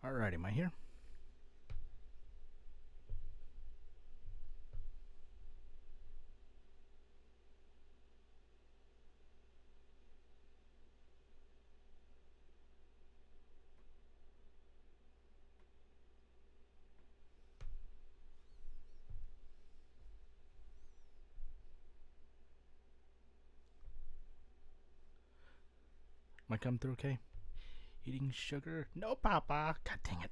Alright, am I here? Am I coming through okay? Eating sugar? No, Papa! God dang it.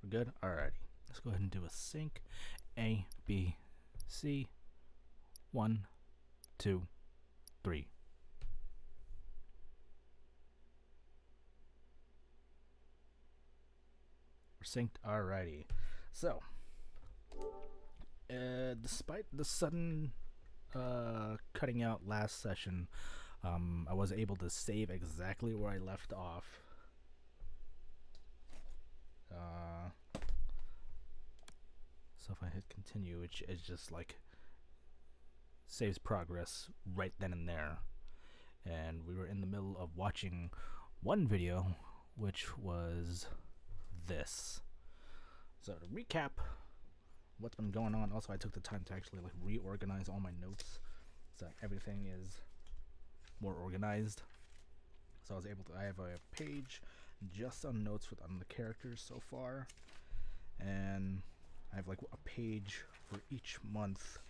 We're good? Alrighty. Let's go ahead and do a sync. A, B, C. 1, 2, 3. We're synced. Alrighty. So, despite the sudden cutting out last session, I was able to save exactly where I left off. So if I hit continue, it's just like saves progress right then and there. And we were in the middle of watching one video, which was this. So to recap what's been going on, also I took the time to actually like reorganize all my notes so that everything is more organized. So I was able to, I have a page just on notes on the characters so far, and I have like a page for each month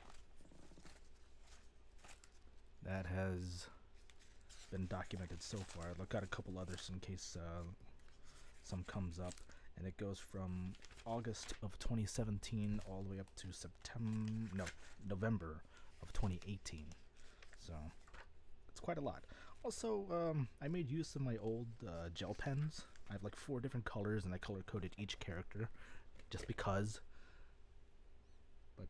that has been documented so far. I've got a couple others in case some comes up, and it goes from August of 2017 all the way up to November of 2018. So it's quite a lot. Also, I made use of my old gel pens. I have like 4 different colors, and I color coded each character just because. But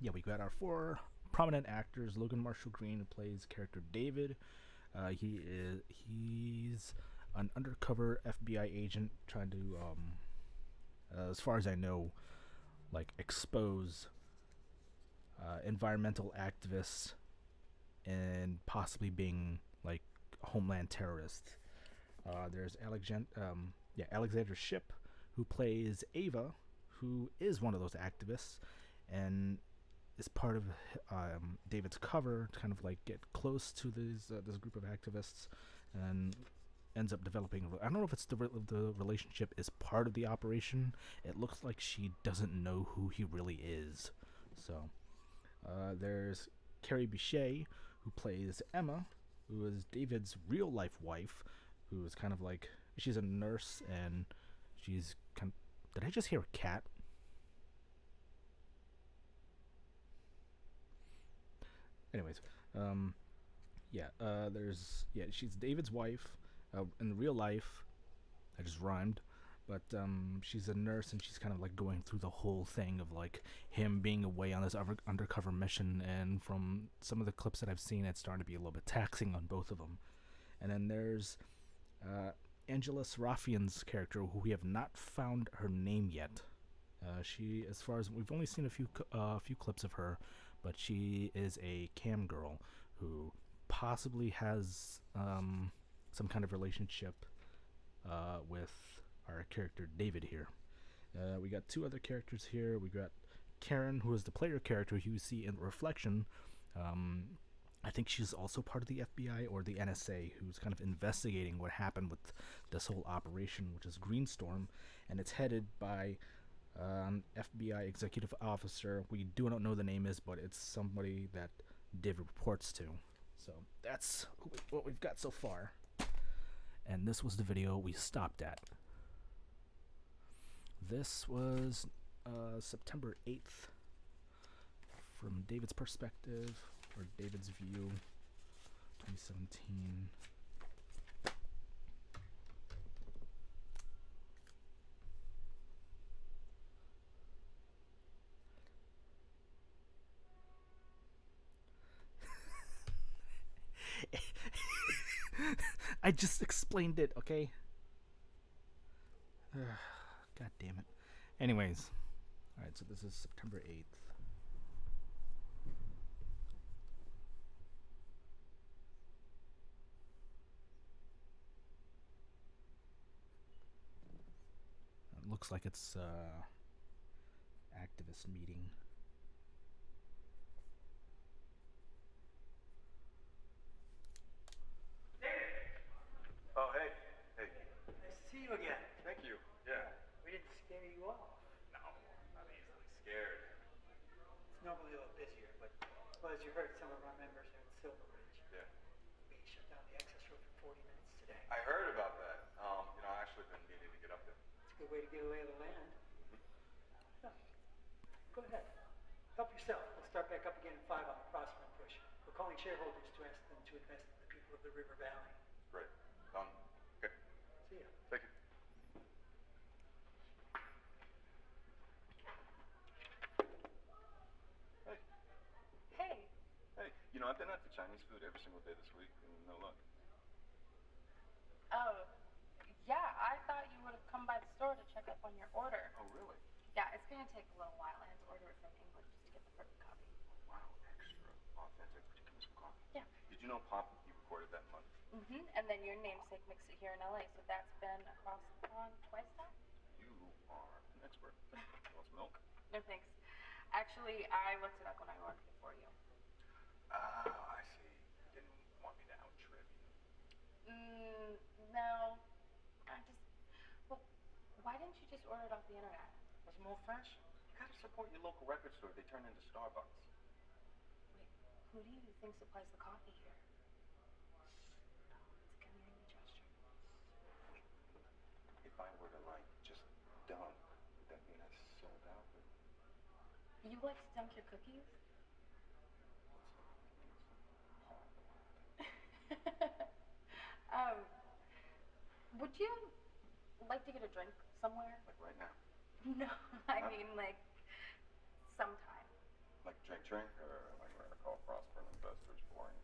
yeah, we got our 4 prominent actors. Logan Marshall Green, who plays character David. He's an undercover FBI agent trying to, as far as I know, like expose environmental activists and possibly being like homeland terrorists. There's Alexander Shipp, who plays Ava, who is one of those activists, and is part of David's cover to kind of like get close to this group of activists, and ends up developing. I don't know if it's the relationship is part of the operation. It looks like she doesn't know who he really is. So there's Carrie Bichet, who plays Emma, who is David's real life wife, who is kind of like, she's a nurse, and she's kind of, did I just hear a cat? Anyways, she's David's wife in real life. I just rhymed, but she's a nurse, and she's kind of like going through the whole thing of like him being away on this undercover mission. And from some of the clips that I've seen, it's starting to be a little bit taxing on both of them. And then there's Angela Sarafian's character, who we have not found her name yet. She, as far as we've only seen a few clips of her, but she is a cam girl who possibly has some kind of relationship with our character David here. We got 2 other characters here. We got Karen, who is the player character who you see in Reflection. I think she's also part of the FBI or the NSA, who's kind of investigating what happened with this whole operation, which is Greenstorm, and it's headed by FBI executive officer. We do not know the name is, but it's somebody that David reports to. So that's what we've got so far. And this was the video we stopped at. This was September 8th from David's perspective, or David's view, 2017. I just explained it, okay? God damn it. Anyways, alright, so this is September 8th. looks like it's activist meeting. Oh, hey. Hey. Nice to see you again. Thank you. Yeah. We didn't scare you off. No, not easily scared. It's normally a little busier, but well, as you heard, some of our members are in Silver Ridge. Yeah. We shut down the access road for 40 minutes today. I heard about that. I actually been meaning to get up there. It's a good way to get a lay of the land. No. Go ahead. Help yourself. We'll start back up again at 5 on the Prosper and Push. We're calling shareholders to ask them to invest in the people of the River Valley. Great. Done. Okay. See ya. Thank you. Hey. Hey. Hey. I've been at the Chinese food every single day this week, and no luck. Oh, yeah, I thought you would have come by the store to check up on your order. Oh, really? Yeah, it's going to take a little while. I had to order it from England just to get the perfect copy. Wow. Extra authentic. Would you give me some coffee? Yeah. Did you know Pop, he recorded that in London? Mm-hmm. And then your namesake mixed it here in LA, so that's been across the pond twice now? You are an expert. You want some milk? No, thanks. Actually, I looked it up when I ordered it for you. Oh, I see. You didn't want me to out-trib you. No. Well, why didn't you just order it off the internet? That's more fashion. You gotta support your local record store. They turn into Starbucks. Wait, who do you think supplies the coffee here? No, it's a community gesture. Wait, if I were to, just dunk, would that mean I sold out? You like to dunk your cookies? um, would you like to get a drink somewhere? Like right now? No, I mean sometime. Like drink, or like we're gonna call Prosper and investors boring?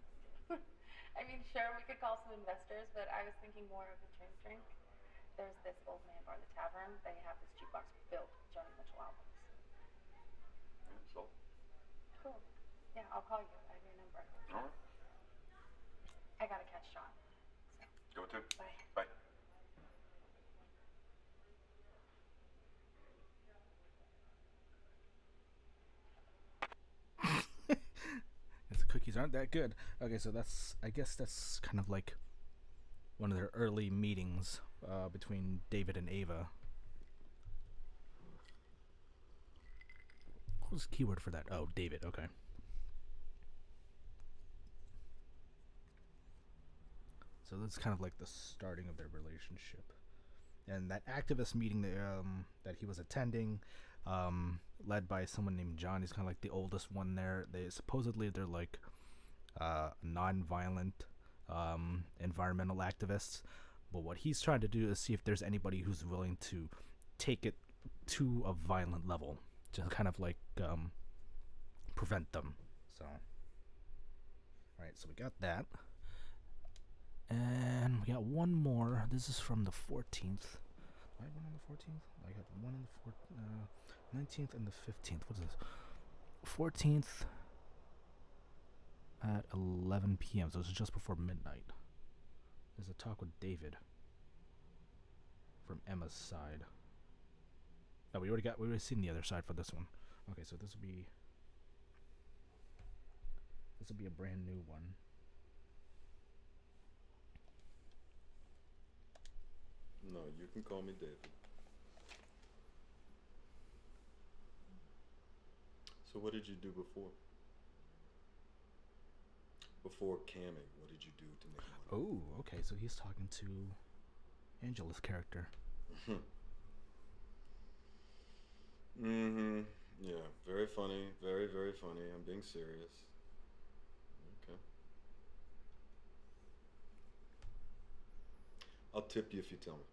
I mean, sure, we could call some investors, but I was thinking more of a drink. There's this old man bar, the Tavern. They have this jukebox filled with Joni Mitchell albums. Yeah, sold. Cool. Yeah, I'll call you. I have your number. All right. I gotta catch John. Go to. Bye. Bye. The cookies aren't that good. Okay, so I guess that's kind of like one of their early meetings between David and Ava. What was the keyword for that? Oh, David. Okay. So that's kind of like the starting of their relationship. And that activist meeting that he was attending, led by someone named John, he's kind of like the oldest one there. They're like non-violent environmental activists. But what he's trying to do is see if there's anybody who's willing to take it to a violent level, to kind of like prevent them. So, all right, so we got that. And we got one more. This is from the 14th. Do I have one on the 14th? I got one on the 19th and the 15th. What is this? 14th at 11 p.m. So this is just before midnight. There's a talk with David from Emma's side. Oh, we already seen the other side for this one. Okay, so this will be a brand new one. No, you can call me David. So what did you do before? Before camming, what did you do to make money? Oh, okay, so he's talking to Angela's character. Mm-hmm. Yeah, very funny. Very, very funny. I'm being serious. Okay. I'll tip you if you tell me.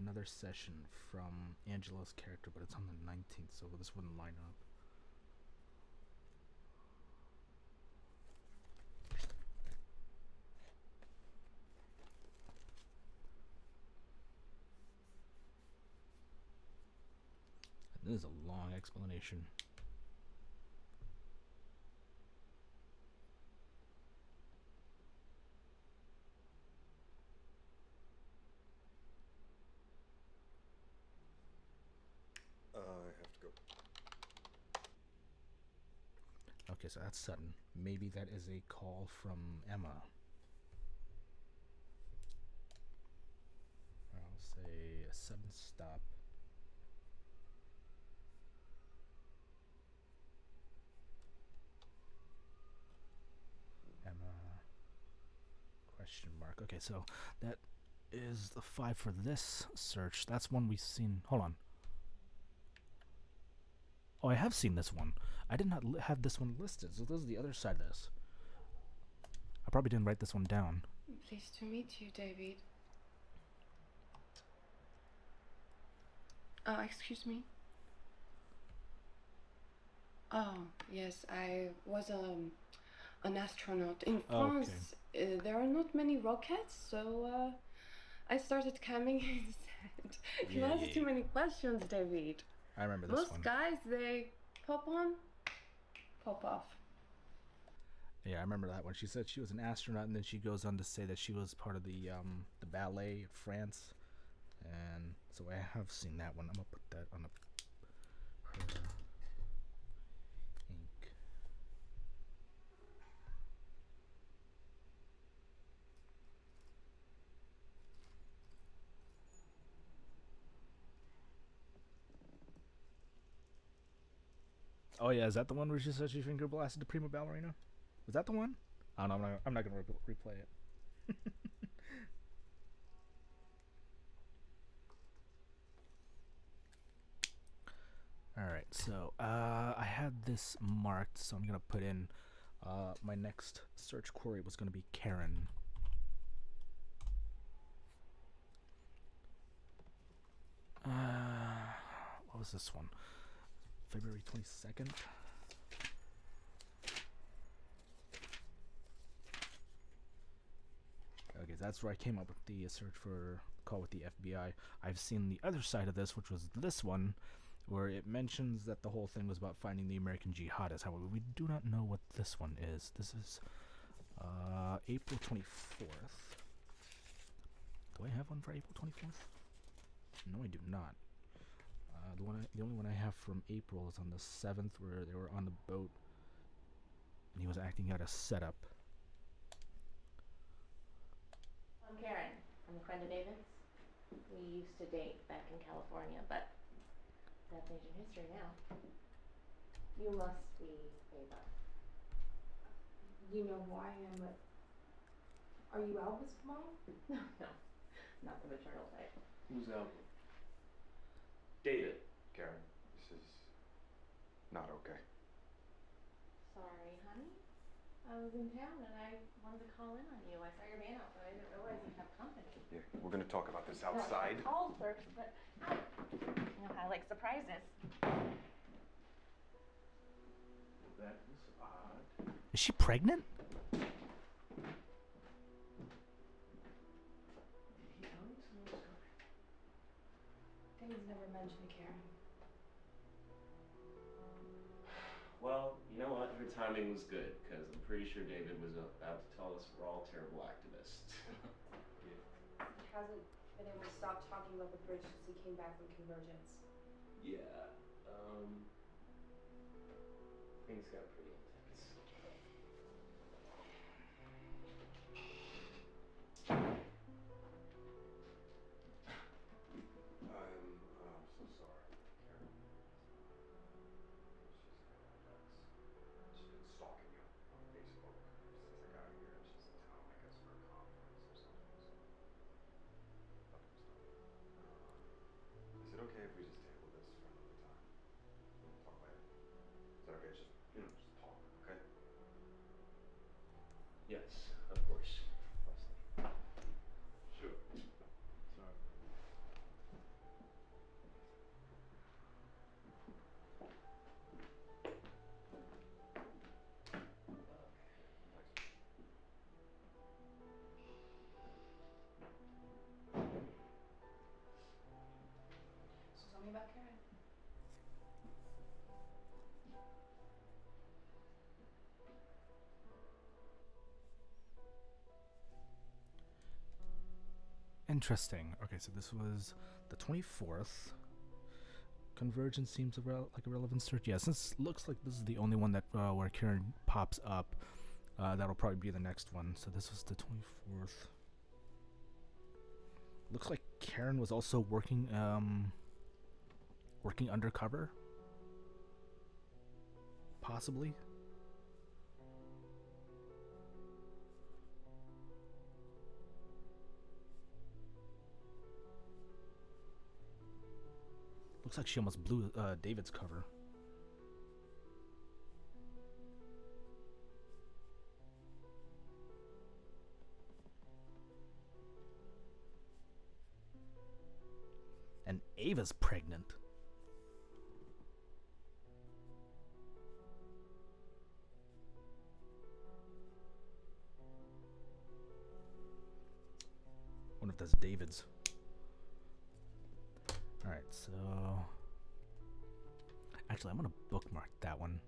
another session from Angela's character, but it's on the 19th, so this wouldn't line up. And this is a long explanation. I have to go. Okay, so that's sudden. Maybe that is a call from Emma. I'll say a sudden stop. Emma question mark. Okay, so that is the 5 for this search. That's one we've seen. Hold on. Oh, I have seen this one. I did not have this one listed, so this is the other side of this. I probably didn't write this one down. Pleased to meet you, David. Excuse me. Oh, yes, I was an astronaut. In France, there are not many rockets, so I started coming instead. You asked too many questions, David. I remember this Most one. guys, they pop on, pop off. Yeah, I remember that one. She said she was an astronaut, and then she goes on to say that she was part of the ballet of France, and so I have seen that one. I'm gonna put that on her ink. Oh yeah, is that the one where she said she finger blasted the prima ballerina? Was that the one? I don't know. I'm not gonna replay it. All right, so I had this marked, so I'm gonna put in my next search query was gonna be Karen. What was this one? February 22nd. Okay, that's where I came up with the search for call with the FBI. I've seen the other side of this, which was this one, where it mentions that the whole thing was about finding the American jihadists. However, we do not know what this one is. This is April 24th. Do I have one for April 24th? No, I do not. The only one I have from April is on the 7th, where they were on the boat and he was acting out a setup. I'm Karen. I'm a friend of David's. We used to date back in California, but that's ancient history now. You must be Ava. You know who I am, but are you Alva's mom? No, no, not the maternal type. Who's Alvin? David. Karen, this is not okay. Sorry, honey. I was in town and I wanted to call in on you. I saw your van out, but I didn't realize you'd have company. Yeah, we're gonna talk about this No, outside. I called first, but you know how I like surprises. That was odd. Is she pregnant? He always knows coming. David's never mentioned Karen. Well, you know what? Her timing was good, because I'm pretty sure David was about to tell us we're all terrible activists. He hasn't been able to stop talking about the bridge since he came back from Convergence. Yeah, things got pretty intense. I'm so sorry, Karen. She's been stalking you on Facebook since I got here. She's in town, I guess, for a conference or something. So nothing was done. Is it okay if we just table this for another time? We'll talk later. Is that okay? Just talk. Interesting. Okay, so this was the 24th. Convergence seems like a relevant search. Yeah, since looks like this is the only one that where Karen pops up, that'll probably be the next one. So this was the 24th. Looks like Karen was also working undercover. Possibly. Looks like she almost blew David's cover. And Ava's pregnant. Wonder if that's David's. Alright, so... Actually, I'm gonna bookmark that one.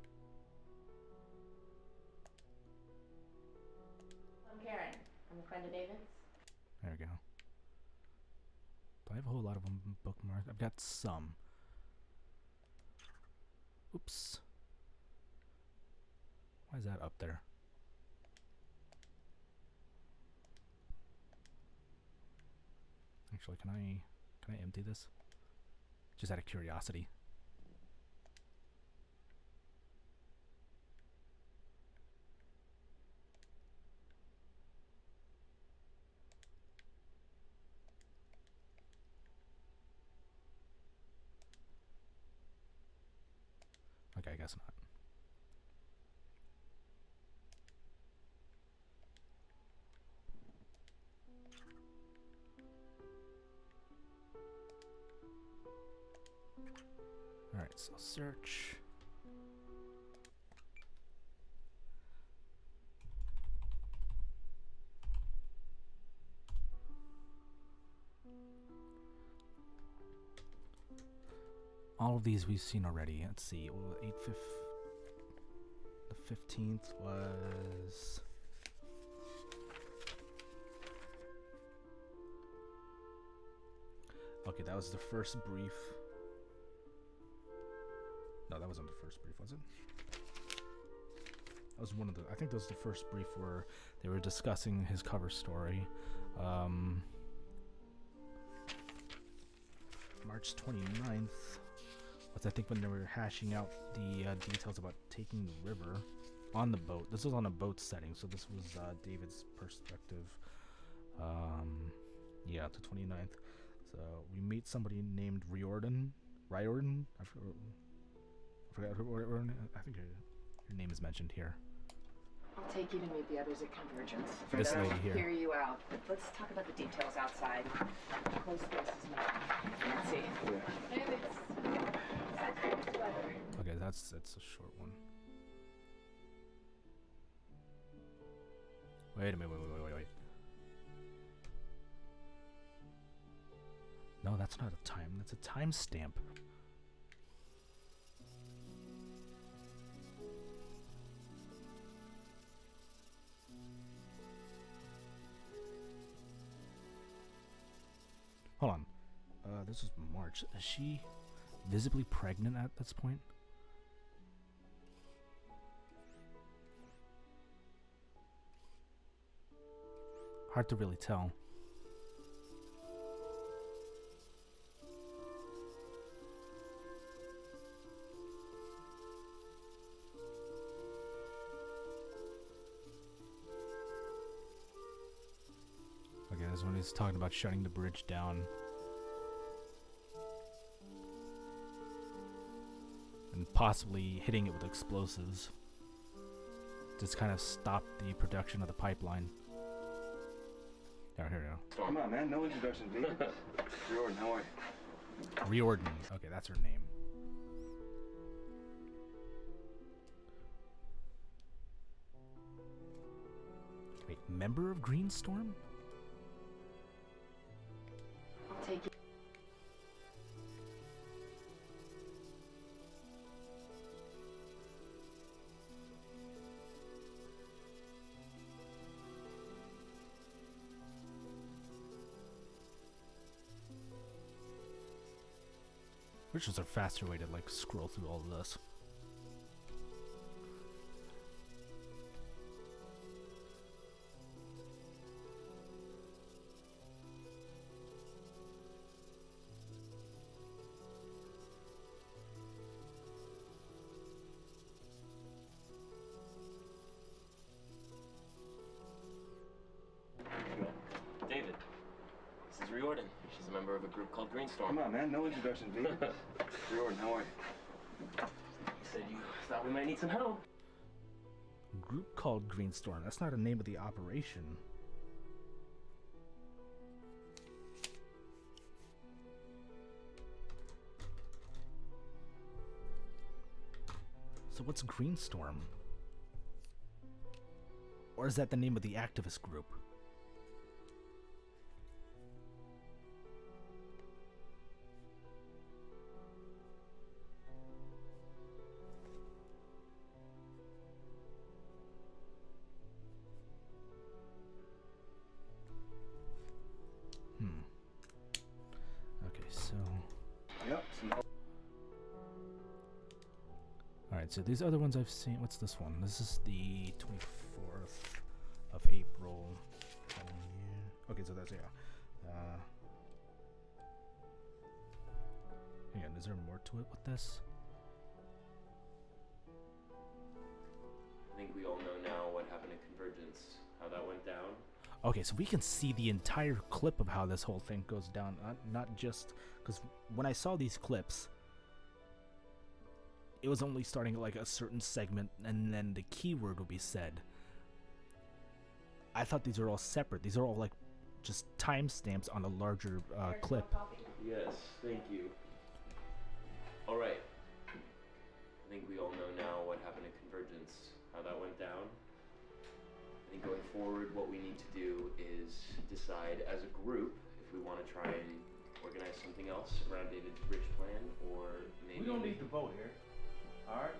I'm Karen. I'm a friend of David's. There we go. Do I have a whole lot of them bookmarked? I've got some. Oops. Why is that up there? Actually, can I empty this? Just out of curiosity. Okay, I guess not. Alright, so search. All of these we've seen already. Let's see. Well, the 15th was... Okay, that was the first brief. No, that wasn't the first brief, was it? That was one of the... I think that was the first brief where they were discussing his cover story. March 29th was, I think, when they were hashing out the details about taking the river on the boat. This was on a boat setting, so this was David's perspective. Yeah, the 29th. So we meet somebody named Riordan. I forgot her, I think her name is mentioned here. I'll take you to meet the others at Convergence. This lady here. Hear you out. But let's talk about the details outside. Close spaces now. Let's see. And it's such weather. Okay, that's a short one. Wait a minute, wait. No, that's not a time. That's a timestamp. Hold on. This is March. Is she visibly pregnant at this point? Hard to really tell. Okay, this is when he's talking about shutting the bridge down. And possibly hitting it with explosives. Just kind of stop the production of the pipeline. Oh, here we go. Come on, man. No introduction, baby. Riordan, how are you? Riordan. Okay, that's her name. Wait, member of Greenstorm? I'll take you. Which is a faster way to like scroll through all of this. David, this is Riordan. She's a member of a group called Greenstorm. Come on, man. No introduction, baby. Riordan, how are you? You said you thought we might need some help. Group called Greenstorm. That's not a name of the operation. So what's Greenstorm? Or is that the name of the activist group? Okay, so... Yep. Alright, so these other ones I've seen... What's this one? This is the 24th of April. Okay, so that's, yeah. Hang on, is there more to it with this? I think we all know now what happened at Convergence, how that went down. Okay, so we can see the entire clip of how this whole thing goes down. Not just... Because when I saw these clips, it was only starting at like a certain segment and then the keyword would be said. I thought these are all separate. These are all like just timestamps on a larger clip. Yes, thank you. All right. I think we all know now what happened at Convergence, how that went down. I think going forward, what we need to do is decide as a group if we want to try and organize something else around David's bridge plan, or maybe... We don't need to vote here. Alright?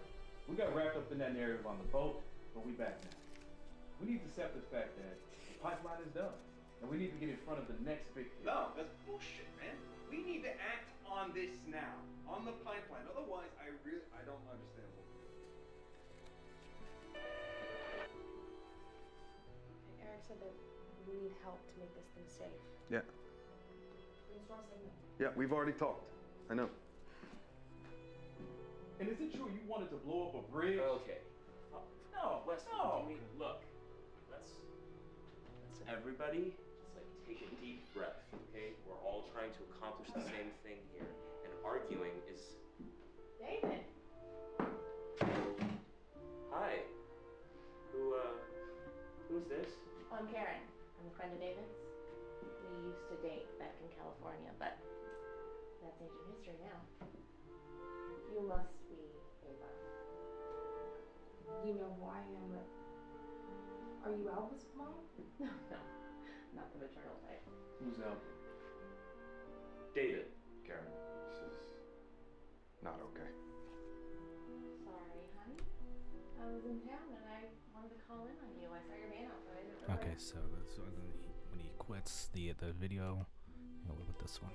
We got wrapped up in that narrative on the boat, but we back now. We need to accept the fact that the pipeline is done. And we need to get in front of the next big thing. No, that's bullshit, man. We need to act on this now, on the pipeline. Otherwise, I don't understand what we're doing. Eric said that we need help to make this thing safe. Yeah. Brainstorm saying no. Yeah, we've already talked. I know. And is it true you wanted to blow up a bridge? Okay. No, Wes, no. can we look? Let's everybody just like take a deep breath, okay? We're all trying to accomplish the same thing here, and arguing is... David! Hi. Who's this? I'm Karen. I'm a friend of David's. We used to date back in California, but that's ancient history now. You must be Ava. You know who I am, but are you Alva's mom? No, not the maternal type. Who's out? David. Karen, this is not okay. Sorry, honey. I was in town and I wanted to call in on you. I saw your man outside. Okay, so that's when he quits the video, we'll look at this one.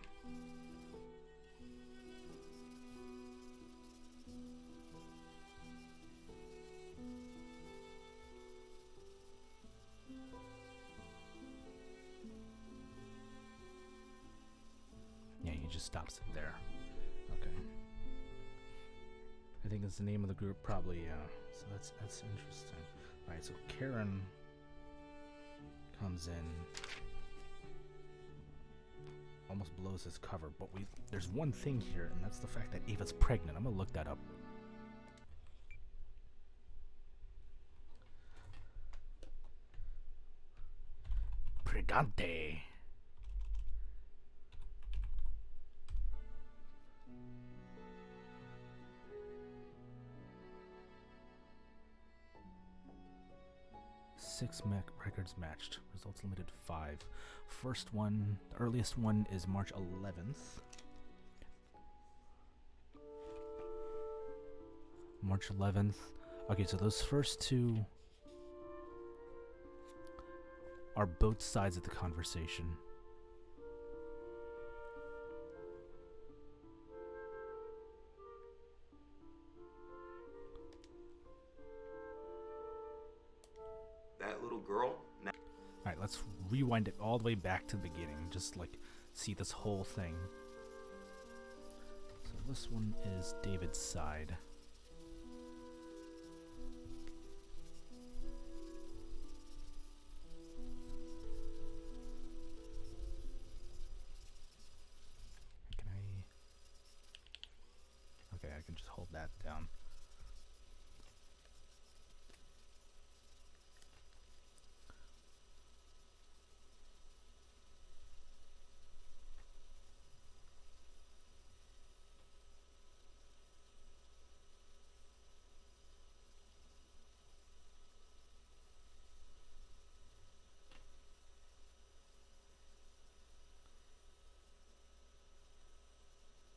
Yeah, he just stops it there. Okay. I think it's the name of the group, probably. So that's interesting. All right, so Karen comes in, almost blows his cover, but there's one thing here, and that's the fact that Ava's pregnant. I'm gonna look that up. Pregante. Six records matched. Results limited 5. First one, the earliest one is March 11th. March 11th. Okay, so those first two are both sides of the conversation. Alright, let's rewind it all the way back to the beginning. Just like see this whole thing. So this one is David's side. Can I... Okay, I can just hold that down.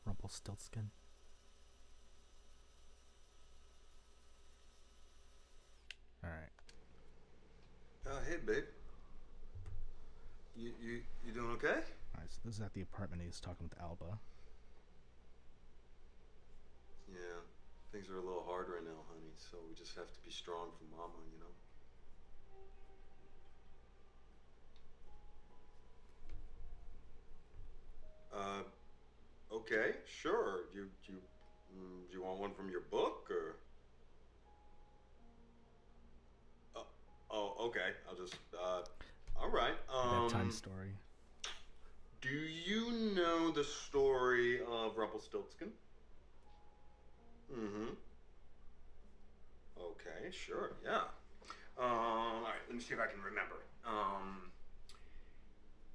Rumpelstiltskin. Alright. Hey, babe. You doing okay? Alright, so this is at the apartment. He's talking with Alba. Yeah, things are a little hard right now, honey, so we just have to be strong for Mama, you know? Okay, sure. Do you want one from your book, or? Oh, okay. I'll just, all right. Bedtime story. Do you know the story of Rumpelstiltskin? Mm-hmm. Okay, sure, yeah. All right, let me see if I can remember.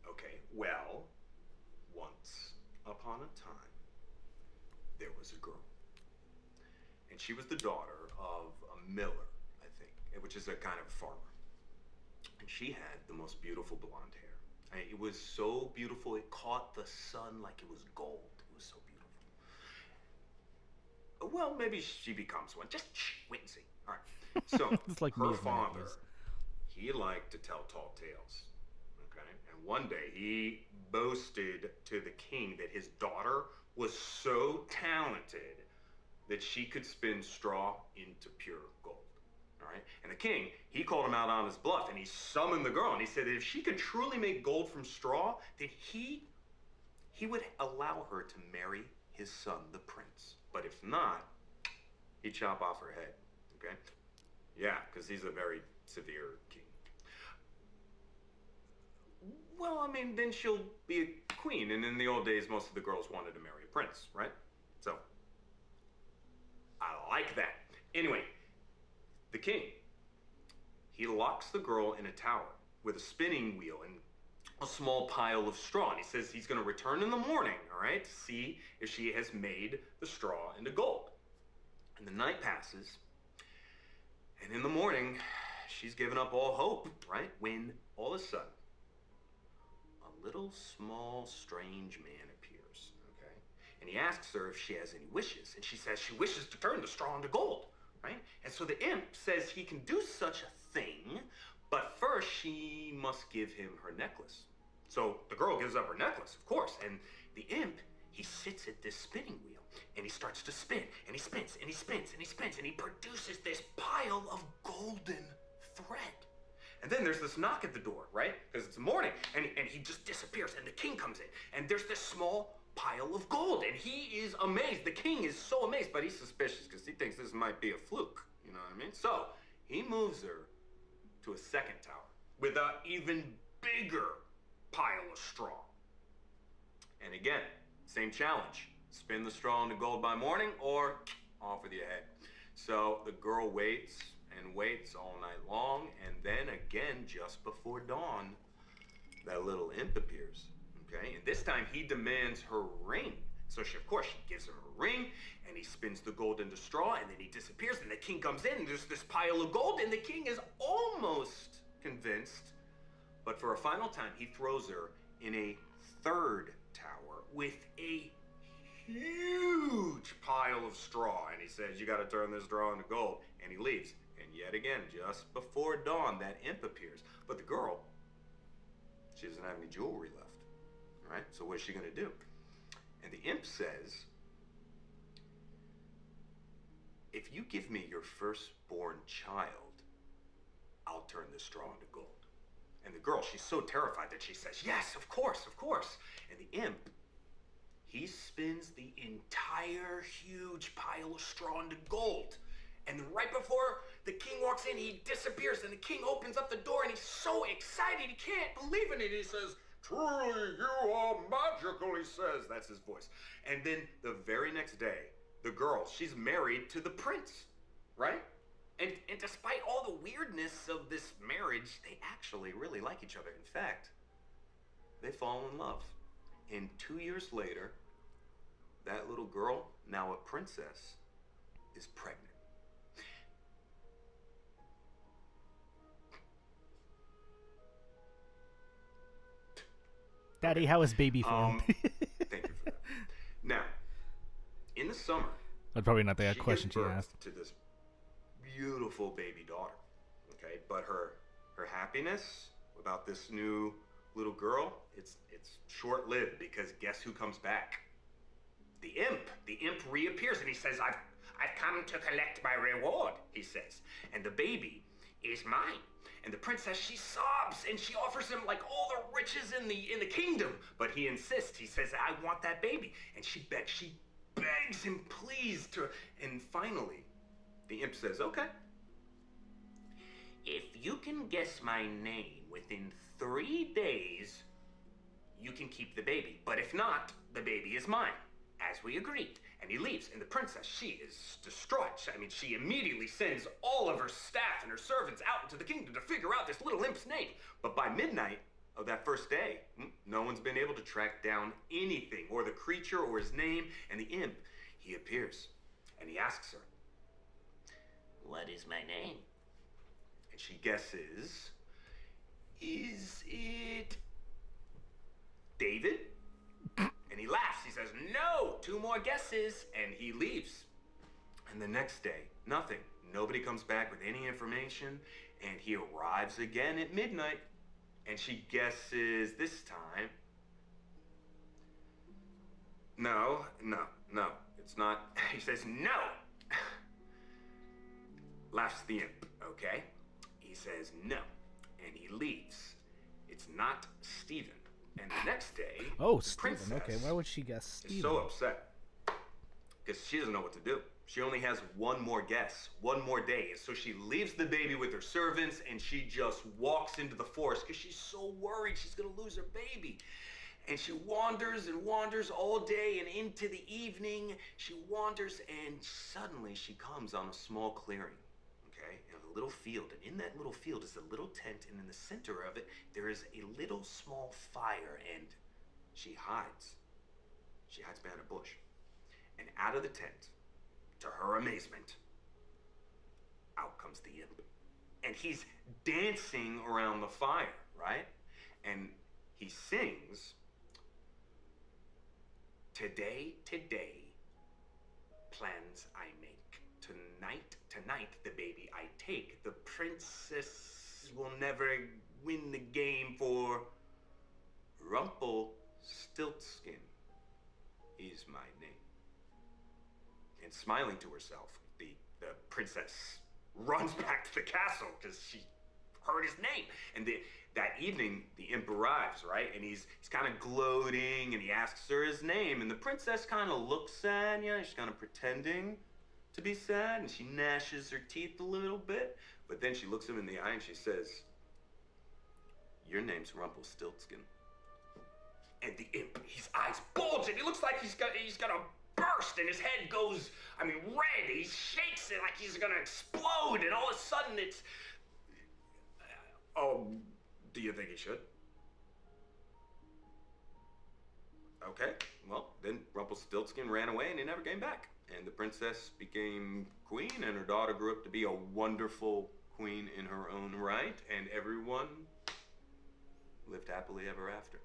Okay, well, once upon a time, there was a girl. And she was the daughter of a miller, I think, which is a kind of farmer. And she had the most beautiful blonde hair. I mean, it was so beautiful, it caught the sun like it was gold. It was so beautiful. Well, maybe she becomes one. Just wait and see. All right. So, It's like her me with my father, nephews. he liked to tell tall tales. Okay? And one day he boasted to the king that his daughter was so talented that she could spin straw into pure gold. All right? And the king, he called him out on his bluff, and he summoned the girl, and he said that if she could truly make gold from straw, then he would allow her to marry his son, the prince. But if not, he'd chop off her head. Okay? Yeah, because he's a very severe king. Well, I mean, then she'll be a queen, and in the old days, most of the girls wanted to marry a prince, right? So, I like that. Anyway, the king, he locks the girl in a tower with a spinning wheel and a small pile of straw. And he says he's going to return in the morning, all right, to see if she has made the straw into gold. And the night passes, and in the morning, she's given up all hope, right? When all of a sudden, a little small strange man appears, okay? And he asks her if she has any wishes, and she says she wishes to turn the straw into gold, right? And so the imp says he can do such a thing, but first she must give him her necklace. So the girl gives up her necklace, of course, and the imp, he sits at this spinning wheel, and he starts to spin, and he spins, and he spins, and he spins, and he produces this pile of golden thread. And then there's this knock at the door, right? Because it's morning, and he just disappears, and the king comes in, and there's this small pile of gold, and he is amazed. The king is so amazed, but he's suspicious because he thinks this might be a fluke, you know what I mean? So he moves her to a second tower with an even bigger pile of straw. And again, same challenge. Spin the straw into gold by morning, or off with your head. So the girl waits and waits all night long, and then again, just before dawn, that little imp appears, okay? And this time he demands her ring. So she, of course, she gives him a ring, and he spins the gold into straw, and then he disappears, and the king comes in, and there's this pile of gold, and the king is almost convinced, but for a final time, he throws her in a third tower with a huge pile of straw, and he says, you gotta turn this straw into gold, and he leaves. And yet again, just before dawn, that imp appears. But the girl, she doesn't have any jewelry left, right? So what is she gonna do? And the imp says, if you give me your firstborn child, I'll turn the straw into gold. And the girl, she's so terrified that she says, yes, of course, of course. And the imp, he spins the entire huge pile of straw into gold. And right before the king walks in, he disappears, and the king opens up the door, and he's so excited he can't believe it. And he says, truly you are magical, he says. That's his voice. And then the very next day, the girl, she's married to the prince, right? And despite all the weirdness of this marriage, they actually really like each other. In fact, they fall in love. And 2 years later, that little girl, now a princess, is pregnant. Daddy, how is baby form? Thank you for that. Now, in the summer, That's probably not the she question gives she birth asked. to this beautiful baby daughter. Okay, but her happiness about this new little girl, it's short-lived, because guess who comes back? The imp. The imp reappears, and he says, I've come to collect my reward, he says. And the baby is mine. And the princess, she sobs, and she offers him like all the riches in the kingdom. But he insists. He says, I want that baby. And she begs him, please, to. And finally, the imp says, okay. If you can guess my name within 3 days, you can keep the baby. But if not, the baby is mine, as we agreed. And he leaves, and the princess, she is distraught. I mean, she immediately sends all of her staff and her servants out into the kingdom to figure out this little imp's name. But by midnight of that first day, no one's been able to track down anything, or the creature, or his name. And the imp, he appears, and he asks her, what is my name? And she guesses, is it David? And he laughs. He says, no, 2 more guesses. And he leaves. And the next day, nothing. Nobody comes back with any information. And he arrives again at midnight. And she guesses this time. No, it's not. He says, no. Laughs the imp, okay? He says, no. And he leaves. It's not Stephen. And the next day, Oh, the Stephen. princess Okay, why would she guess Stephen? is so upset because she doesn't know what to do. She only has one more guess, one more day. And so she leaves the baby with her servants, and she just walks into the forest because she's so worried she's going to lose her baby. And she wanders and wanders all day, and into the evening, she wanders, and suddenly she comes on a small clearing. In a little field, and in that little field is a little tent, and in the center of it there is a little small fire, and she hides behind a bush. And out of the tent, to her amazement, out comes the imp, and he's dancing around the fire, right? And he sings, today plans I make. Tonight, the baby I take. The princess will never win the game, for Rumpelstiltskin is my name. And smiling to herself, the princess runs back to the castle because she heard his name. And that evening, the imp arrives, right? And he's kind of gloating, and he asks her his name. And the princess kind of looks sad, she's kind of pretending to be sad, and she gnashes her teeth a little bit, but then she looks him in the eye and she says, your name's Rumpelstiltskin. And the imp, his eyes bulge, and he looks like he's gonna burst, and his head goes, red. He shakes it like he's gonna explode, and all of a sudden it's, oh, do you think he should? Okay, well, then Rumpelstiltskin ran away, and he never came back. And the princess became queen, and her daughter grew up to be a wonderful queen in her own right, and everyone lived happily ever after.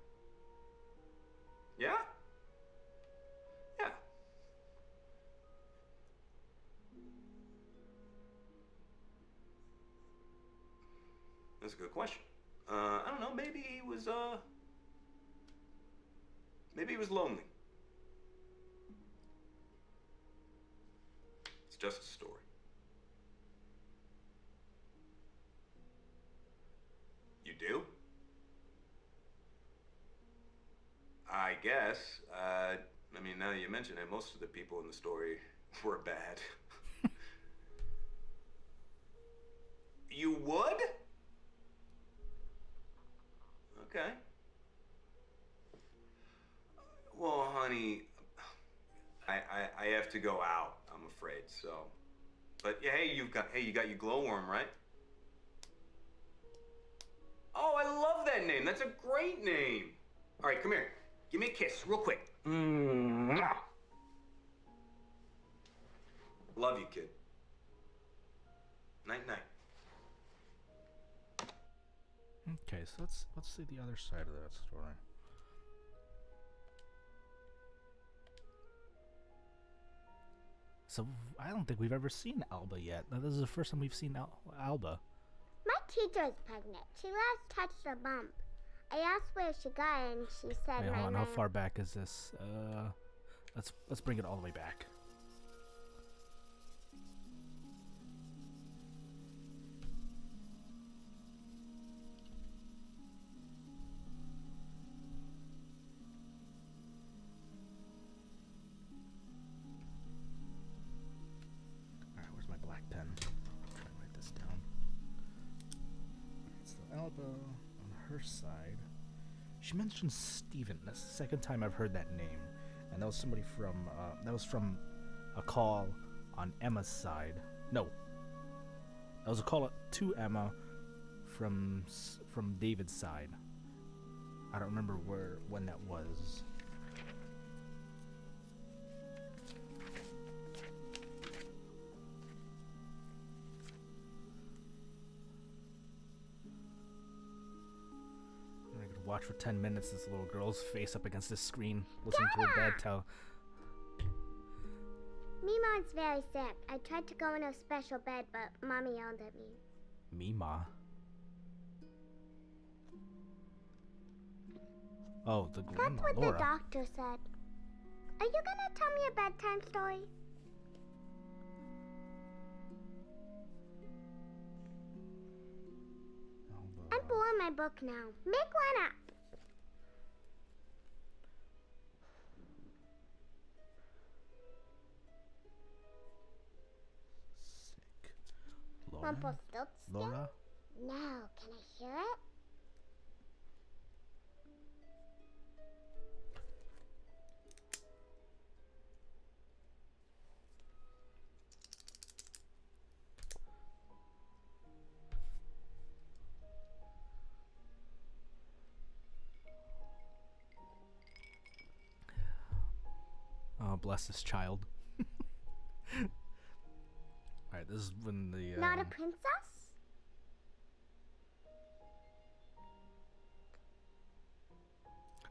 Yeah? Yeah. That's a good question. I don't know, maybe he was lonely. Just a story. You do? I guess. I mean, now that you mention it, most of the people in the story were bad. You would? Okay. Well, honey, I have to go out, I'm afraid, so. But yeah, hey, you got your glowworm, right? Oh, I love that name. That's a great name. All right, come here. Give me a kiss, real quick. Mwah. Love you, kid. Night, night. Okay, so let's see the other side of that story. So I don't think we've ever seen Alba yet. This is the first time we've seen Alba. My teacher is pregnant. She last touched a bump. I asked where she got it, and she said, Wait, hold on. How far back is this? Let's bring it all the way back. Alright, where's my black pen? I'll try and write this down. Alright, so Alba on her side. She mentioned Steven. That's the second time I've heard that name. And that was somebody from, that was from a call on Emma's side. No. That was a call to Emma from David's side. I don't remember when that was. Watch for 10 minutes this little girl's face up against this screen, listening to her dad tell. Mima's very sick. I tried to go in a special bed, but Mommy yelled at me. Mima? Oh, the grandma, That's what Laura. the doctor said. Are you gonna tell me a bedtime story? I'm pulling my book now. Make one up. Sick. Rumpelstiltskin? Laura? No, can I hear it? Oh, bless this child. Alright, this is when the... Not a princess?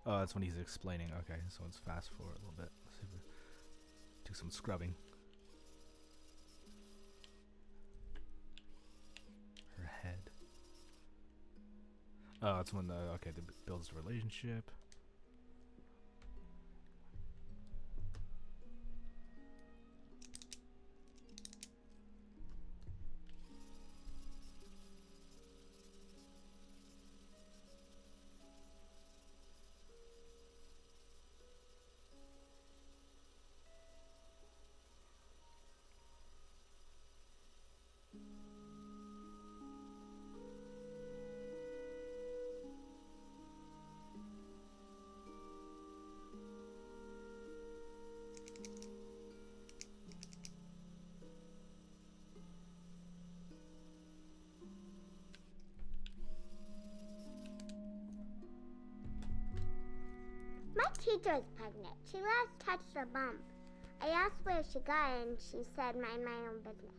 Oh, that's when he's explaining. Okay, so let's fast forward a little bit. Let's see if we do some scrubbing. Her head. Oh, that's when the... Okay, the builds the relationship. My teacher is pregnant. She last touched a bump. I asked where she got it, and she said, mind my own business.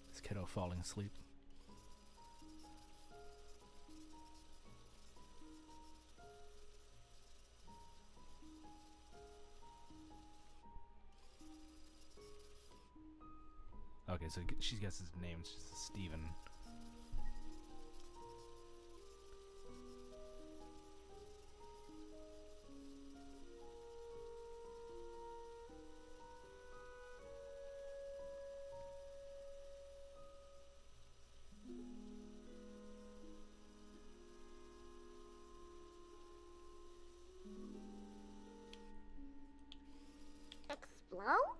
This kiddo falling asleep. Okay, so she guesses his name. It's just Steven. Explode?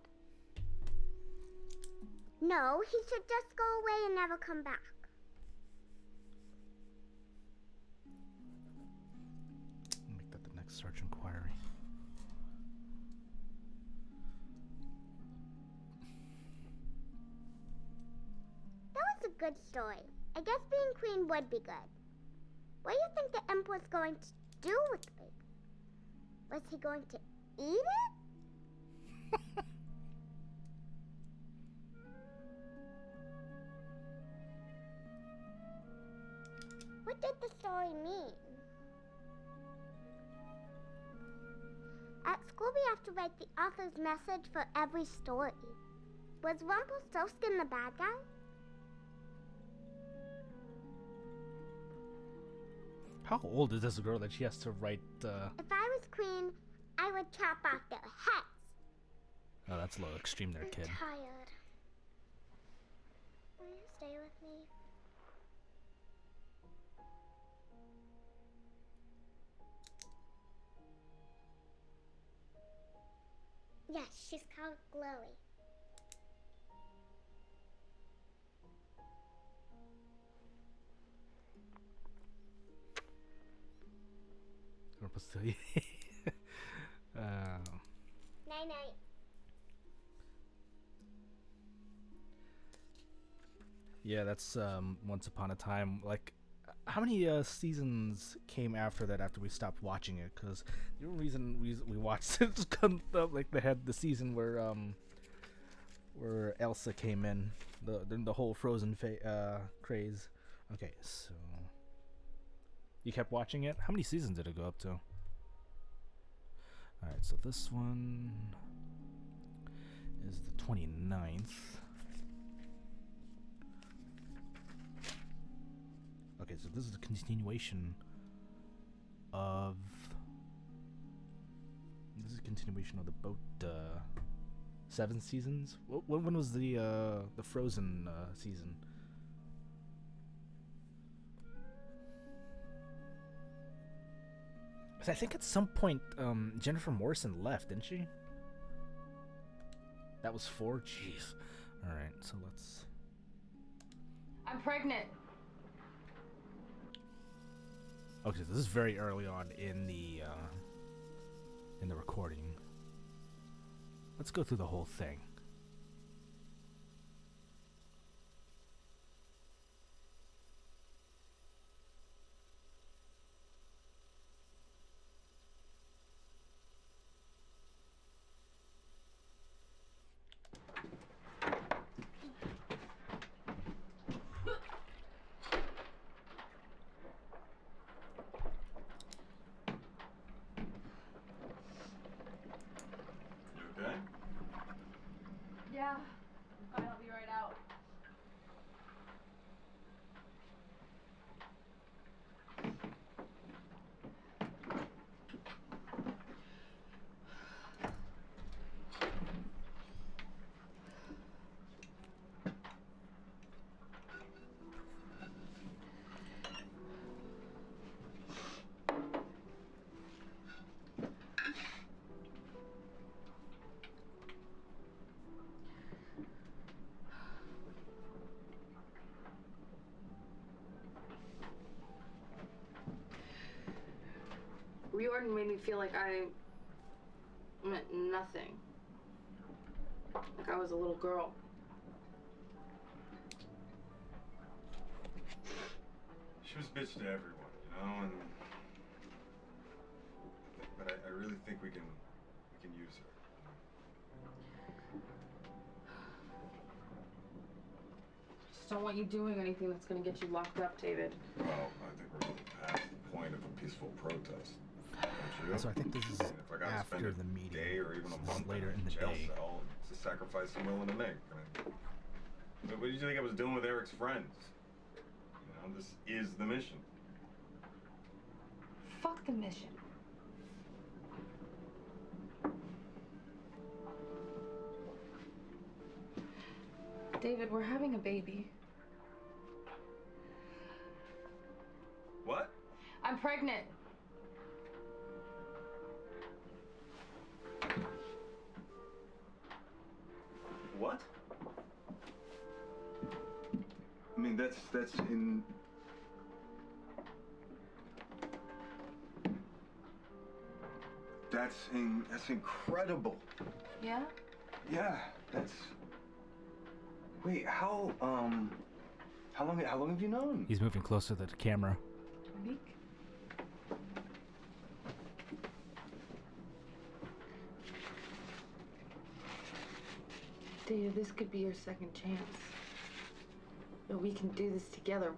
No, he should just go away and never come back. Make that the next search inquiry. That was a good story. I guess being queen would be good. What do you think the imp was going to do with the baby? Was he going to eat it? What did the story mean? At school we have to write the author's message for every story. Was Rumpelstiltskin the bad guy? How old is this girl that she has to write? If I was queen, I would chop off their heads. Oh, that's a little extreme there, kid. I'm tired. Will you stay with me? Yes, she's called Chloe. Rumpelstiltskin. Night night. Yeah, that's Once Upon a Time. Like, how many seasons came after that? After we stopped watching it, because the only reason we watched it was like they had the season where Elsa came in, the whole Frozen craze. Okay, so you kept watching it. How many seasons did it go up to? All right, so this one is the 29th. Okay, so this is the continuation of the boat 7 seasons. When was the Frozen season? I think at some point Jennifer Morrison left, didn't she? That was 4. Jeez. All right, so let's. I'm pregnant. Okay, so this is very early on in the recording. Let's go through the whole thing. Yeah, fine, I'll be right out. Riordan made me feel like I meant nothing. Like I was a little girl. She was bitch to everyone, you know, and but I really think we can use her. Just don't want you doing anything that's gonna get you locked up, David. Well, I think we're really past the point of a peaceful protest. So I think this is after the meeting. Day or even a month later in the jail day. cell, it's a sacrifice I'm willing to make. I mean, What did you think I was doing with Eric's friends? You know, this is the mission. Fuck the mission. David, we're having a baby. What? I'm pregnant. What? I mean, that's in. That's incredible. Yeah? Yeah, that's. Wait, how long have you known? He's moving closer to the camera. A week? David, this could be your second chance. But we can do this together.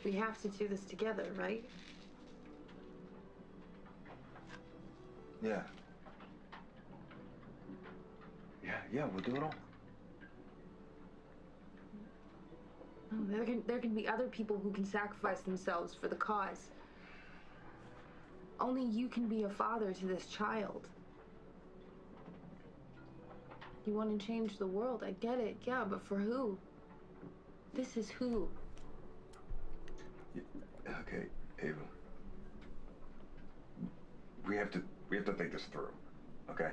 We have to do this together, right? Yeah. Yeah, we'll do it all. Oh, there can be other people who can sacrifice themselves for the cause. Only you can be a father to this child. You want to change the world, I get it, yeah, but for who? This is who. Yeah, okay, Ava. We have to think this through, okay?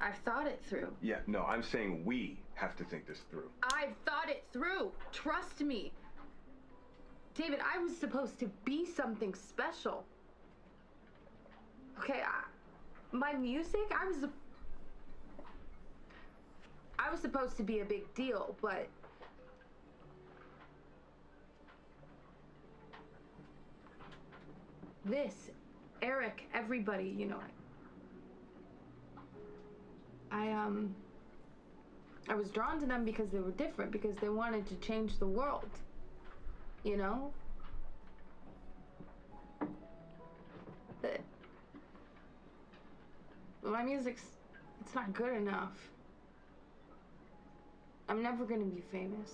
I've thought it through. Yeah, no, I'm saying we have to think this through. I've thought it through. Trust me. David, I was supposed to be something special. Okay, my music, I was supposed to be a big deal, but this, Eric, everybody, you know, I was drawn to them because they were different, because they wanted to change the world, you know? But my music's, it's not good enough. I'm never gonna be famous.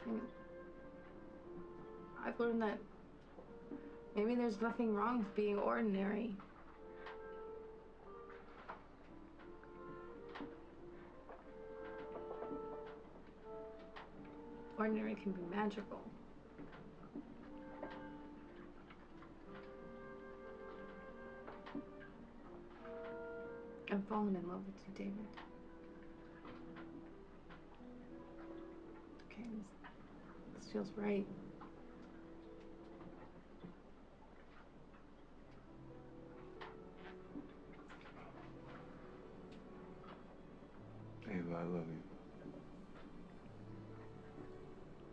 And I've learned that maybe there's nothing wrong with being ordinary. Ordinary can be magical. I'm falling in love with you, David. Okay, this feels right. Ava, I love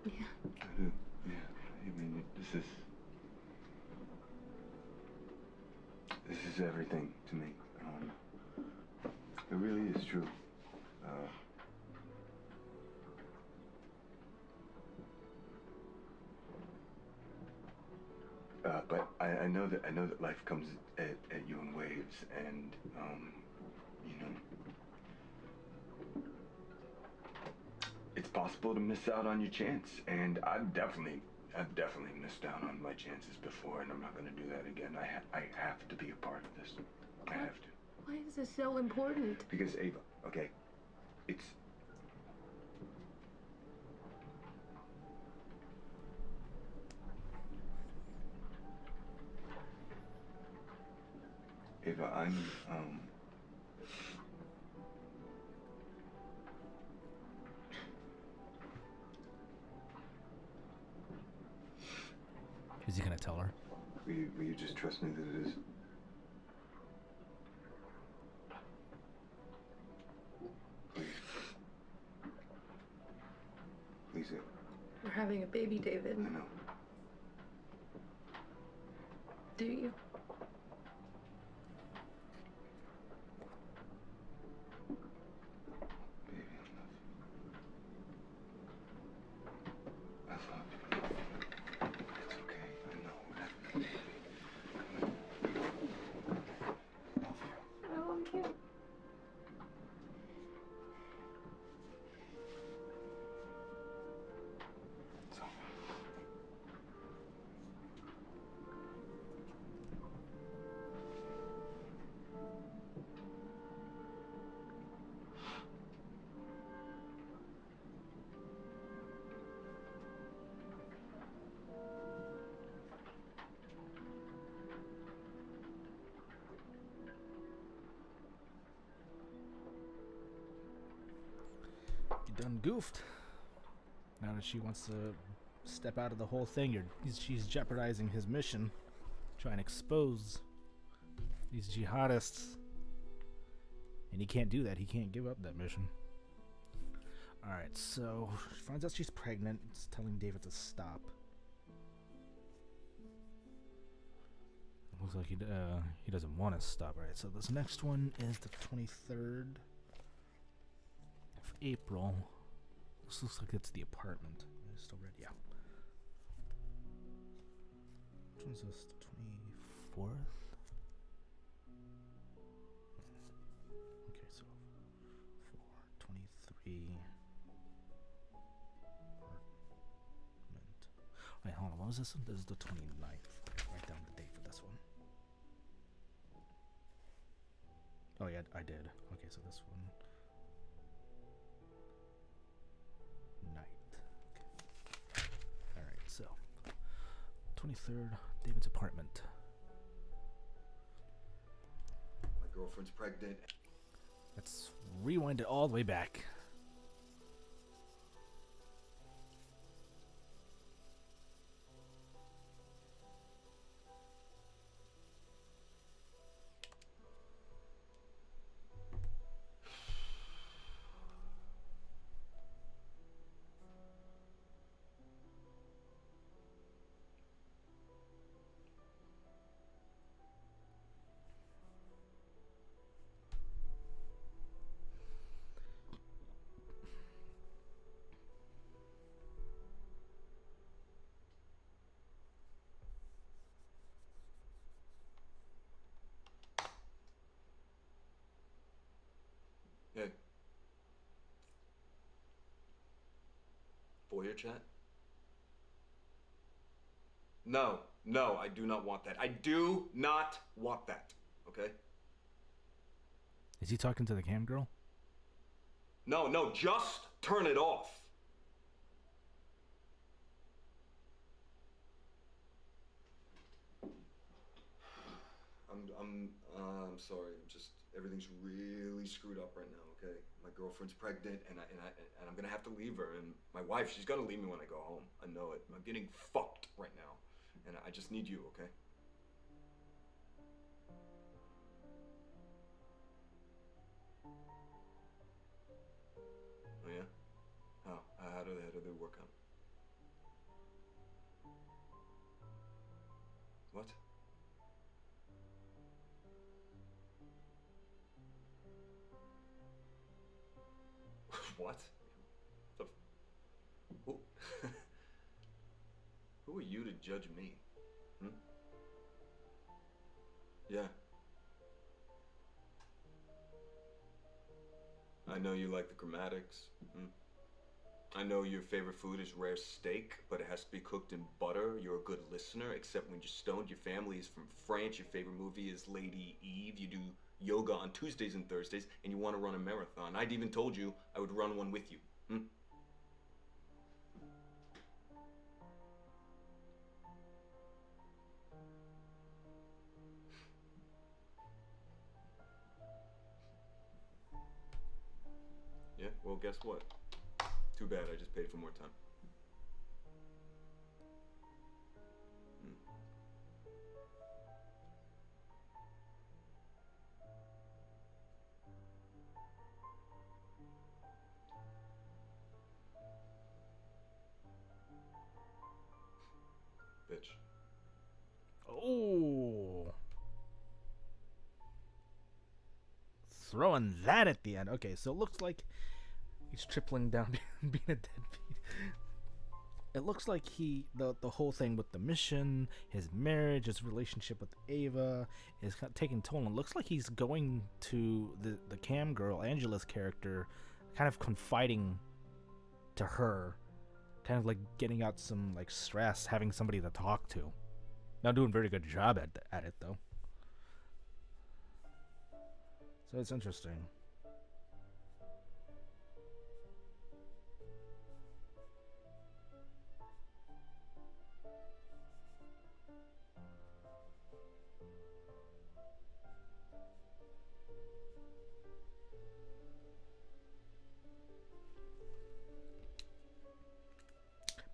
you. Yeah. I do. Yeah. I mean, this is everything to me. It really is true. But I know that life comes at you in waves, and you know, it's possible to miss out on your chance, and I've definitely missed out on my chances before, and I'm not going to do that again. I have to be a part of this. I have to. Why is this so important? Because Ava, okay, it's. Ava, I'm Is he gonna tell her? Will you just trust me that it is? Please. Please, Ava. We're having a baby, David. I know. Do you? Baby, I love you. I love you. It's okay. done goofed. Now that she wants to step out of the whole thing, she's jeopardizing his mission, trying to expose these jihadists. And he can't do that. He can't give up that mission. Alright, so she finds out she's pregnant. It's telling David to stop. Looks like he doesn't want to stop. Right, so this next one is the 23rd of April. This looks like it's the apartment. It's still red, yeah. Which one's this? The 24th? Okay, so 423 apartment. Wait, hold on. What was this one? This is the 29th. Write down the date for this one. Oh yeah, I did. Okay, so this one. Night. Okay. Alright, so 23rd, David's apartment. My girlfriend's pregnant. Let's rewind it all the way back. Hey. Voyeur chat? No, I do not want that. I do not want that. Okay? Is he talking to the cam girl? No, just turn it off. I'm sorry. Everything's really screwed up right now. Okay, my girlfriend's pregnant, and I'm gonna have to leave her. And my wife, she's gonna leave me when I go home. I know it. I'm getting fucked right now, and I just need you. Okay. Oh yeah. How do they work out? What? What? Who? Who are you to judge me? Hmm? Yeah. I know you like the grammatics. Hmm? I know your favorite food is rare steak, but it has to be cooked in butter. You're a good listener, except when you're stoned. Your family is from France. Your favorite movie is Lady Eve. You do yoga on Tuesdays and Thursdays, and you want to run a marathon. I'd even told you I would run one with you. Hmm? Yeah, well, guess what? Too bad, I just paid for more time. Bitch. Oh. Throwing that at the end. Okay, so it looks like he's tripling down being a deadbeat. It looks like the whole thing with the mission, his marriage, his relationship with Ava is taking toll. And it looks like he's going to the cam girl, Angela's character, kind of confiding to her, kind of like getting out some like stress, having somebody to talk to. Not doing a very good job at it though. So it's interesting.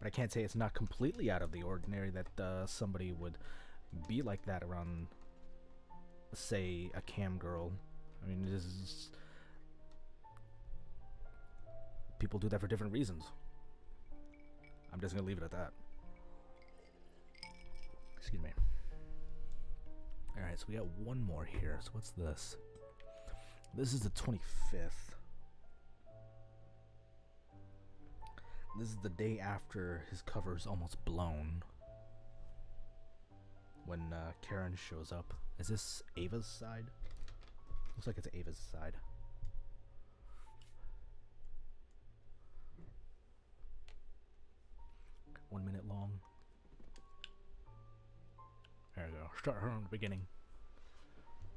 But I can't say it's not completely out of the ordinary that somebody would be like that around, say, a cam girl. I mean, this is... people do that for different reasons. I'm just gonna leave it at that. Excuse me. Alright, so we got one more here. So what's this? This is the 25th. This is the day after his cover's almost blown. When Karen shows up. Is this Ava's side? Looks like it's Ava's side. .1 minute long. There we go. Start her from the beginning.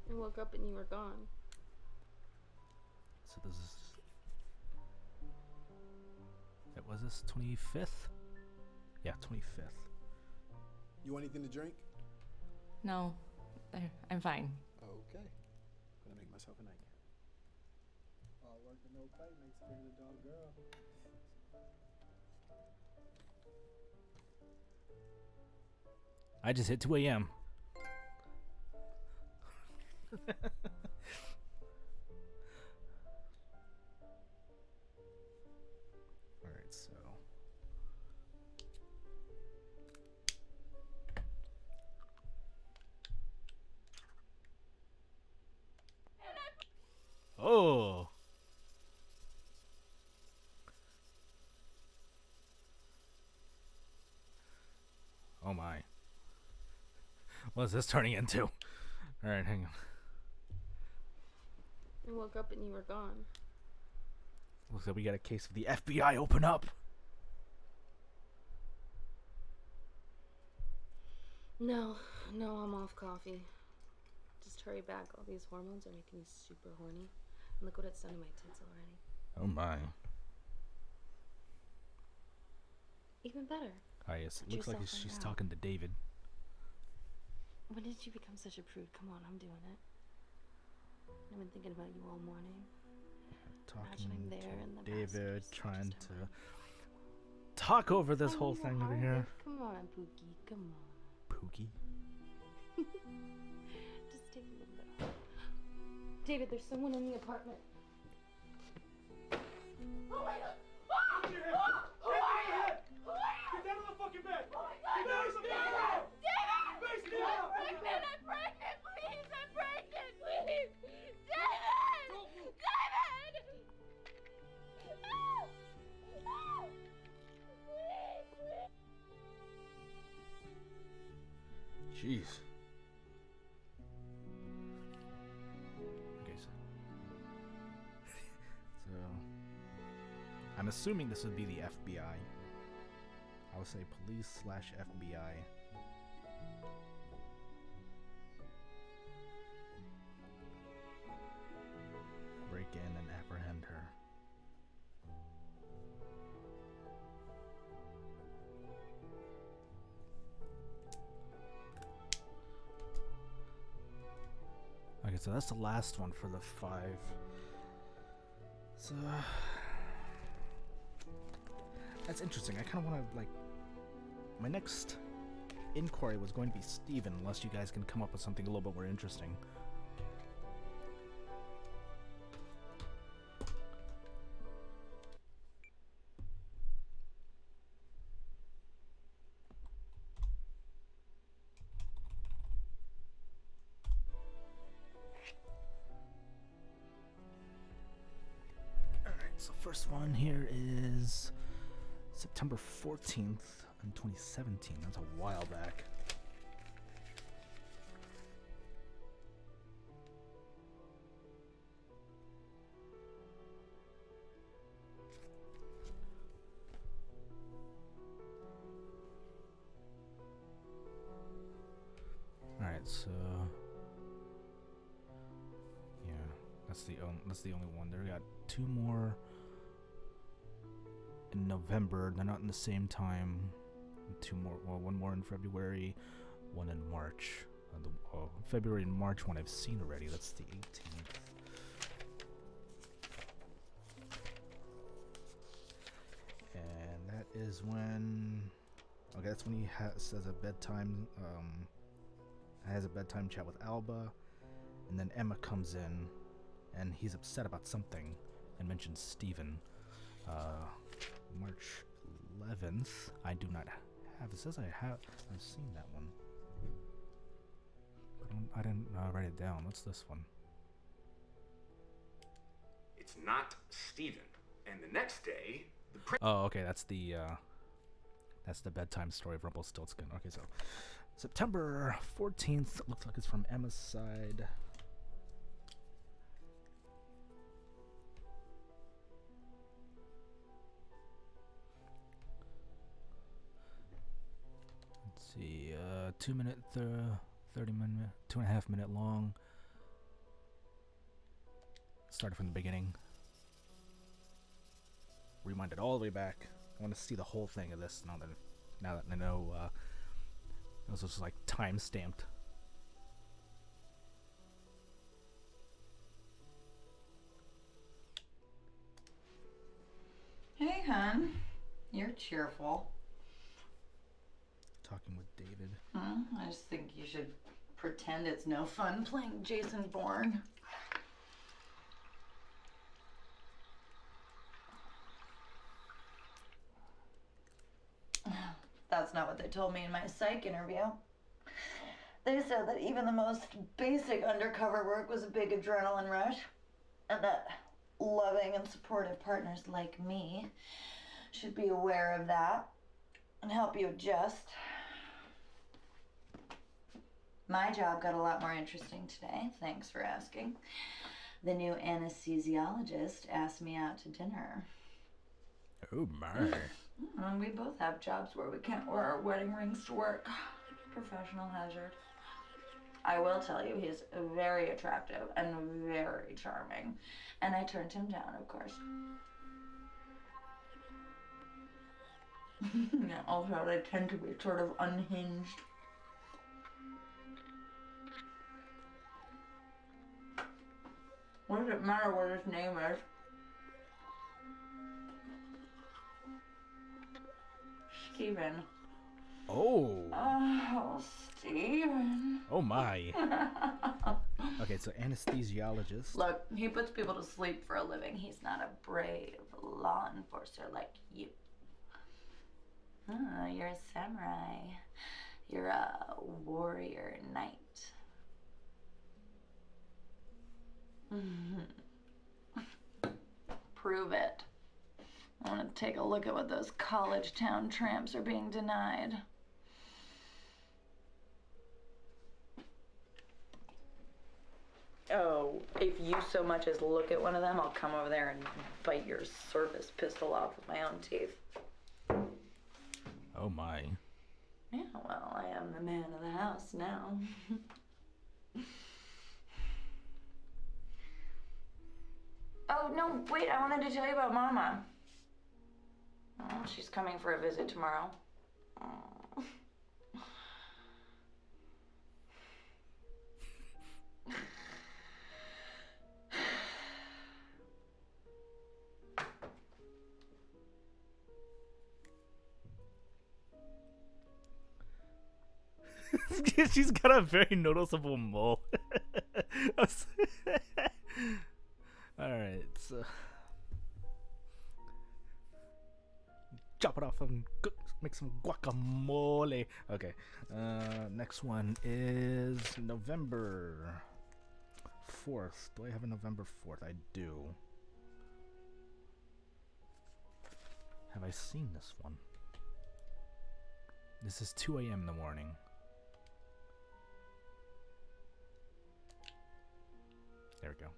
I woke up and you were gone. So this is... was this 25th? Yeah, 25th. You want anything to drink? No, I'm fine. Okay. Gonna make myself a nightcap. All work and no play makes a girl a dog girl. I just hit 2 a.m. Alright, so... oh! Oh my. What is this turning into? Alright, hang on. I woke up and you were gone. Looks like we got a case of the FBI open up. No, I'm off coffee. Just hurry back. All these hormones are making me super horny. And look what it's done to my tits already. Oh my. Even better. Ah, yes. It Let looks like yourself she's find out. talking to David. When did you become such a prude? Come on, I'm doing it. I've been thinking about you all morning. Talking I'm there in the to David, masterpiece, trying just to talk over this I whole know thing how over it here. is. Come on, Pookie. Come on. Pookie? Just take a little bit. David, there's someone in the apartment. Oh my god! Get down on the fucking bed! Oh my god! Face me down! David! Face me I'm down! pregnant! I'm pregnant! Please! I'm pregnant! Please! David! David! No! No! Jeez. Okay, so I'm assuming this would be the FBI. I would say police/FBI. Break in and apprehend her. Okay, so that's the last one for the 5. So that's interesting. I kind of want to, like, my next inquiry was going to be Steven, unless you guys can come up with something a little bit more interesting. So first one here is September 14th in 2017. That's a while back. Alright, so yeah, that's the only one. There we got 2 more in November. They're not in the same time. 2 more, well, 1 more in February, 1 in March. February and March one I've seen already. That's the 18th. And that is when. Okay, that's when he says a bedtime. Has a bedtime chat with Alba, and then Emma comes in, and he's upset about something, and mentions Steven. March 11th. I do not have. It says I've seen that one. I didn't write it down. What's this one? It's not Steven. And the next day, the Oh, okay. That's the bedtime story of Rumpelstiltskin. Okay, so September 14th. Looks like it's from Emma's side. Let's see. 2 minute, 30 minute, 2.5 minute long. Started from the beginning. Rewind it all the way back. I want to see the whole thing of this now that I know this was like time stamped. Hey, hon. You're cheerful. Talking with David. I just think you should pretend it's no fun playing Jason Bourne. That's not what they told me in my psych interview. They said that even the most basic undercover work was a big adrenaline rush, and that loving and supportive partners like me should be aware of that and help you adjust. My job got a lot more interesting today. Thanks for asking. The new anesthesiologist asked me out to dinner. Oh my. And we both have jobs where we can't wear our wedding rings to work. Professional hazard. I will tell you, he's very attractive and very charming. And I turned him down, of course. Also, they tend to be sort of unhinged. What does it matter what his name is? Steven. Oh. Oh, Steven. Oh my. Okay, so anesthesiologist. Look, he puts people to sleep for a living. He's not a brave law enforcer like you. Oh, you're a samurai. You're a warrior knight. Prove it. I want to take a look at what those college town tramps are being denied. Oh, if you so much as look at one of them, I'll come over there and bite your service pistol off with my own teeth. Oh my. Yeah, well, I am the man of the house now. Oh, no, wait, I wanted to tell you about Mama. Oh, she's coming for a visit tomorrow. Oh. She's got a very noticeable mole. Alright, so chop it off and cook, make some guacamole. Okay, next one is November 4th. Do I have a November 4th? I do. Have I seen this one? This is 2 a.m. in the morning. There we go.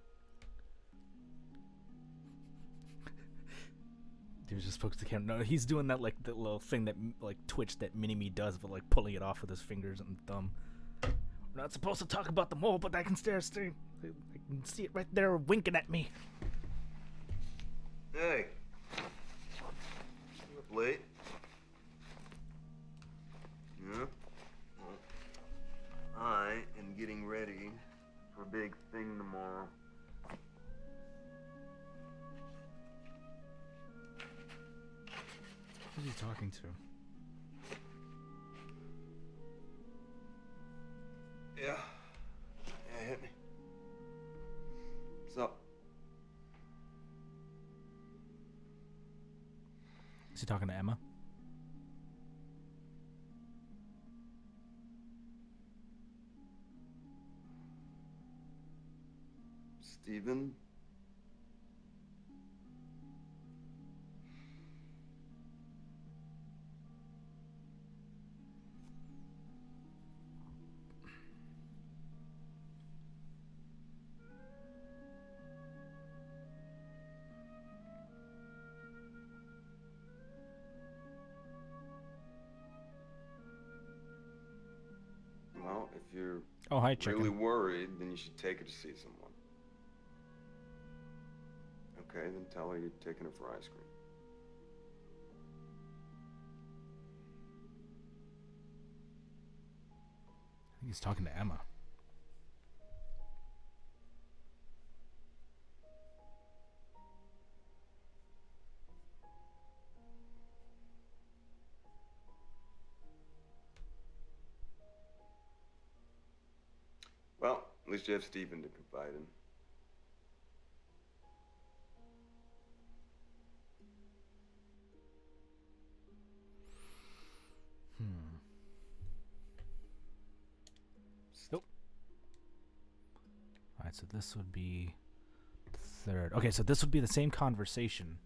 He was just focused the camera. No, he's doing that like the little thing that like Twitch that Mini-Me does, but like pulling it off with his fingers and thumb. We're not supposed to talk about the mole, but I can I can see it right there winking at me. Hey. You up late? Yeah? Well, I am getting ready for a big thing tomorrow. He's talking to? Yeah. Yeah, hit me. What's up? Is he talking to Emma? Steven? Well, if you're Oh, hi, chicken. really worried, then you should take her to see someone. Okay, then tell her you're taking her for ice cream. I think he's talking to Emma. Well, at least you have Steven to confide in. Nope. Alright, so this would be third. Okay, so this would be the same conversation.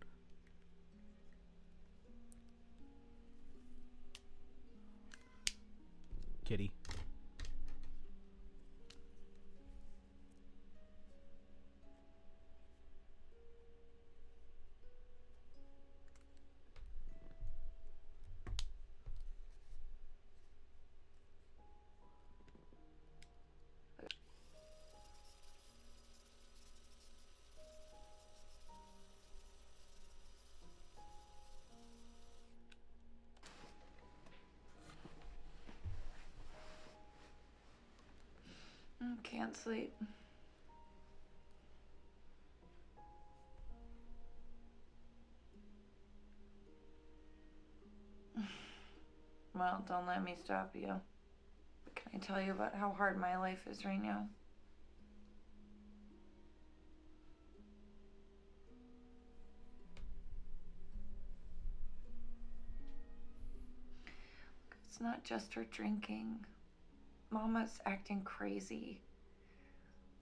Kitty. Can't sleep. Well, don't let me stop you. But can I tell you about how hard my life is right now? It's not just her drinking. Mama's acting crazy.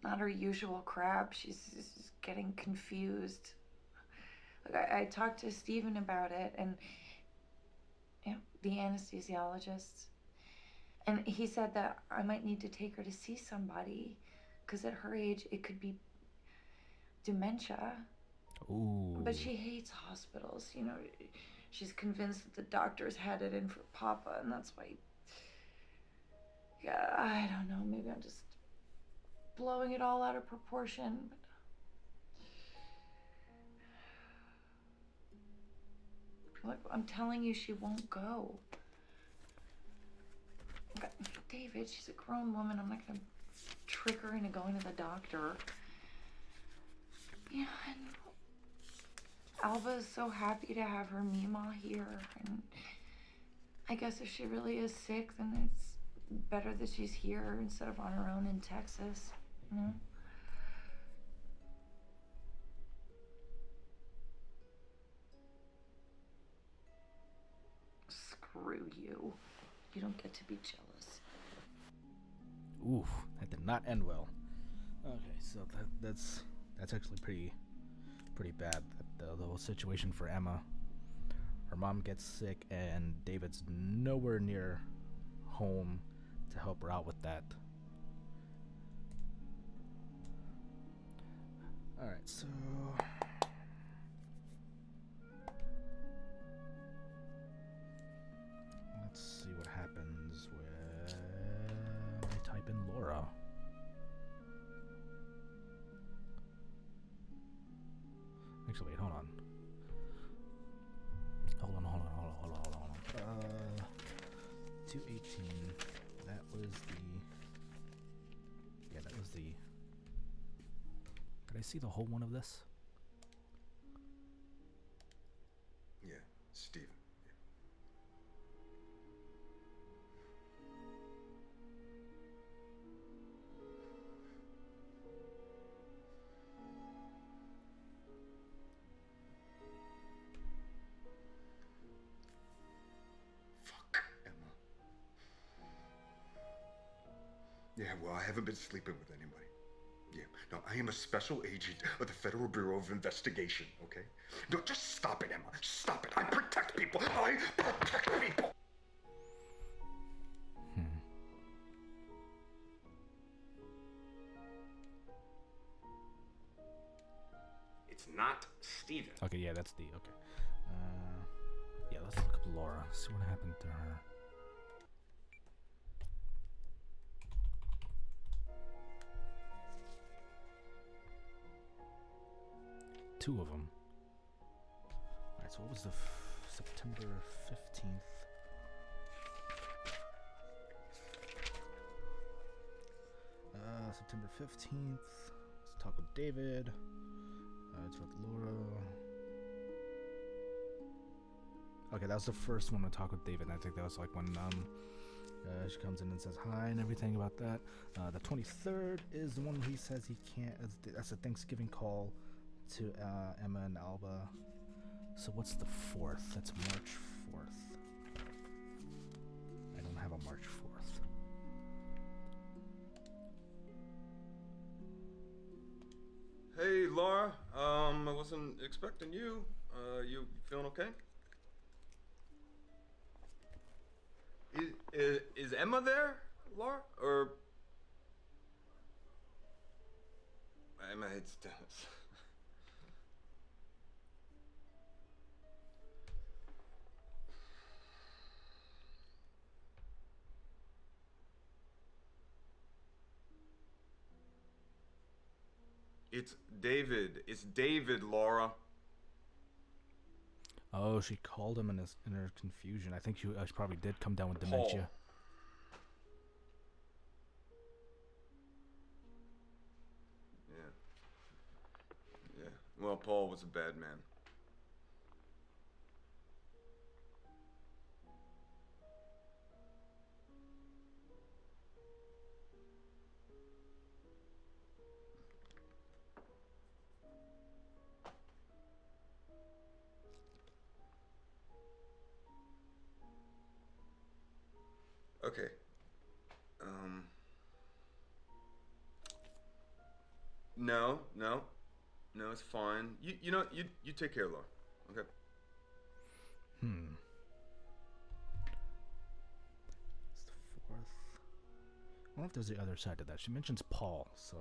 Not her usual crap. She's getting confused. Look, I talked to Steven about it, and the anesthesiologist. And he said that I might need to take her to see somebody, because at her age, it could be dementia. Ooh. But she hates hospitals, you know. She's convinced that the doctors had it in for Papa, and that's why. Yeah, I don't know. Maybe I'm just blowing it all out of proportion. But look, I'm telling you, she won't go. Okay, David, she's a grown woman. I'm not gonna trick her into going to the doctor. Yeah, and Alba is so happy to have her Mima here, and I guess if she really is sick, then it's better that she's here instead of on her own in Texas, you know? Screw you. You don't get to be jealous. Oof, that did not end well. Okay, so that's actually pretty bad. The whole situation for Emma. Her mom gets sick, and David's nowhere near home to help her out with that. All right, so let's see what happens when I type in Laura. Actually, wait, hold on. Hold on. 218. That was the. Did I see the whole one of this? Yeah, Steven. Yeah, well, I haven't been sleeping with anybody. Yeah, no, I am a special agent of the Federal Bureau of Investigation, okay? No, just stop it, Emma. Stop it. I protect people. I protect people. It's not Steven. Okay, yeah, that's D. Okay. Yeah, let's look up Laura. See what happened to her. Two of them. Alright, so what was the September 15th? September 15th. Let's talk with David. It's with Laura. Okay, that was the first one to talk with David. I think that was like when she comes in and says hi and everything about that. The 23rd is the one he says he can't. That's a Thanksgiving call to Emma and Alba. So what's the 4th? That's March 4th. I don't have a March 4th. Hey, Laura. I wasn't expecting you. You feeling okay? Is Emma there, Laura? Or Emma hates Dennis. It's David. It's David, Laura. Oh, she called him in her confusion. I think she probably did come down with dementia. Yeah. Well, Paul was a bad man. Okay. No, it's fine. You know, you take care, Laura. Okay. It's the 4th. I wonder if there's the other side to that. She mentions Paul, so.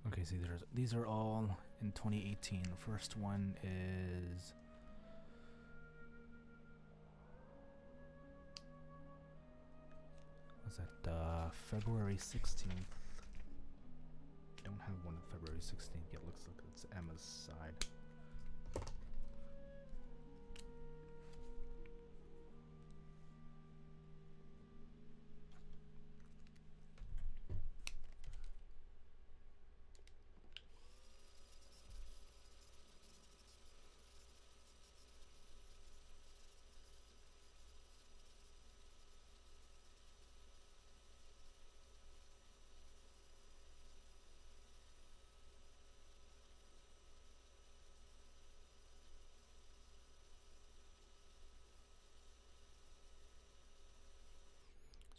Okay, see, these are all in 2018. The first one is what's that? February 16th. Don't have one on February 16th yet. Looks like it's Emma's side.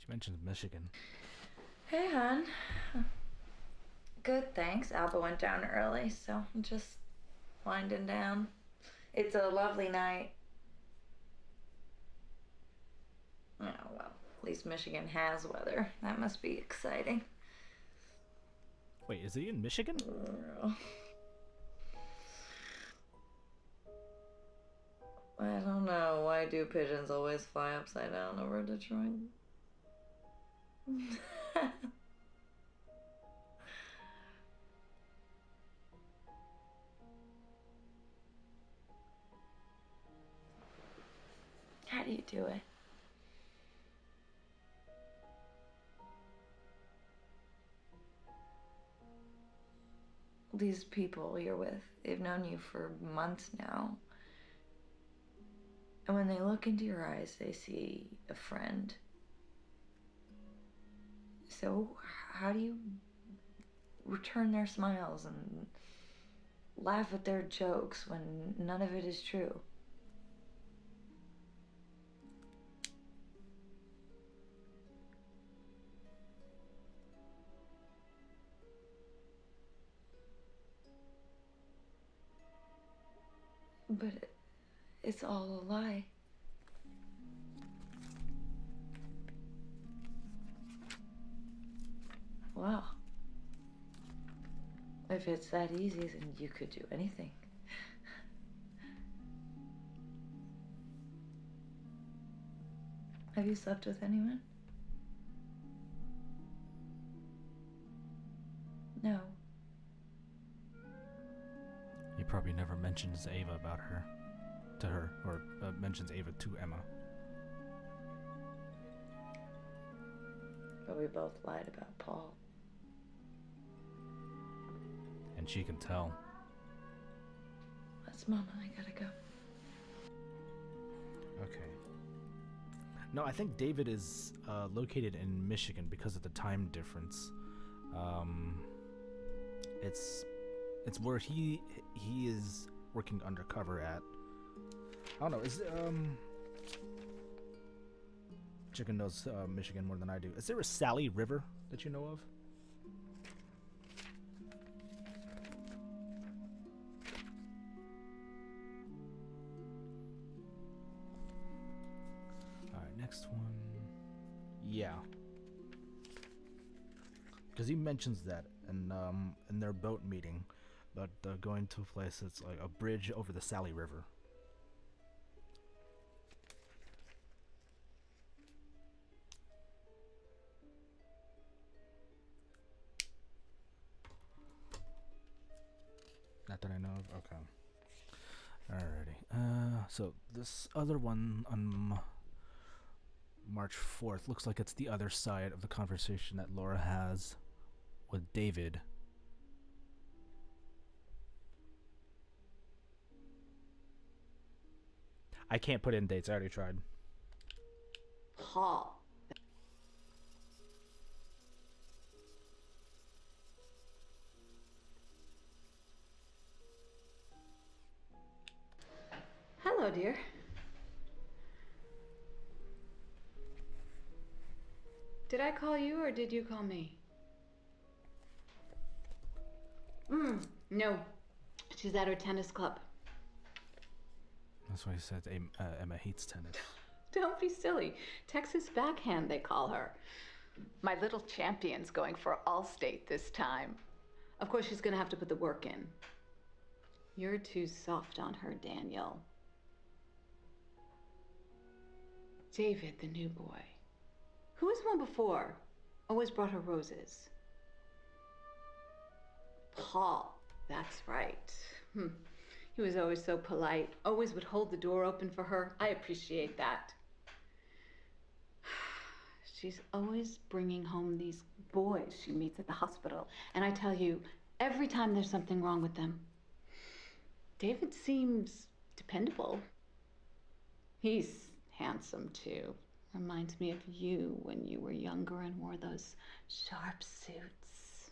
She mentions Michigan. Hey, hon. Good, thanks. Alba went down early, so I'm just winding down. It's a lovely night. Oh, well, at least Michigan has weather. That must be exciting. Wait, is he in Michigan? I don't know. Why do pigeons always fly upside down over Detroit? do you do it? These people you're with, they've known you for months now. And when they look into your eyes, they see a friend. So, how do you return their smiles and laugh at their jokes when none of it is true? But it's all a lie. Wow. If it's that easy, then you could do anything. Have you slept with anyone? No. He probably never mentions Ava about her, to her, or mentions Ava to Emma. But we both lied about Paul. And she can tell. That's Mama, I gotta go. Okay. No, I think David is located in Michigan because of the time difference. It's where he is working undercover at. I don't know. Is Chicken knows Michigan more than I do. Is there a Sally River that you know of? All right, next one. Yeah. Because he mentions that in their boat meeting, but going to a place that's like a bridge over the Sally River. Not that I know of. Okay. Alrighty. So this other one on March 4th looks like it's the other side of the conversation that Laura has with David. I can't put in dates. I already tried. Paul. Hello, dear. Did I call you or did you call me? No. She's at her tennis club. That's why he said Emma hates tennis. Don't be silly. Texas backhand, they call her. My little champion's going for All-State this time. Of course, she's going to have to put the work in. You're too soft on her, Daniel. David, the new boy. Who was one before? Always brought her roses. Paul, that's right. He was always so polite, always would hold the door open for her. I appreciate that. She's always bringing home these boys she meets at the hospital. And I tell you, every time there's something wrong with them, David seems dependable. He's handsome too. Reminds me of you when you were younger and wore those sharp suits.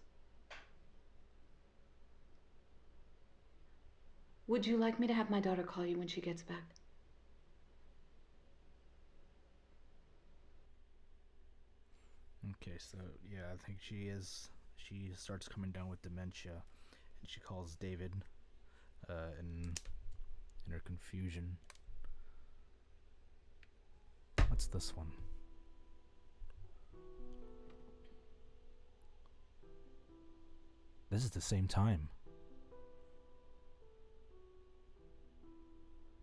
Would you like me to have my daughter call you when she gets back? Okay, so yeah, I think she starts coming down with dementia, and she calls David in her confusion. What's this one? This is the same time.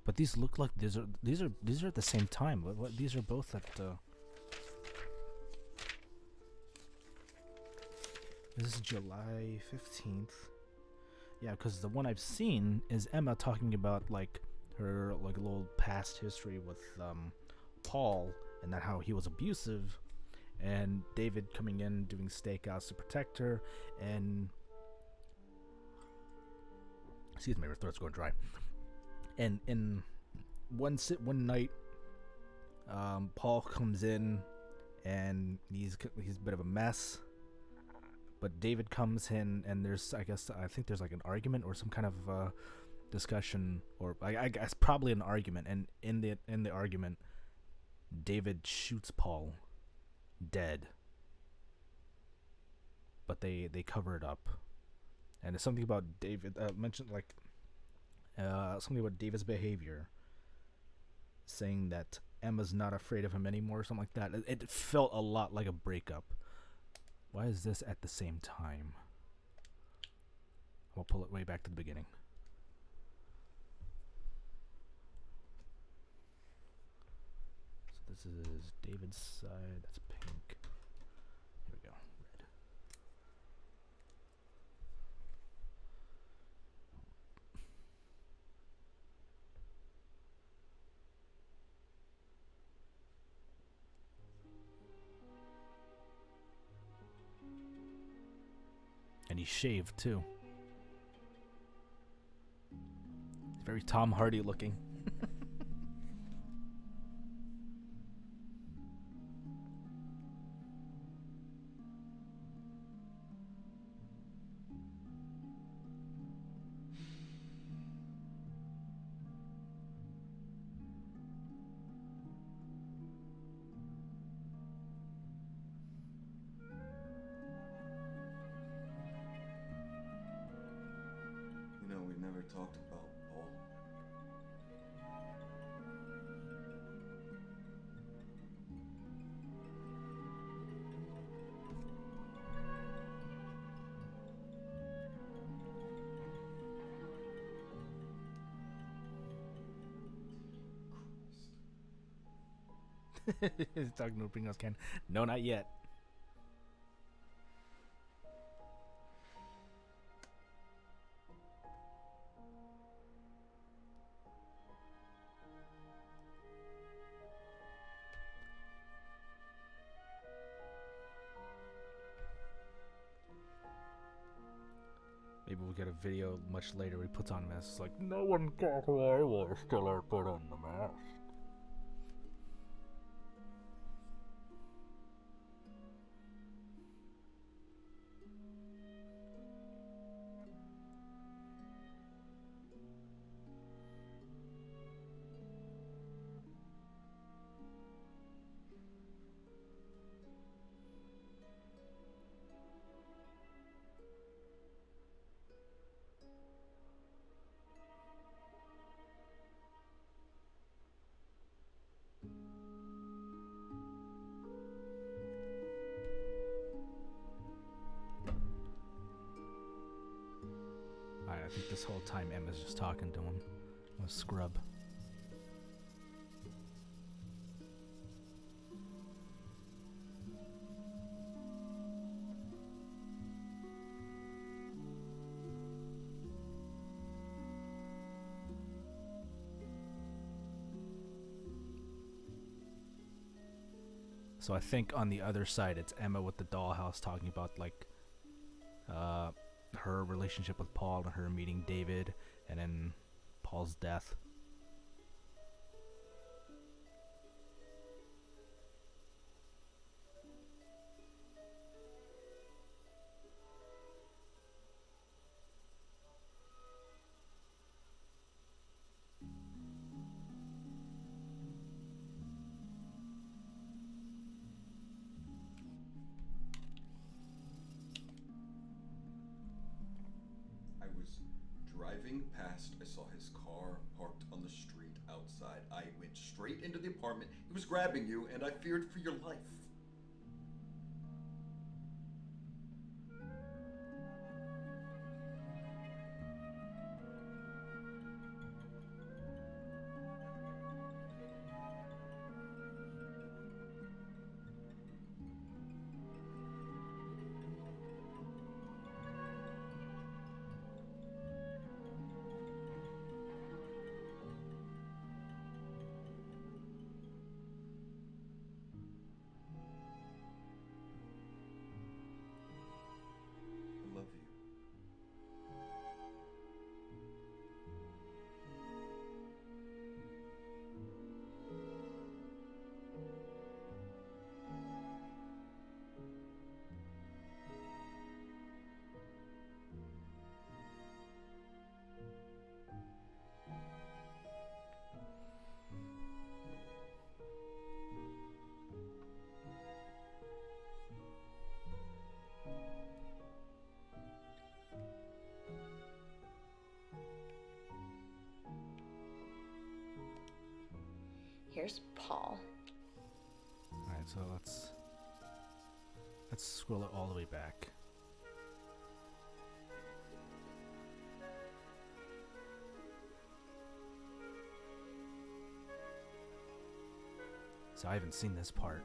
But these look like these are at the same time. What these are both at this is July 15th. Yeah, because the one I've seen is Emma talking about like her like little past history with Paul and that how he was abusive, and David coming in doing stakeouts to protect her, and excuse me, my throat's going dry. And in one night, Paul comes in and he's a bit of a mess. But David comes in and I think there's like an argument or some kind of discussion, or I guess probably an argument. And in the argument, David shoots Paul dead. But they cover it up. And it's something about David mentioned something about David's behavior, saying that Emma's not afraid of him anymore, something like that. It felt a lot like a breakup. Why is this at the same time? I'll pull it way back to the beginning. So this is David's side. That's pink. Here we go. Red. And he's shaved too. He's very Tom Hardy looking. You know, we've never talked about Paul. He's talking to a Pringles can. No, not yet. Maybe we'll get a video much later where he puts on a mask. It's like, no one cares who I was till I put on the mask. I think this whole time Emma's just talking to him. A scrub. So I think on the other side, it's Emma with the dollhouse talking about like her relationship with Paul and her meeting David, and then Paul's death. I was driving past, I saw his car parked on the street outside. I went straight into the apartment. He was grabbing you, and I feared for your life. Here's Paul. Alright, so let's scroll it all the way back. So I haven't seen this part.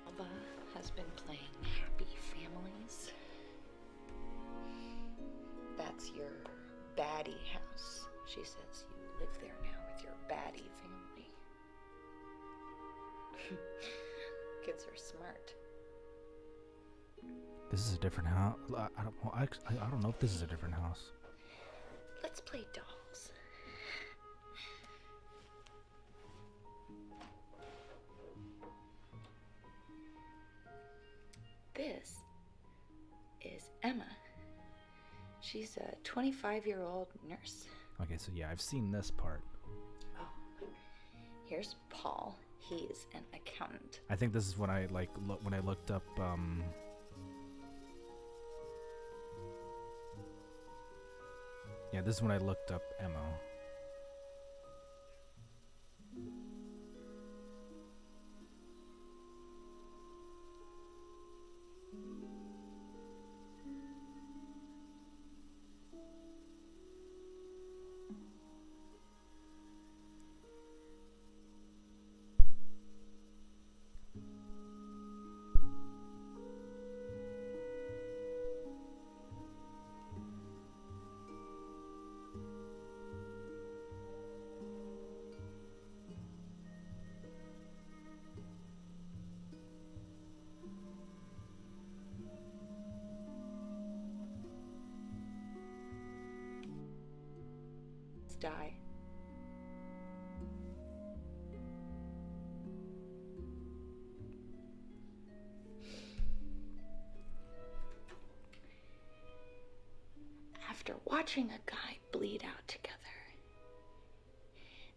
Alba has been playing Happy Families. That's your baddie house. She says you live there now with your baddie family. Kids are smart. This is a different house. I don't know if this is a different house. Let's play dolls. This is Emma. She's a 25-year-old nurse. Okay, so yeah, I've seen this part. Oh, here's Paul. He's an accountant. I think this is when I when I looked up yeah, this is when I looked up Emma. Die. After watching a guy bleed out together,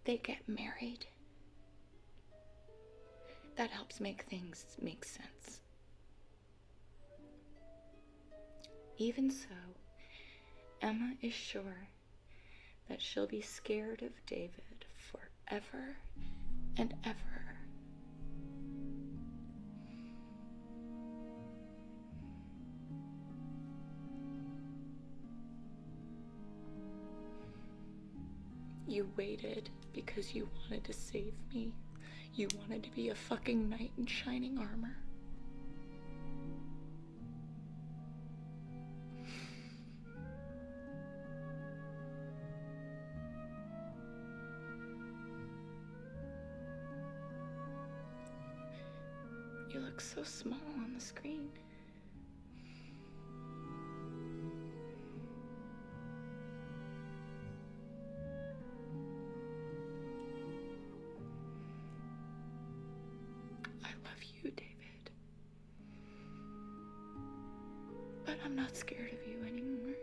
they get married. That helps make things make sense. Even so, Emma is sure that she'll be scared of David forever and ever. You waited because you wanted to save me. You wanted to be a fucking knight in shining armor. You look so small on the screen. I love you, David. But I'm not scared of you anymore.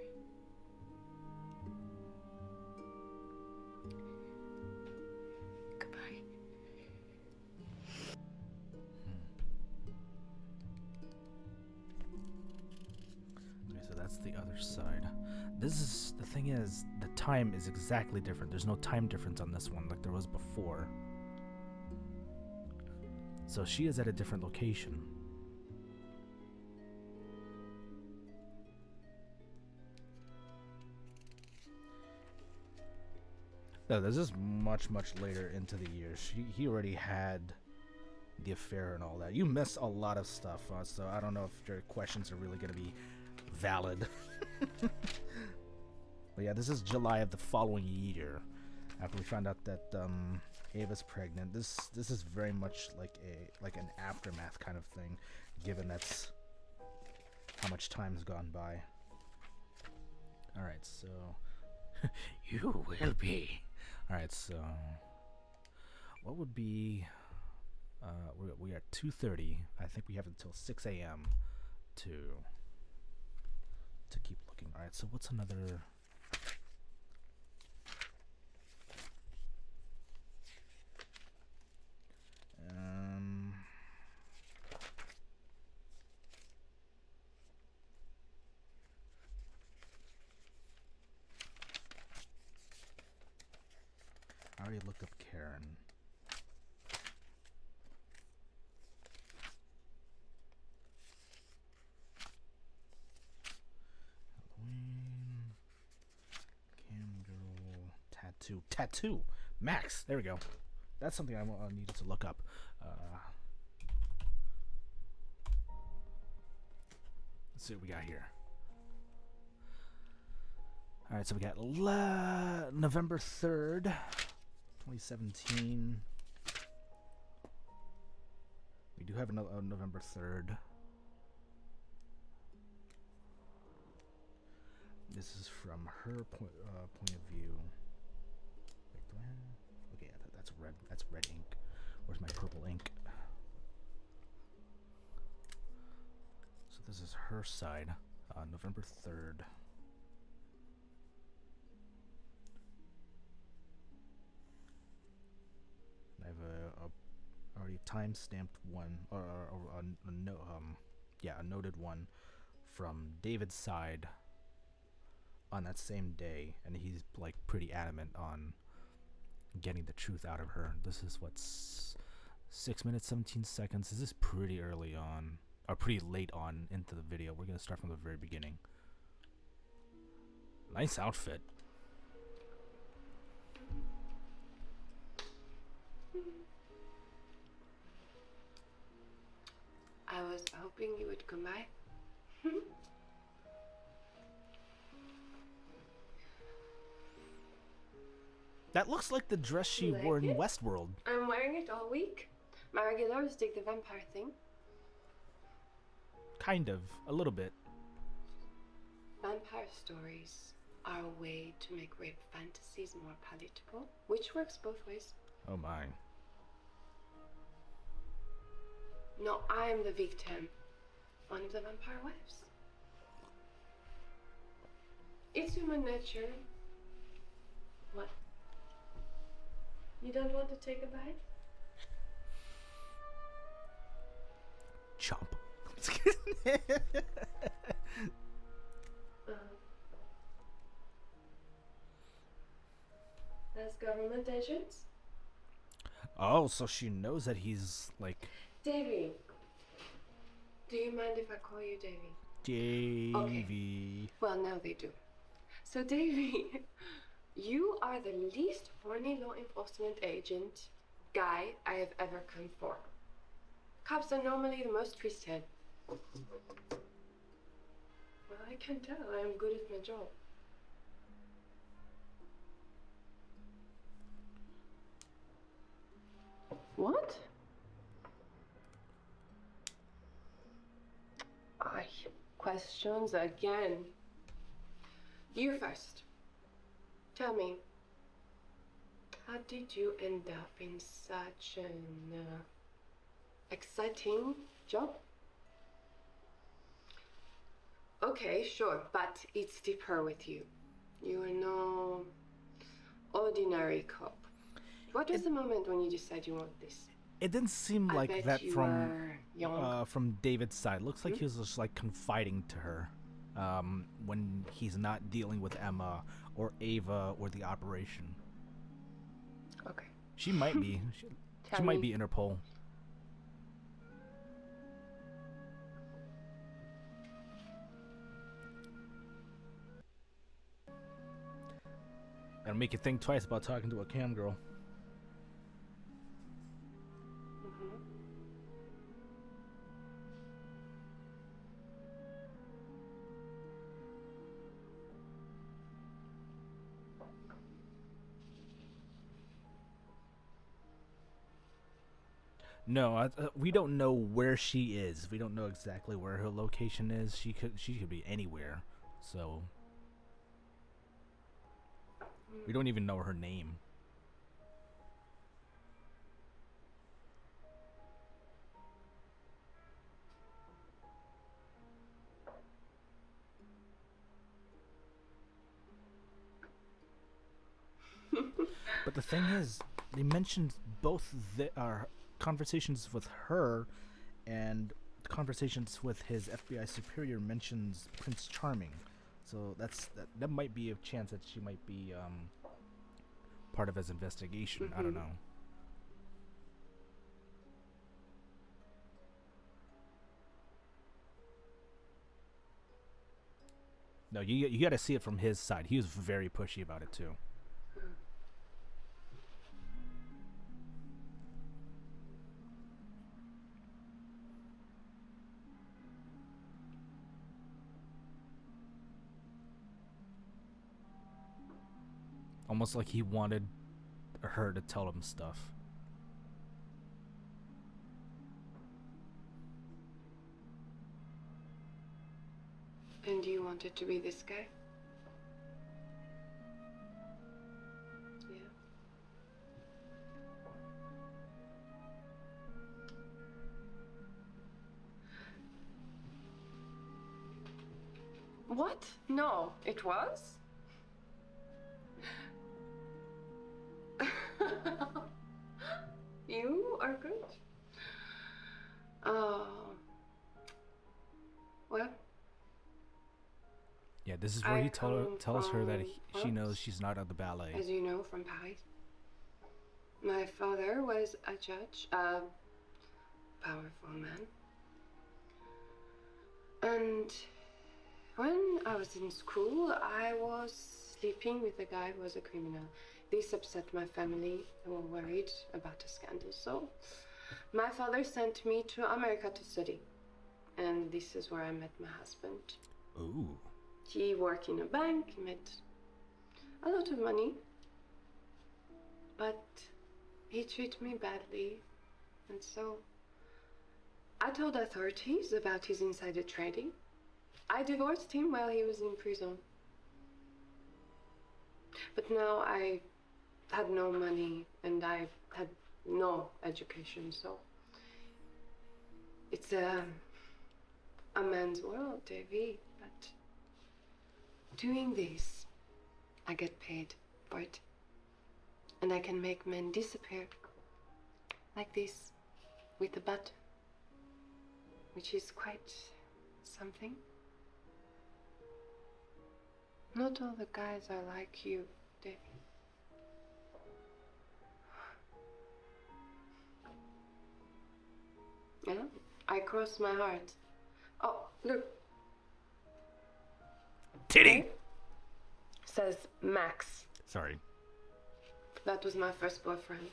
Goodbye. Okay, so that's the other side. This is, the thing is, the time is exactly different. There's no time difference on this one like there was before. So she is at a different location. No, this is much later into the years. He already had the affair and all that. You miss a lot of stuff, so I don't know if your questions are really going to be valid. But yeah, this is July of the following year, after we found out that Ava's pregnant. This is very much like an aftermath kind of thing, given that's how much time has gone by. All right, so you will be. All right, so what would be? We are 2:30. I think we have until 6 a.m. to to keep looking. All right, so what's another? I already looked up Karen. Halloween. Cam girl. Tattoo. Max. There we go. That's something I needed to look up. Let's see what we got here. All right, so we got November 3rd, 2017. We do have another November 3rd. This is from her point of view. Wait, do I have? Okay, yeah, that's red. That's red ink. Where's my purple ink? So this is her side. November 3rd. I have a already time-stamped one, or a noted one from David's side on that same day, and he's like pretty adamant on getting the truth out of her. This is what's 6 minutes 17 seconds. This is pretty early on, or pretty late on into the video. We're gonna start from the very beginning. Nice outfit. I was hoping you would come by. That looks like the dress she wore in Westworld. I'm wearing it all week. My regulars dig the vampire thing. Kind of. A little bit. Vampire stories are a way to make rape fantasies more palatable, which works both ways. Oh my. No, I'm the victim. One of the vampire wives. It's human nature. What? You don't want to take a bite? Chomp. As government agents? Oh, so she knows that he's like Davy. Do you mind if I call you Davy? Davy. Okay. Well, now they do. So, Davy, you are the least horny law enforcement agent guy I have ever come for. Cops are normally the most twisted. Well, I can tell I am good at my job. What? Aye, questions again. You first. Tell me, how did you end up in such an exciting job? Okay, sure, but it's deeper with you. You are no ordinary cop. What was the moment when you decided you want this? It didn't seem I like bet that you were young. from David's side. Looks like he was just like confiding to her when he's not dealing with Emma or Ava or the operation. Okay. She might be. She might be Interpol. It'll make you think twice about talking to a cam girl. No, we don't know where she is. We don't know exactly where her location is. She could be anywhere. So we don't even know her name. But the thing is, they mentioned both conversations with her and conversations with his FBI superior mentions Prince Charming. So that might be a chance that she might be part of his investigation. I don't know. No, you got to see it from his side. He was very pushy about it too. Almost like he wanted her to tell him stuff. And you wanted to be this guy? Yeah. What? No, it was? You are good. Oh. Well. Yeah, this is where he tells her that she knows she's not at the ballet. As you know, from Paris. My father was a judge, a powerful man. And when I was in school, I was sleeping with a guy who was a criminal. This upset my family. They were worried about a scandal. So my father sent me to America to study. And this is where I met my husband. Ooh. He worked in a bank, he made a lot of money. But he treated me badly. And so I told authorities about his insider trading. I divorced him while he was in prison. But now I had no money and I had no education, so it's a man's world, Davy. But doing this, I get paid for it. And I can make men disappear like this with a button, which is quite something. Not all the guys are like you, Davy. Yeah, I crossed my heart. Oh, look. Titty! Says Max. Sorry. That was my first boyfriend.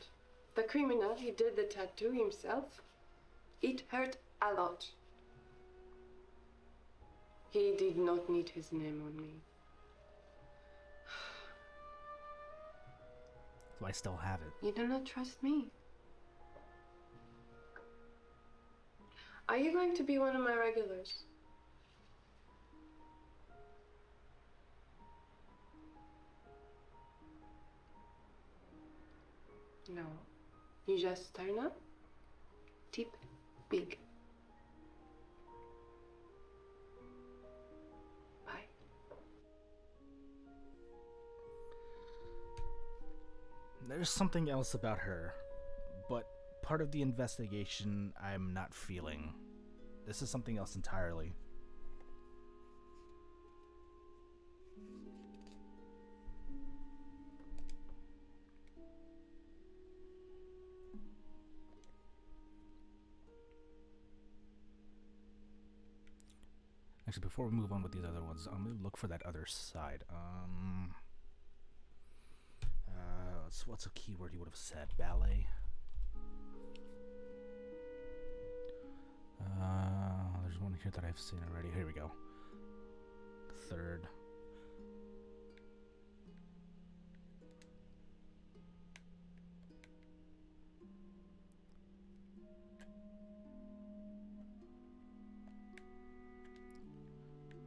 The criminal, he did the tattoo himself. It hurt a lot. He did not need his name on me. So I still have it. You do not trust me. Are you going to be one of my regulars? No. You just turn up, tip big. Bye. There's something else about her, but part of the investigation I'm not feeling. This is something else entirely. Actually, before we move on with these other ones, I'm gonna look for that other side. What's a keyword he would have said? Ballet. There's one here that I've seen already. Here we go. Third.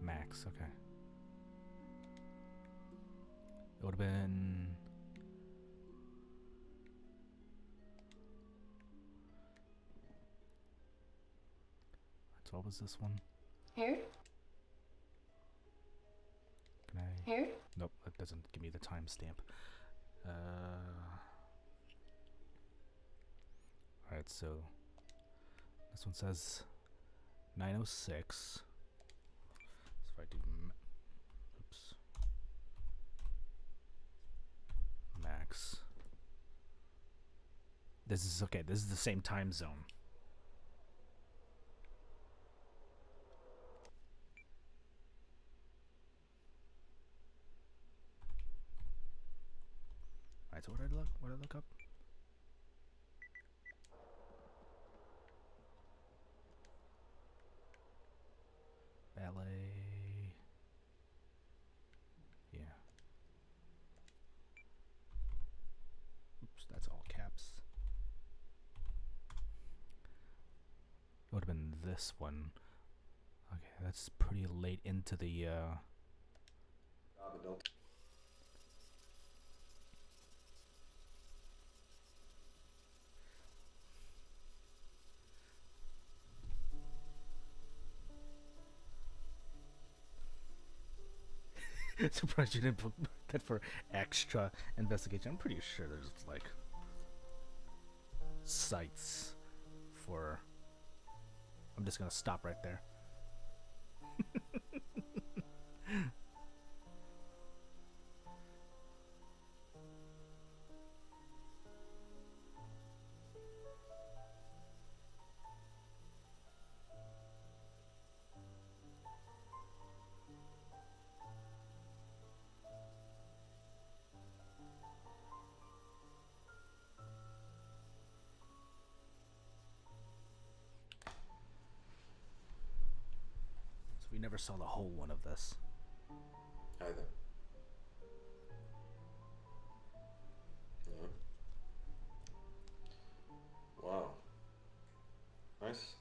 Max, okay. It would have been... So what was this one? Here? Can I... Here? Nope, that doesn't give me the timestamp. Alright, so this one says 906. So if I do oops. Max. This is okay, this is the same time zone. Alright, so what did I look up? Ballet. Yeah. Oops, that's all caps. It would have been this one. Okay, that's pretty late into the surprised you didn't put that for extra investigation. I'm pretty sure there's like sites for. I'm just gonna stop right there. So we never saw the whole one of this. Either. Yeah. Wow. Nice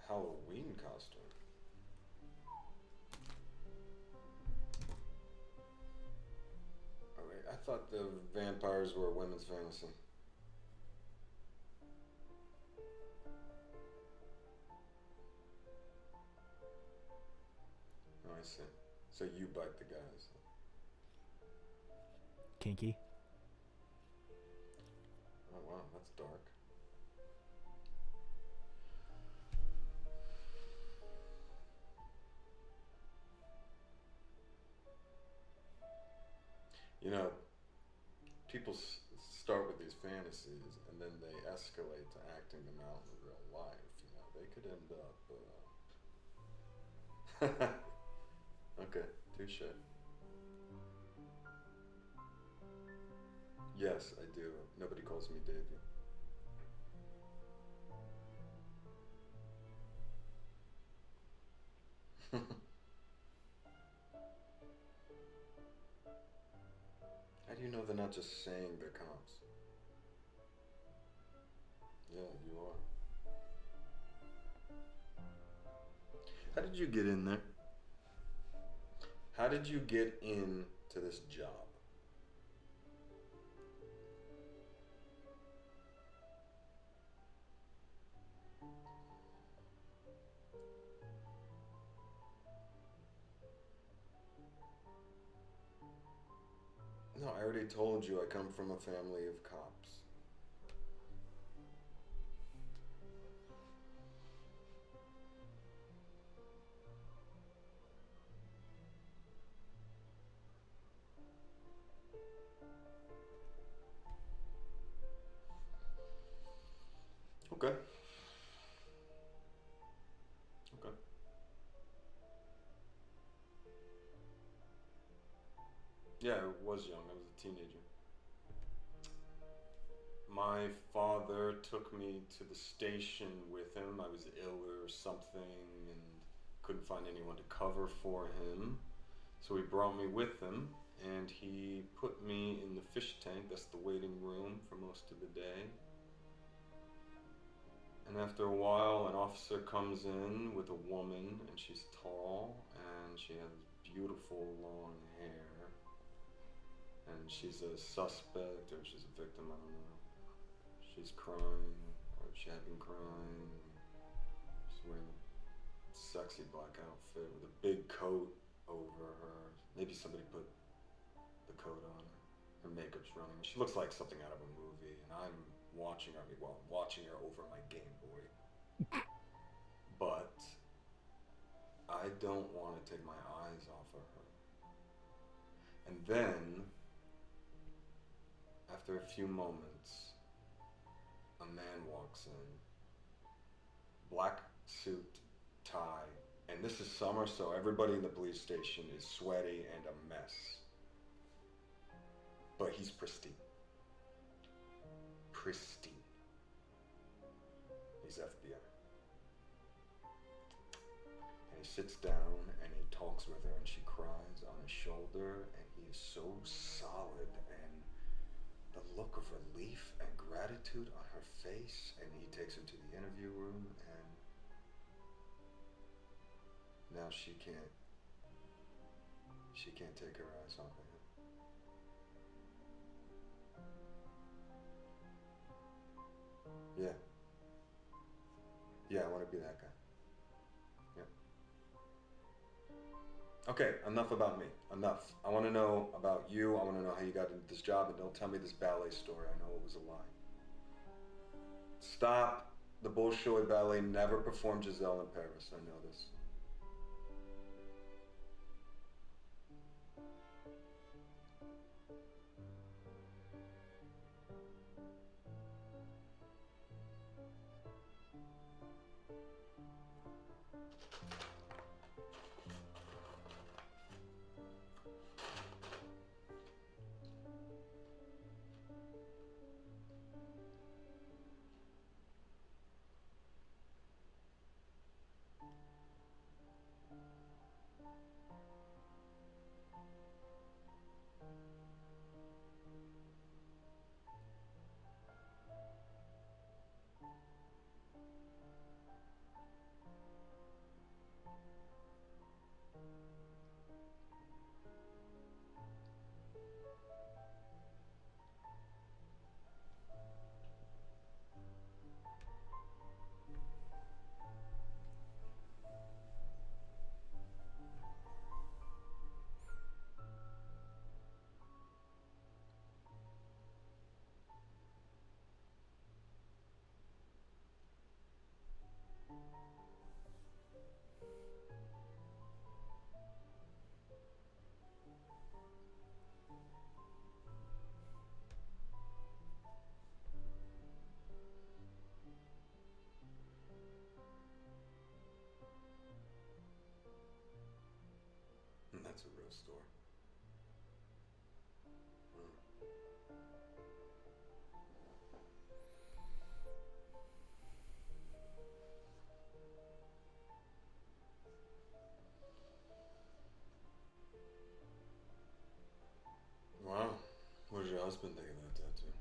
Halloween costume. Oh, wait, I thought the vampires were a women's fantasy. Oh, I see. So you bite the guys. Kinky. Oh wow, that's dark. You know, people start with these fantasies and then they escalate to acting them out in real life. You know, they could end up. Okay, touche. Yes, I do. Nobody calls me Davey. How do you know they're not just saying they're cops? Yeah, you are. How did you get in there? How did you get into this job? No, I already told you I come from a family of cops. Okay. Okay. Yeah, I was young. I was a teenager. My father took me to the station with him. I was ill or something and couldn't find anyone to cover for him. So he brought me with him and he put me in the fish tank. That's the waiting room for most of the day. And after a while, an officer comes in with a woman, and she's tall, and she has beautiful long hair. And she's a suspect, or she's a victim, I don't know. She's crying, or she had been crying. She's wearing a sexy black outfit with a big coat over her. Maybe somebody put the coat on her. Her makeup's running. She looks like something out of a movie, and I'm watching her. Well, I'm watching her over my Game Boy. But I don't want to take my eyes off of her. And then, after a few moments, a man walks in. Black suit, tie, and this is summer, so everybody in the police station is sweaty and a mess. But he's pristine. Pristine. He's FBI. And he sits down and he talks with her and she cries on his shoulder and he is so solid and the look of relief and gratitude on her face, and he takes her to the interview room and now she can't take her eyes off of him. Yeah. Yeah, I want to be that guy. Yeah. Okay, enough about me. Enough. I want to know about you. I want to know how you got into this job, and don't tell me this ballet story. I know it was a lie. Stop the Bolshoi Ballet never performed Giselle in Paris. I know this. And that's a real story. Wow. What does your husband think of that tattoo?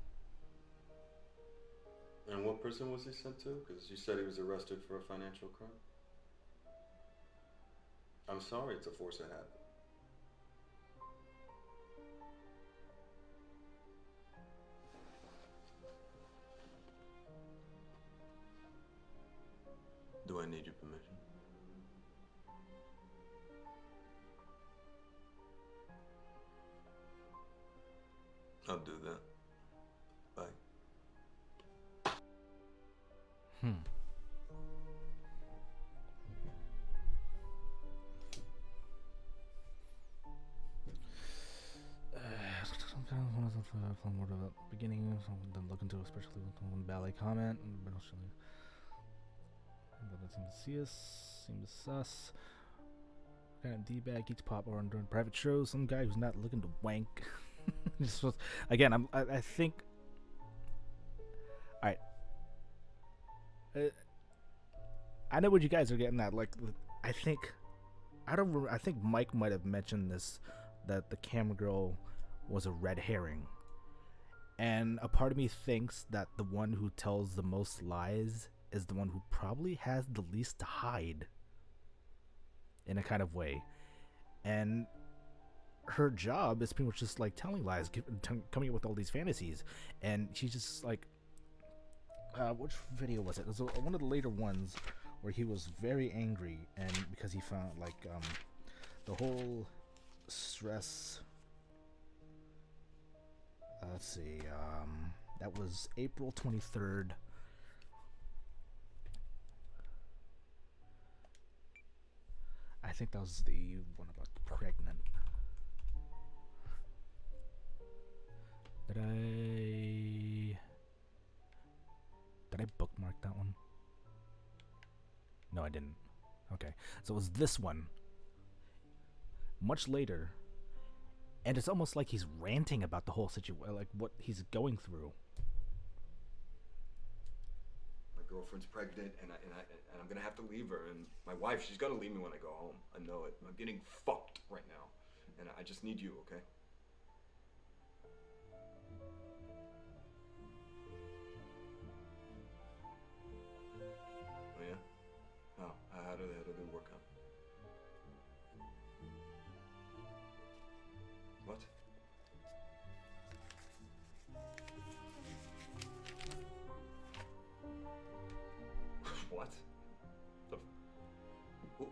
And what prison was he sent to? Because you said he was arrested for a financial crime. I'm sorry it's a force of habit. Do I need your permission? I'll do that. Bye. More to the beginning, then look into especially one ballet comment, but that seems to see us, seems sus. Kind of D-bag eats pop or during private shows. Some guy who's not looking to wank. This was, again, I think. All right. I know what you guys are getting at. Like, I think Mike might have mentioned this, that the camera girl was a red herring. And a part of me thinks that the one who tells the most lies is the one who probably has the least to hide, in a kind of way. And her job is pretty much just like telling lies, coming up with all these fantasies. And she's just like, which video was it? It was one of the later ones where he was very angry, and because he found like the whole stress. Let's see, That was April 23rd. I think that was the one about pregnant. Did I bookmark that one? No, I didn't. Okay, so it was this one. Much later, and it's almost like he's ranting about the whole situation, like what he's going through. My girlfriend's pregnant, and I'm gonna have to leave her. And my wife, she's gonna leave me when I go home. I know it. I'm getting fucked right now, and I just need you, okay? Oh yeah? How do they work out? What? What? Who?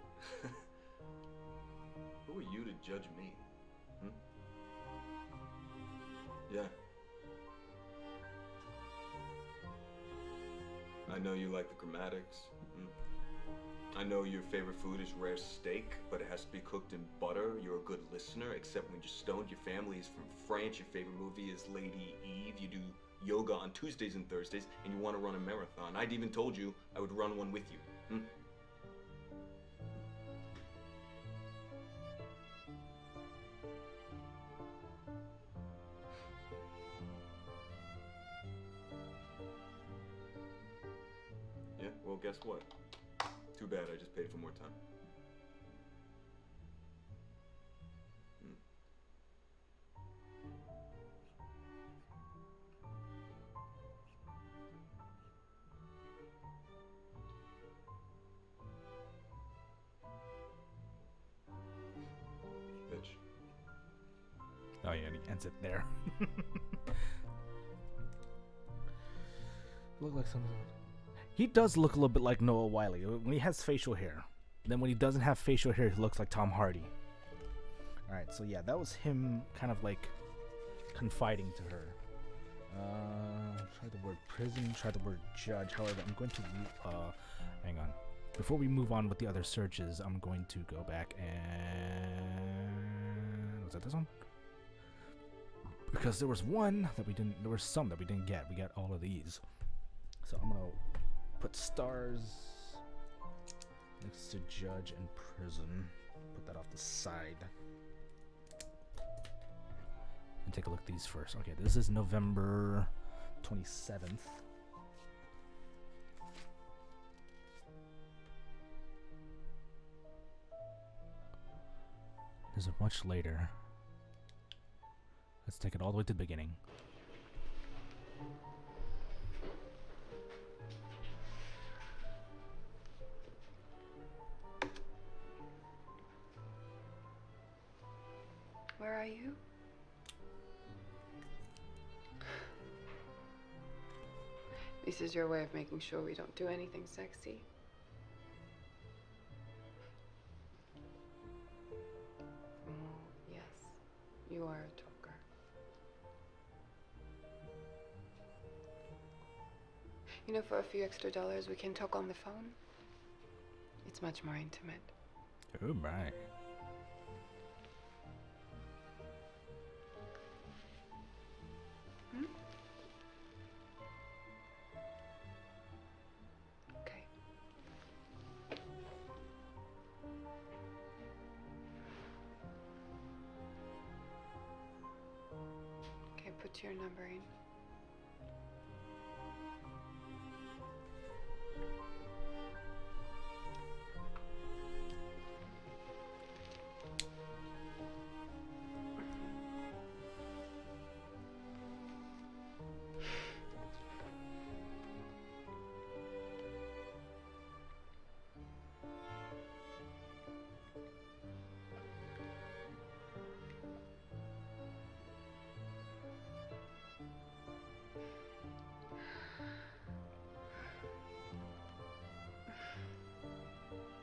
Who are you to judge me? Hmm? Yeah. I know you like the chromatics. I know your favorite food is rare steak, but it has to be cooked in butter. You're a good listener, except when you're stoned. Your family is from France. Your favorite movie is Lady Eve. You do yoga on Tuesdays and Thursdays, and you want to run a marathon. I'd even told you I would run one with you. Yeah, well, guess what? Too bad, I just paid for more time. Bitch. Oh yeah, and he ends it there. Look like something. He does look a little bit like Noah Wiley when he has facial hair. Then when he doesn't have facial hair, he looks like Tom Hardy. Alright, so yeah, that was him kind of like confiding to her. Try the word prison, try the word judge. However, I'm going to hang on. Before we move on with the other searches, I'm going to go back and was that this one? Because there was one that we didn't, there were some that we didn't get. We got all of these. So I'm gonna put stars next to judge and prison. Put that off the side. And take a look at these first. Okay, this is November 27th. This is much later. Let's take it all the way to the beginning. Where are you? This is your way of making sure we don't do anything sexy. Oh, yes. You are a talker. You know, for a few extra dollars, we can talk on the phone. It's much more intimate. Oh, my. Hmm? Okay. Okay, put your number in.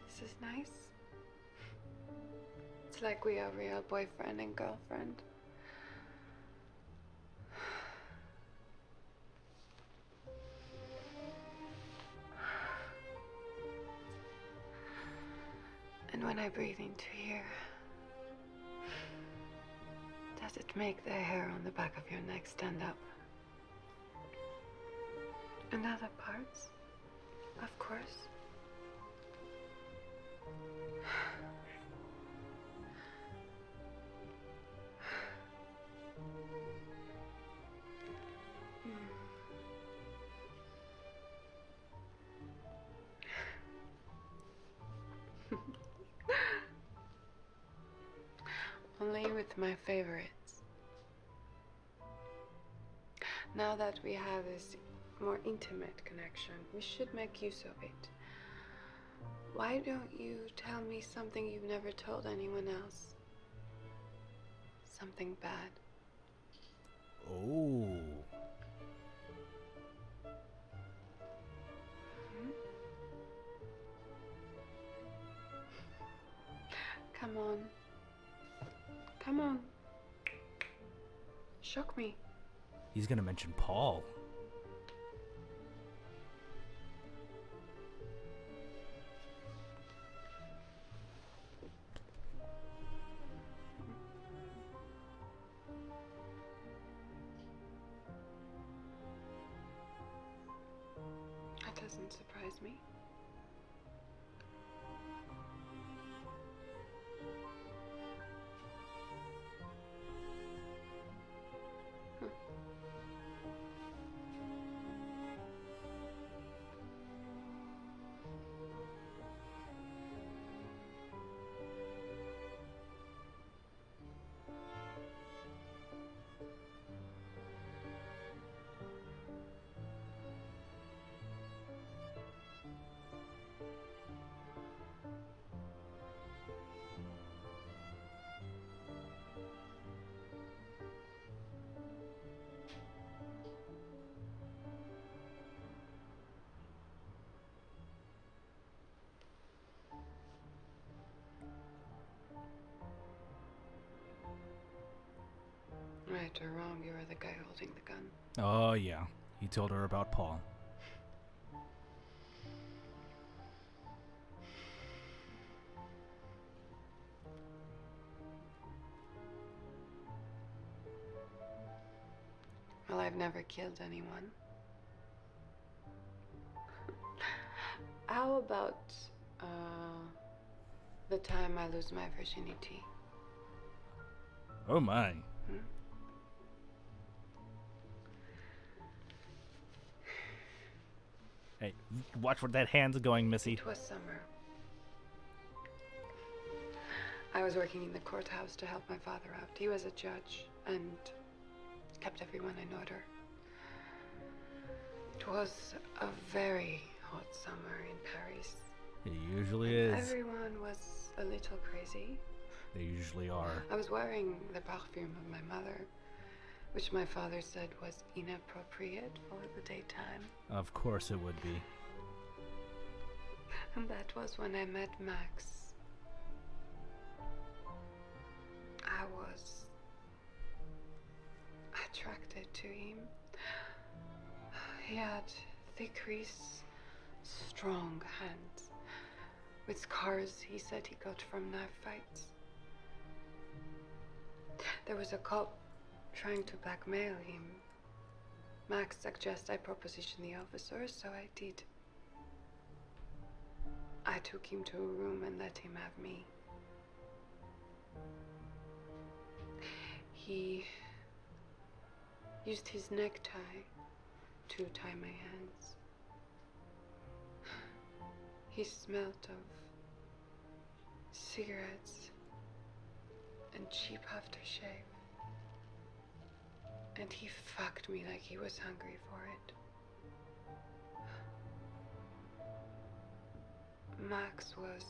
This is nice. It's like we are real boyfriend and girlfriend. Here. Does it make the hair on the back of your neck stand up? And other parts, of course. Only with my favorites. Now that we have this more intimate connection, we should make use of it. Why don't you tell me something you've never told anyone else? Something bad. Oh. Come on. Come on. Shock me. He's gonna mention Paul. That doesn't surprise me. Right or wrong, you were the guy holding the gun. Oh, yeah. He told her about Paul. Well, I've never killed anyone. How about the time I lose my virginity? Oh my. Hey, watch where that hand's going, Missy. It was summer. I was working in the courthouse to help my father out. He was a judge and kept everyone in order. It was a very hot summer in Paris. It usually is. Everyone was a little crazy. They usually are. I was wearing the perfume of my mother, which my father said was inappropriate for the daytime. Of course it would be. And that was when I met Max. I was attracted to him. He had thick wrists, strong hands, with scars he said he got from knife fights. There was a cop trying to blackmail him. Max suggested I proposition the officer, so I did. I took him to a room and let him have me. He used his necktie to tie my hands. He smelled of cigarettes and cheap aftershave. And he fucked me like he was hungry for it. Max was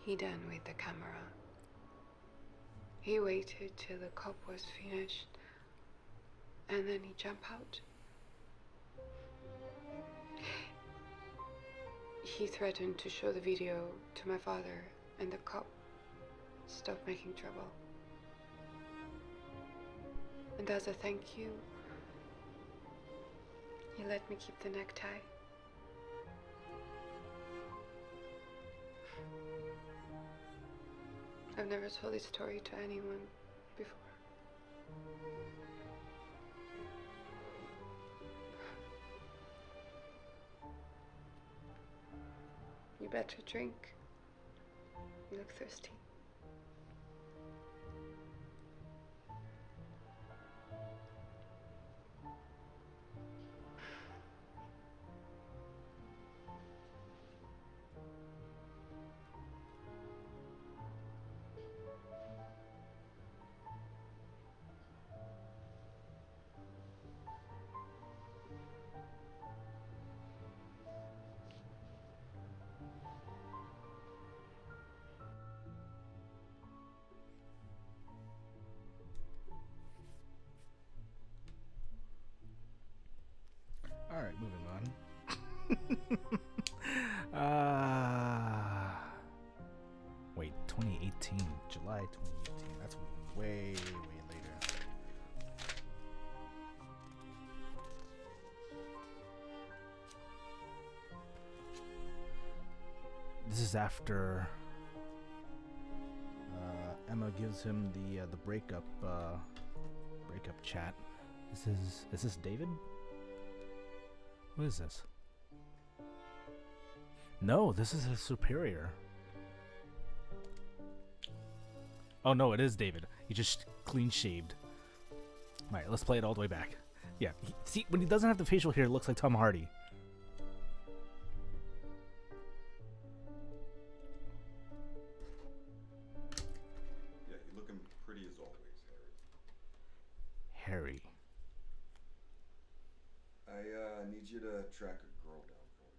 hidden with the camera. He waited till the cop was finished, and then he jumped out. He threatened to show the video to my father, and the cop stopped making trouble. And as a thank you, he let me keep the necktie. I've never told this story to anyone before. You better drink. You look thirsty. All right, moving on. Wait, 2018, July 2018. That's way later. This is after Emma gives him the breakup chat. Is this David? What is this? No, this is his superior. Oh no, it is David. He just clean shaved. Alright, let's play it all the way back. Yeah, see, when he doesn't have the facial hair, it looks like Tom Hardy. Yeah, you're looking pretty as always, Harry. Harry. I need you to track a girl down for me.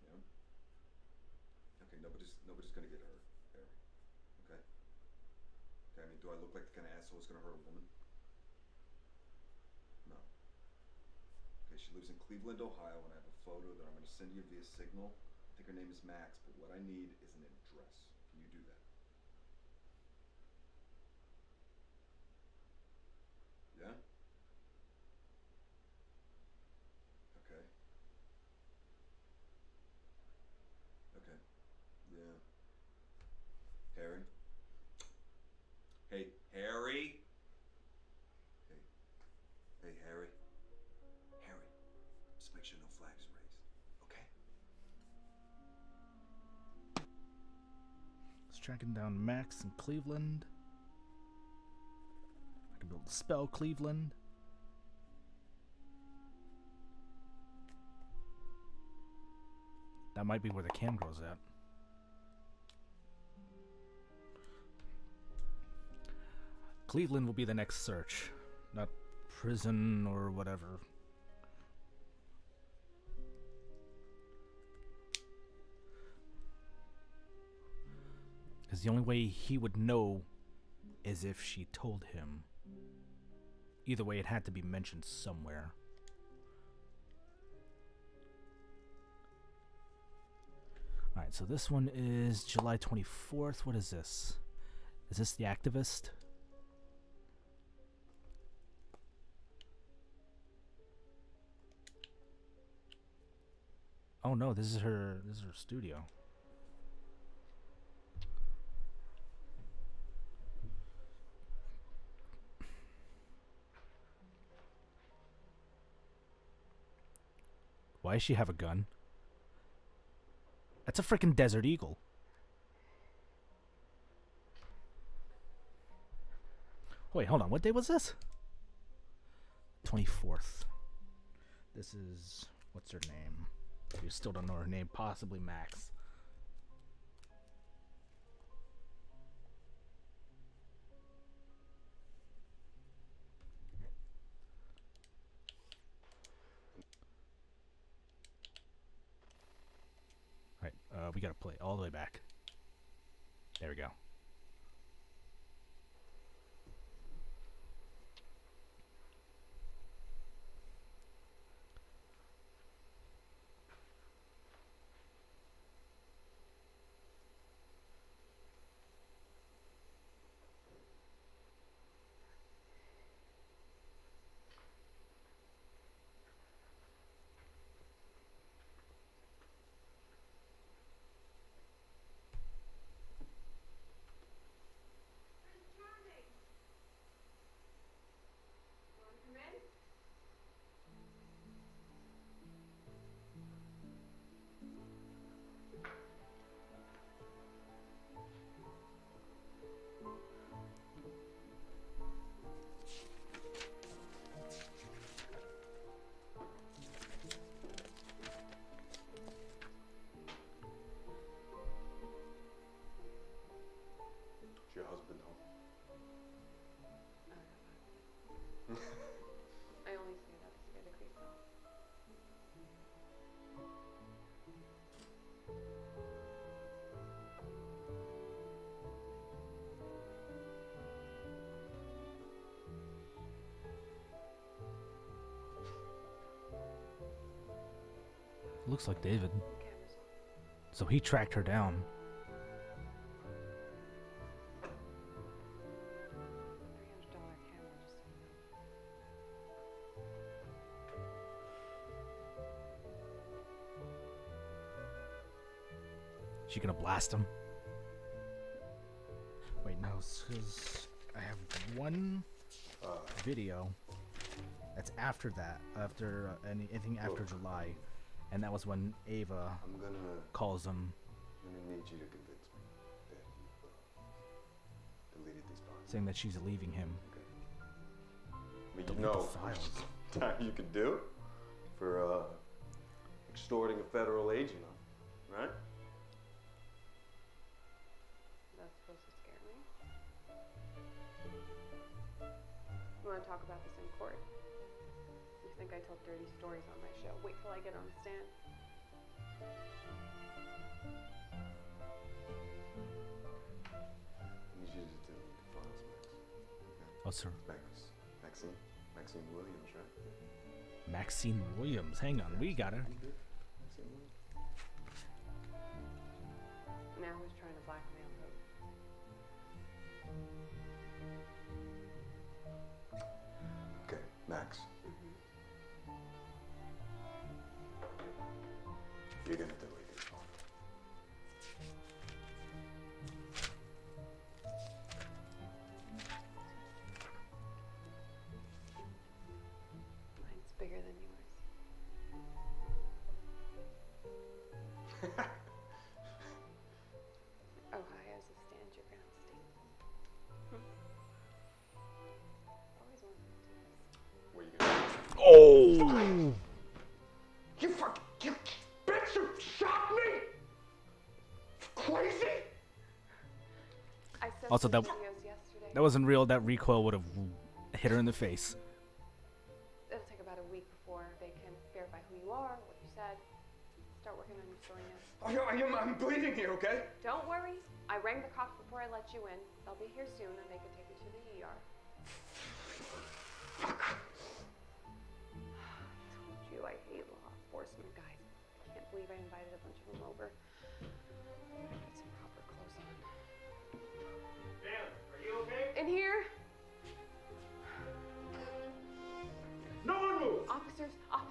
Yeah? Okay, nobody's gonna get hurt, Harry. Okay? Okay, I mean, do I look like the kind of asshole who's gonna hurt a woman? No. Okay, she lives in Cleveland, Ohio, and I have a photo that I'm gonna send you via Signal. I think her name is Max, but what I need is an address. Can you do that? Yeah? Okay. Okay. Yeah. Harry? Hey, Harry? Hey. Hey, Harry? Harry, just make sure no flags are raised, okay? Let's tracking down Max in Cleveland. I can build a spell Cleveland. That might be where the cam girl's at. Cleveland will be the next search, not prison or whatever. Because the only way he would know is if she told him. Either way, it had to be mentioned somewhere. Alright, so this one is July 24th. What is this? Is this the activist? Oh no, this is her studio. Why does she have a gun? That's a freaking Desert Eagle. Wait, hold on. What day was this? 24th. This is... what's her name? You still don't know her name. Possibly Max. Alright, we gotta play all the way back. There we go. I only say that to scare the creeps off. Looks like David. So he tracked her down. She gonna blast him? Wait, no, because I have one video that's after that, after anything after July, and that was when Ava calls him, I'm gonna need you to convince me that you deleted these files. saying that she's leaving him. I mean, Delete you know, the files. time you could do for extorting a federal agent, right? That's supposed to scare me. You want to talk about this in court? You think I tell dirty stories on my show? Wait till I get on the stand. I need you to delete the files, Max. Okay? Oh, sir. Maxine Williams, right? Maxine Williams. Hang on, we got her. Maxine Williams. Now who's trying to blackmail me? Okay, Max. You're gonna delete these files. Mine's bigger than yours. Ohio's a stand your ground state. Always wanted to do this. What are you gonna do? Oh! You fucking, you bitch, you shot me! Crazy? I sent Also, some that videos yesterday. wasn't real. That recoil would have hit her in the face. It'll take about a week before they can verify who you are, what you said. Start working on your story now. I'm bleeding here, okay? Don't worry. I rang the cops before I let you in. They'll be here soon and they can take you to the ER. I told you I hate law enforcement guys. I can't believe I invited a bunch of them over. I better put some proper clothes on. Dan, are you okay? In here? No one move! Officers, I'm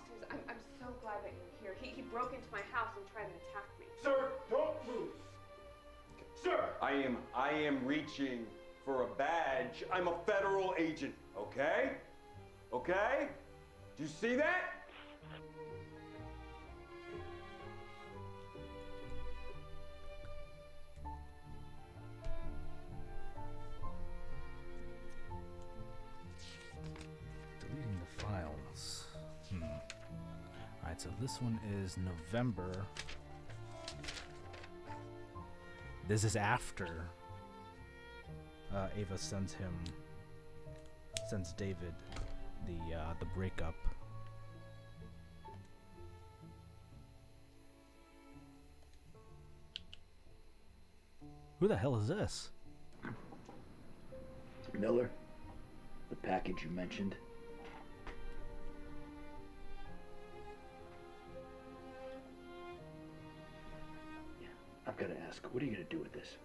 so glad that you're here. He broke into my house and tried to attack me. Sir, don't move. Sir! I am reaching for a badge. I'm a federal agent, okay? Okay? Do you see that? Deleting the files. Alright, so this one is November. This is after Ava sends David the breakup. Who the hell is this? Miller, the package you mentioned. Yeah, I've got to ask, what are you going to do with this?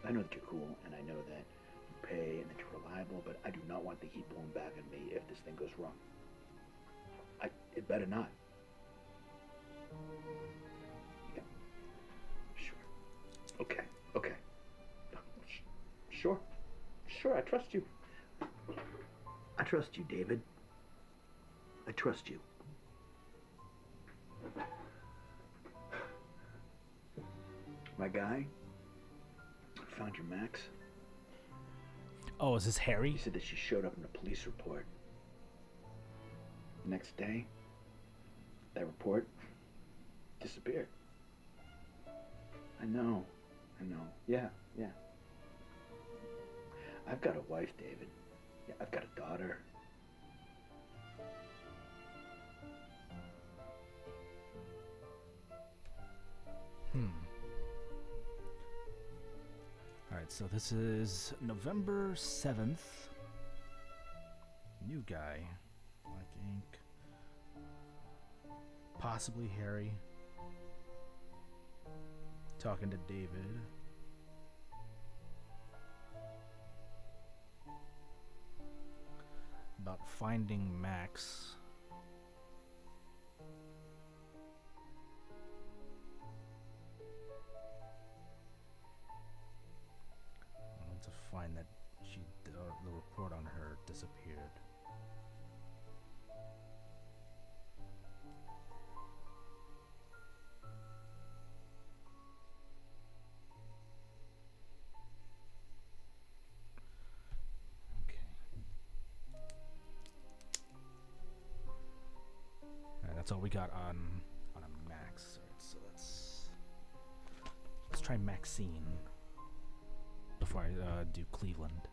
I know that you're cool, and I know that you pay and that you're reliable, but I do not want the heat blown back on me if this thing goes wrong. It better not. Yeah. Sure. Okay. Sure, I trust you. I trust you, David. I trust you. My guy found your Max. Oh, is this Harry? He said that she showed up in a police report. Next day, that report disappeared. I know. Yeah. I've got a wife, David. Yeah, I've got a daughter. Alright, so this is November 7th. New guy. Black ink. Possibly Harry. Talking to David. About finding Max. To find that the report on her disappeared. Okay. Alright, that's all we got on a Max. Alright, so let's try Maxine before I do Cleveland.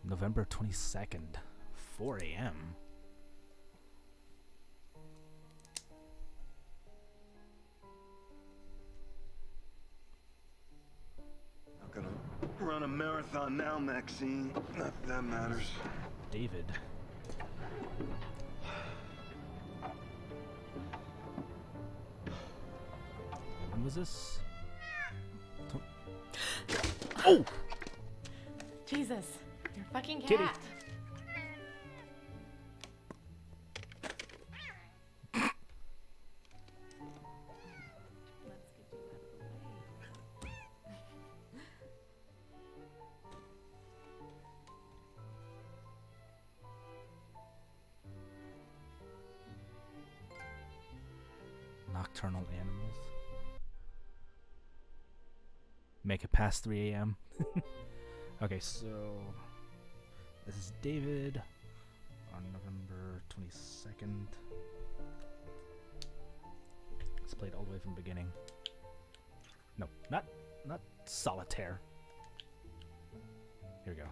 November 22nd, 4 a.m. Not gonna run a marathon now, Maxine. Not that that matters. David. When was this? Oh! Jesus, your fucking cat. Kitty. Nocturnal animals. Make it past 3 a.m. Okay, so this is David on November 22nd. Let's play it all the way from the beginning. No, not solitaire. Here we go.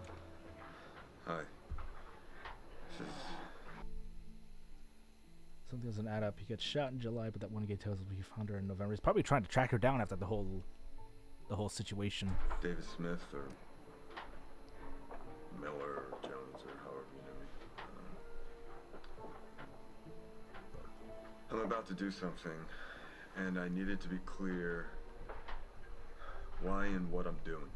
Hi. Something doesn't add up. He gets shot in July, but that one guy tells him he found her in November. He's probably trying to track her down after the whole situation. David Smith or Miller or Jones or however you know me. I'm about to do something, and I needed to be clear why and what I'm doing.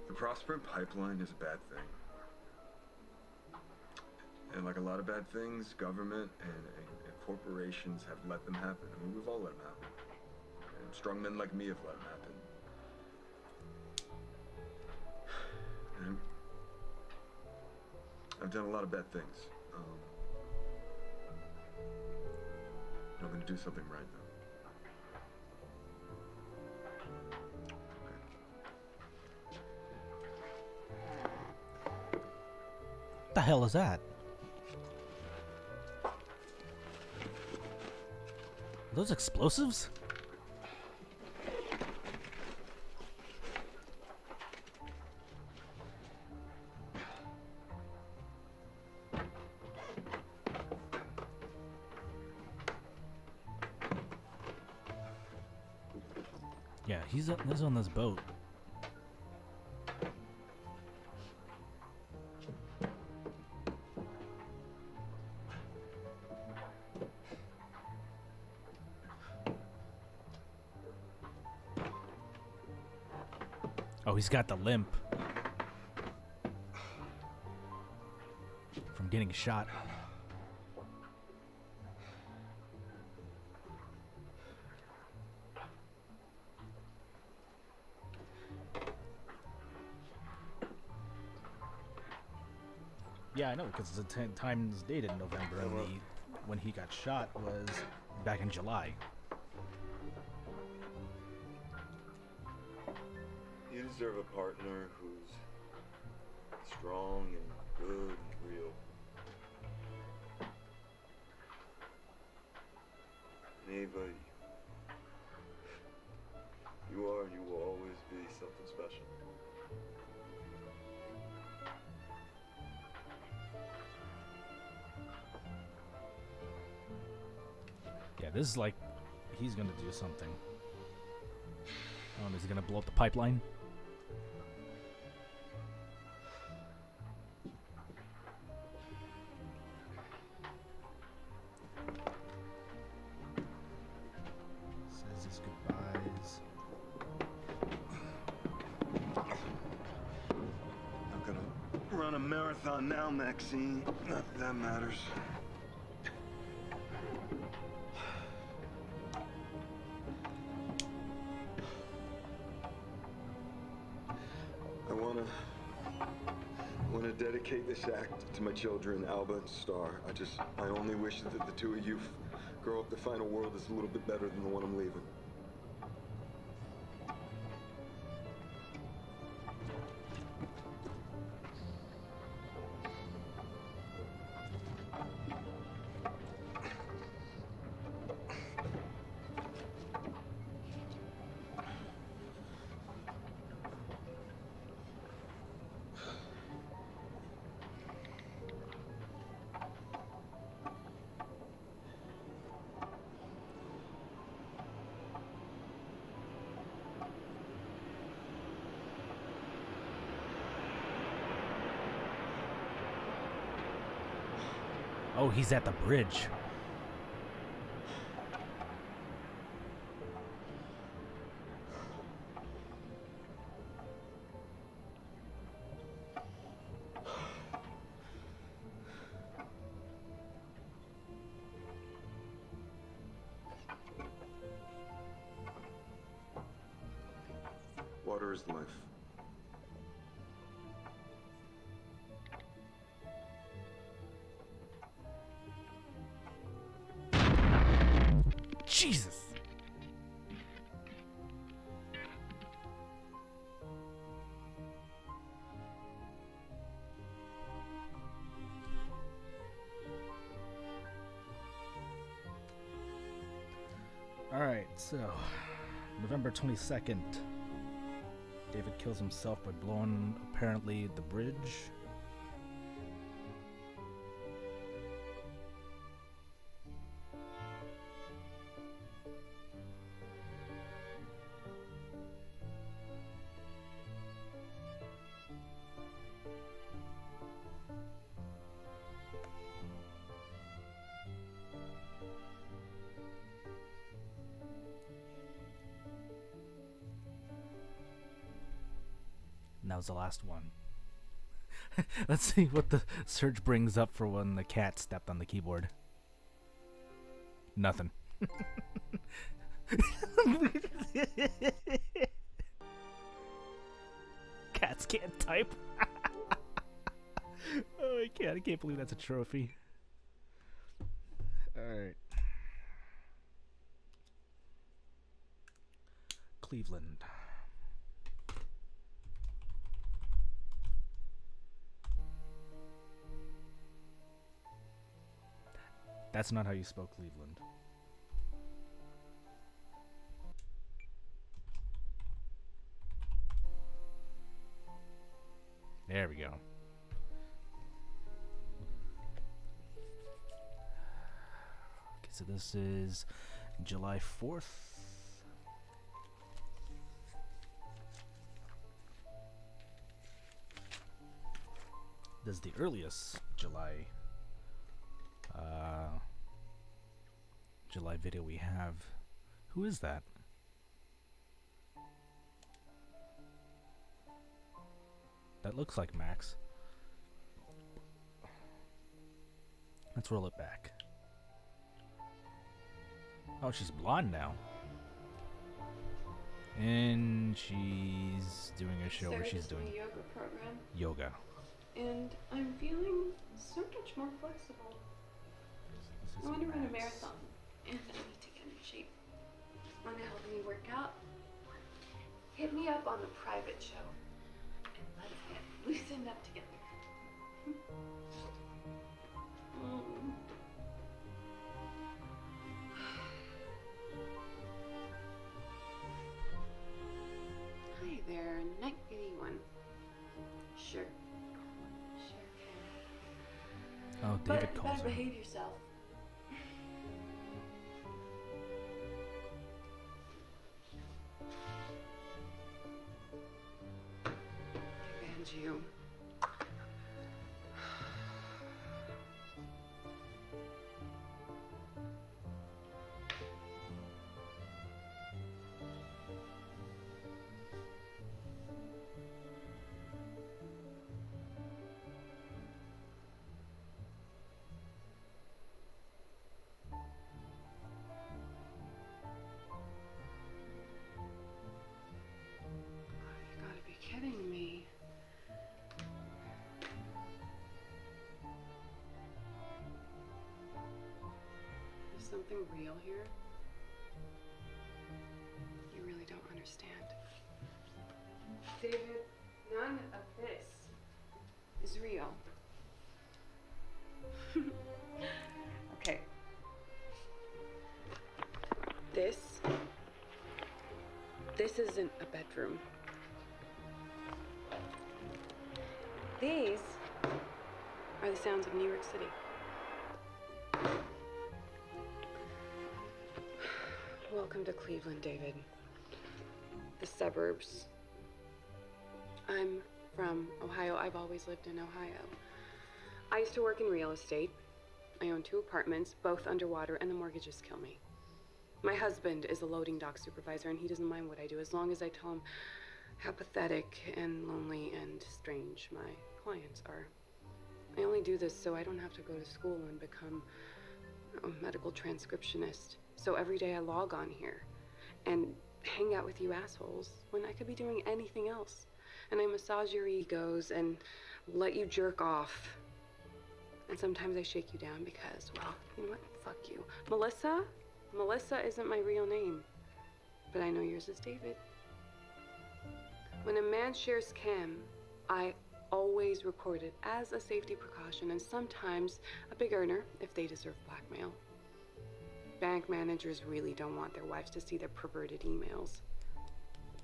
The Prosperant Pipeline is a bad thing. And like a lot of bad things, government and corporations have let them happen. I mean, we've all let them happen. And strong men like me have let them happen. And I've done a lot of bad things. I'm going to do something right now. What the hell is that? Are those explosives? Yeah, he's on this boat. Oh, he's got the limp from getting shot. Yeah, I know, because the time's dated in November, and when he got shot was back in July. You deserve a partner who's strong and good and real. And Ava, you are and you will always be something special. Yeah, this is like, he's gonna do something. Oh, is he gonna blow up the pipeline? Says his goodbyes. Not gonna run a marathon now, Maxine. Not that that matters. I want to dedicate this act to my children, Alba and Star. I only wish that the two of you grow up to find a world that's a little bit better than the one I'm leaving. Oh, he's at the bridge. Water is life. Jesus. All right, so November 22nd, David kills himself by blowing apparently the bridge. And that was the last one. Let's see what the search brings up for when the cat stepped on the keyboard. Nothing. Cats can't type. Oh, I can't believe that's a trophy. Alright. Cleveland. That's not how you spell Cleveland. There we go. Okay, so this is July 4th. This is the earliest July video we have. Who is that? That looks like Max. Let's roll it back. Oh, she's blonde now. And she's doing a show where she's doing a yoga program. Yoga. And I'm feeling so much more flexible. I want to run a marathon, and I need to get in shape. Want to help me work out? Hit me up on the private show, and let's get loosened up together. Hi there, Night 81. Sure. Sure can. Oh, David But calls better her. behave yourself. And you. You gotta be kidding me. Is something real here? You really don't understand. David, none of this is real. Okay. This isn't a bedroom. These are the sounds of New York City. Welcome to Cleveland, David. The suburbs. I'm from Ohio. I've always lived in Ohio. I used to work in real estate. I own 2 apartments, both underwater, and the mortgages kill me. My husband is a loading dock supervisor, and he doesn't mind what I do as long as I tell him how pathetic and lonely and strange my clients are. I only do this so I don't have to go to school and become a medical transcriptionist. So every day I log on here and hang out with you assholes when I could be doing anything else. And I massage your egos and let you jerk off. And sometimes I shake you down because, well, you know what? Fuck you. Melissa isn't my real name, but I know yours is David. When a man shares cam, I always record it as a safety precaution, and sometimes a big earner if they deserve blackmail. Bank managers really don't want their wives to see their perverted emails.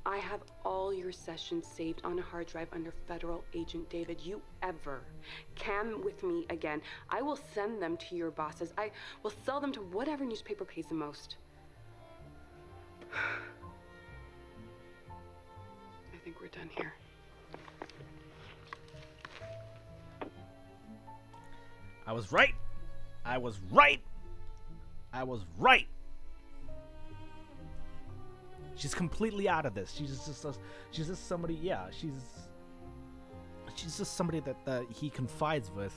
I have all your sessions saved on a hard drive under federal agent David. You ever cam with me again, I will send them to your bosses. I will sell them to whatever newspaper pays the most. I think we're done here. I was right. I was right. I was right. She's completely out of this. She's just somebody. Yeah, she's just somebody that he confides with,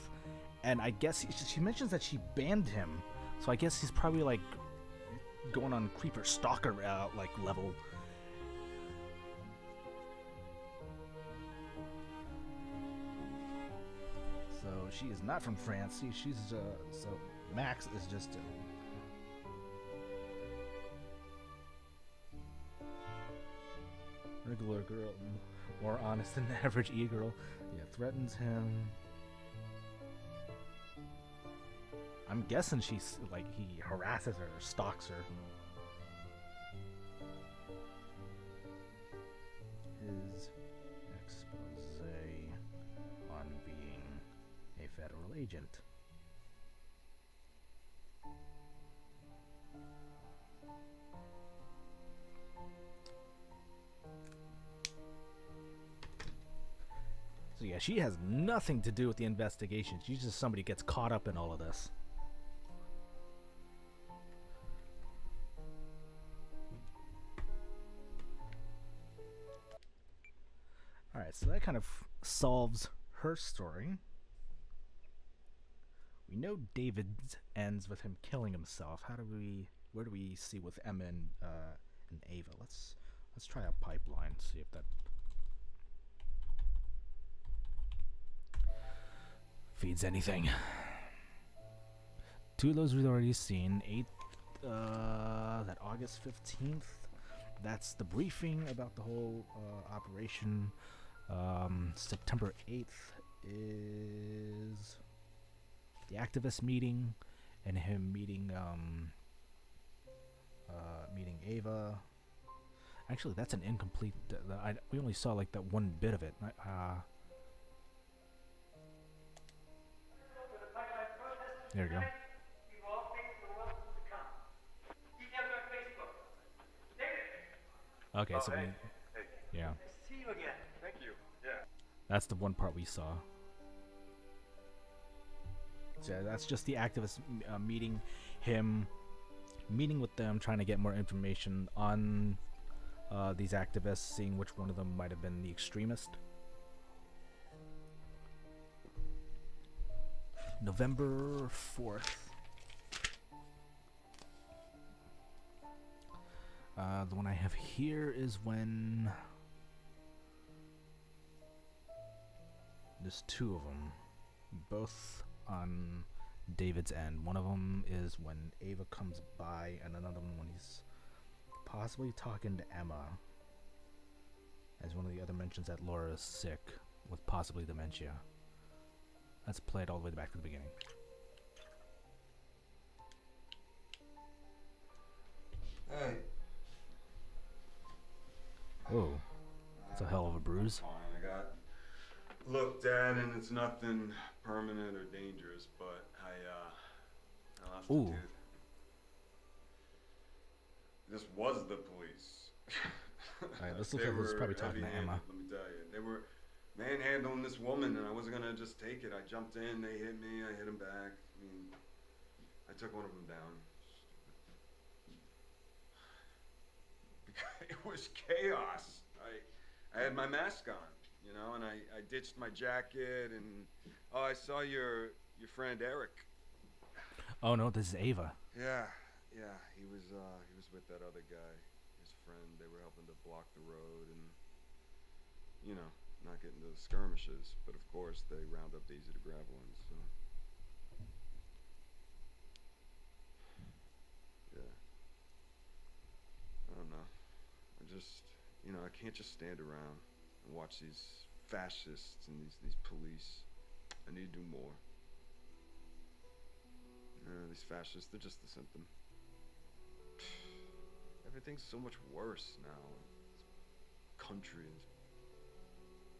and I guess she mentions that she banned him. So I guess he's probably like going on creeper stalker like level. So she is not from France. She's so Max is just. Regular girl, more honest than the average e-girl. Yeah, threatens him. I'm guessing she's like he harasses her, or stalks her. His expose on being a federal agent. So yeah, she has nothing to do with the investigation. She's just somebody who gets caught up in all of this. Alright, so that kind of solves her story. We know David's ends with him killing himself. Where do we see with Emma and Ava? Let's try a pipeline, see if that feeds anything. 2 of those we've already seen. That August 15th. that's the briefing about the whole operation. September 8th is the activist meeting, and him meeting meeting Ava. Actually, that's an incomplete. We only saw like that one bit of it. There you go. Okay, so yeah. Nice to see you again. Thank you. Yeah. That's the one part we saw. So yeah, that's just the activists meeting him, meeting with them, trying to get more information on these activists, seeing which one of them might have been the extremist. November 4th. The one I have here is when there's two of them, both on David's end. One of them is when Ava comes by, and another one when he's possibly talking to Emma, as one of the other mentions that Laura is sick with possibly dementia. Let's play it all the way back to the beginning. Hey. Whoa, that's a hell of a bruise. Fine, I got looked at, and it's nothing permanent or dangerous, but I lost a Ooh. tooth. This was the police. Alright, let's look at this. Probably talking to Emma. Let me tell you, they were manhandling this woman, and I wasn't gonna just take it. I jumped in, they hit me, I hit them back. I mean, I took one of them down. It was chaos. I had my mask on, you know, and I ditched my jacket, and I saw your friend Eric. Oh no, this is Ava. Yeah, he was with that other guy, his friend. They were helping to block the road and, you know, not get into the skirmishes. But of course, they round up the easy to grab ones. So. Yeah. I don't know. I can't just stand around and watch these fascists and these police. I need to do more. These fascists, they're just the symptom. Everything's so much worse now. This country,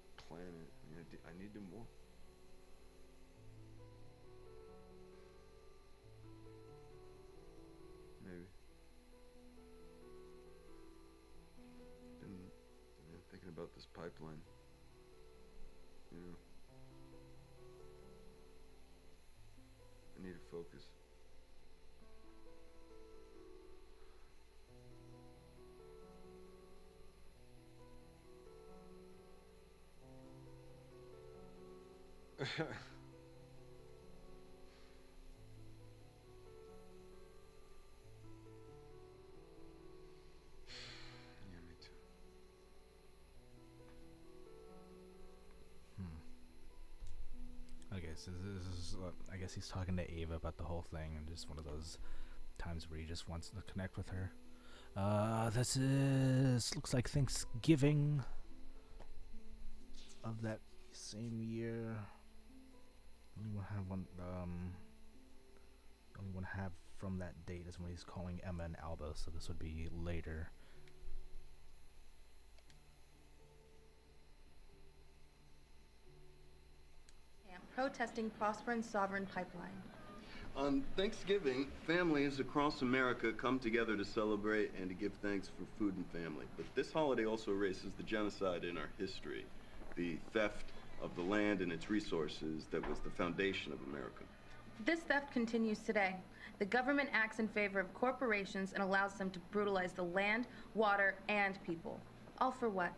this planet. I need to do more. Maybe. Been thinking about this pipeline. You know. I need to focus. Yeah, me too. Okay, so this is, I guess he's talking to Ava about the whole thing, and just one of those times where he just wants to connect with her. Looks like Thanksgiving of that same year. Only one I have from that date is when he's calling Emma and Alba, so this would be later. Protesting Prosper Sovereign Pipeline. On Thanksgiving, families across America come together to celebrate and to give thanks for food and family. But this holiday also erases the genocide in our history, the theft of the land and its resources that was the foundation of America. This theft continues today. The government acts in favor of corporations and allows them to brutalize the land, water, and people. All for what?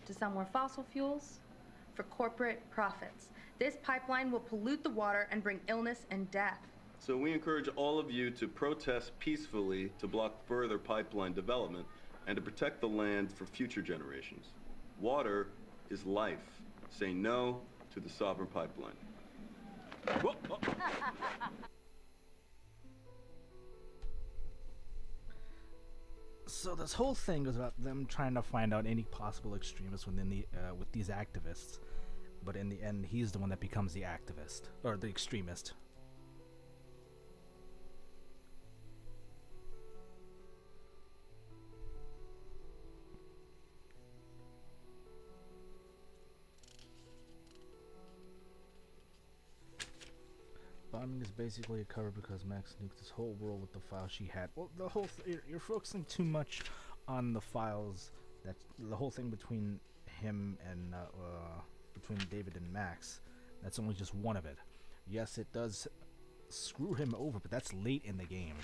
To sell more fossil fuels? For corporate profits. This pipeline will pollute the water and bring illness and death. So we encourage all of you to protest peacefully to block further pipeline development and to protect the land for future generations. Water is life. Say no to the sovereign pipeline. Whoa, whoa. So this whole thing was about them trying to find out any possible extremists within the with these activists, but in the end, he's the one that becomes the activist or the extremist. Bombing is basically a cover because Max nuked this whole world with the files she had. Well, the whole you're focusing too much on the files. That the whole thing between him and between David and Max. That's only just one of it. Yes, it does screw him over, but that's late in the game,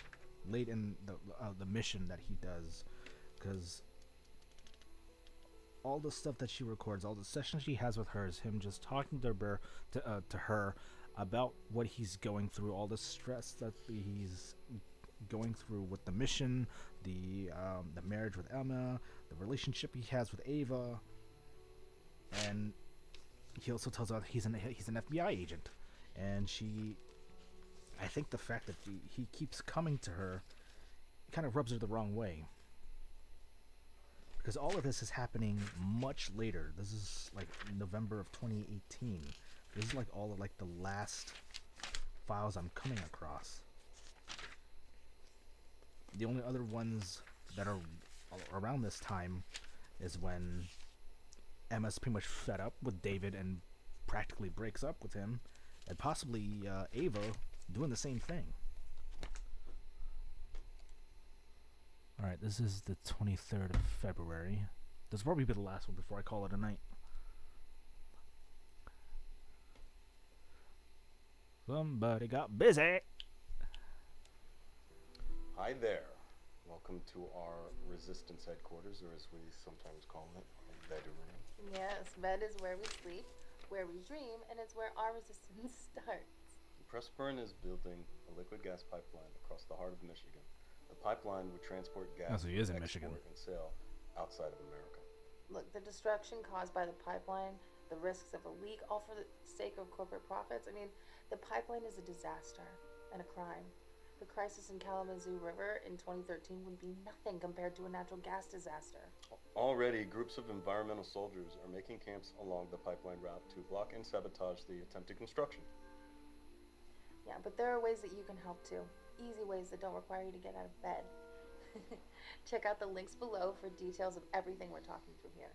late in the mission that he does, because all the stuff that she records, all the sessions she has with her, is him just talking to her about what he's going through, all the stress that he's going through with the mission, the marriage with Emma, the relationship he has with Ava, and he also tells her he's an FBI agent, and I think the fact that he keeps coming to her kind of rubs her the wrong way, because all of this is happening much later. This is like November of 2018. This is like all of like the last files I'm coming across. The only other ones that are around this time is when Emma's pretty much fed up with David and practically breaks up with him, and possibly Ava doing the same thing. Alright, this is the 23rd of February. This will probably be the last one before I call it a night. Somebody got busy. Hi there. Welcome to our resistance headquarters, or as we sometimes call it, bedroom. Yes, bed is where we sleep, where we dream, and it's where our resistance starts. Pressburn is building a liquid gas pipeline across the heart of Michigan. The pipeline would transport gas so he is in export Michigan. and sale outside of America. Look, the destruction caused by the pipeline, the risks of a leak, all for the sake of corporate profits. I mean, the pipeline is a disaster and a crime. The crisis in Kalamazoo River in 2013 would be nothing compared to a natural gas disaster. Already, groups of environmental soldiers are making camps along the pipeline route to block and sabotage the attempted construction. Yeah, but there are ways that you can help too. Easy ways that don't require you to get out of bed. Check out the links below for details of everything we're talking through here.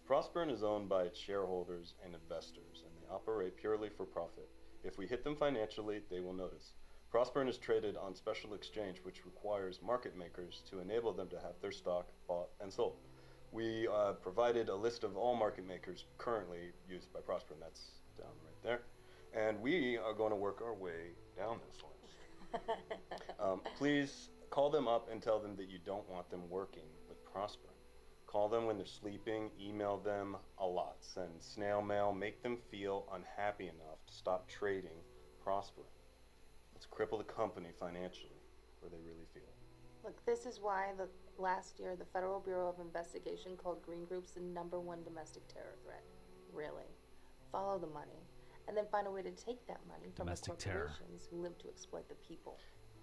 Prospern is owned by its shareholders and investors, and they operate purely for profit. If we hit them financially, they will notice. Prospern is traded on special exchange, which requires market makers to enable them to have their stock bought and sold. We provided a list of all market makers currently used by Prospern. That's down right there. And we are going to work our way down this list. Please call them up and tell them that you don't want them working with Prospern. Call them when they're sleeping, email them a lot, send snail mail, make them feel unhappy enough to stop trading Prospern. Let's cripple the company financially where they really feel. Look, this is why last year the Federal Bureau of Investigation called Green Groups the #1 domestic terror threat. Really. Follow the money, and then find a way to take that money from the corporations who live to exploit the people.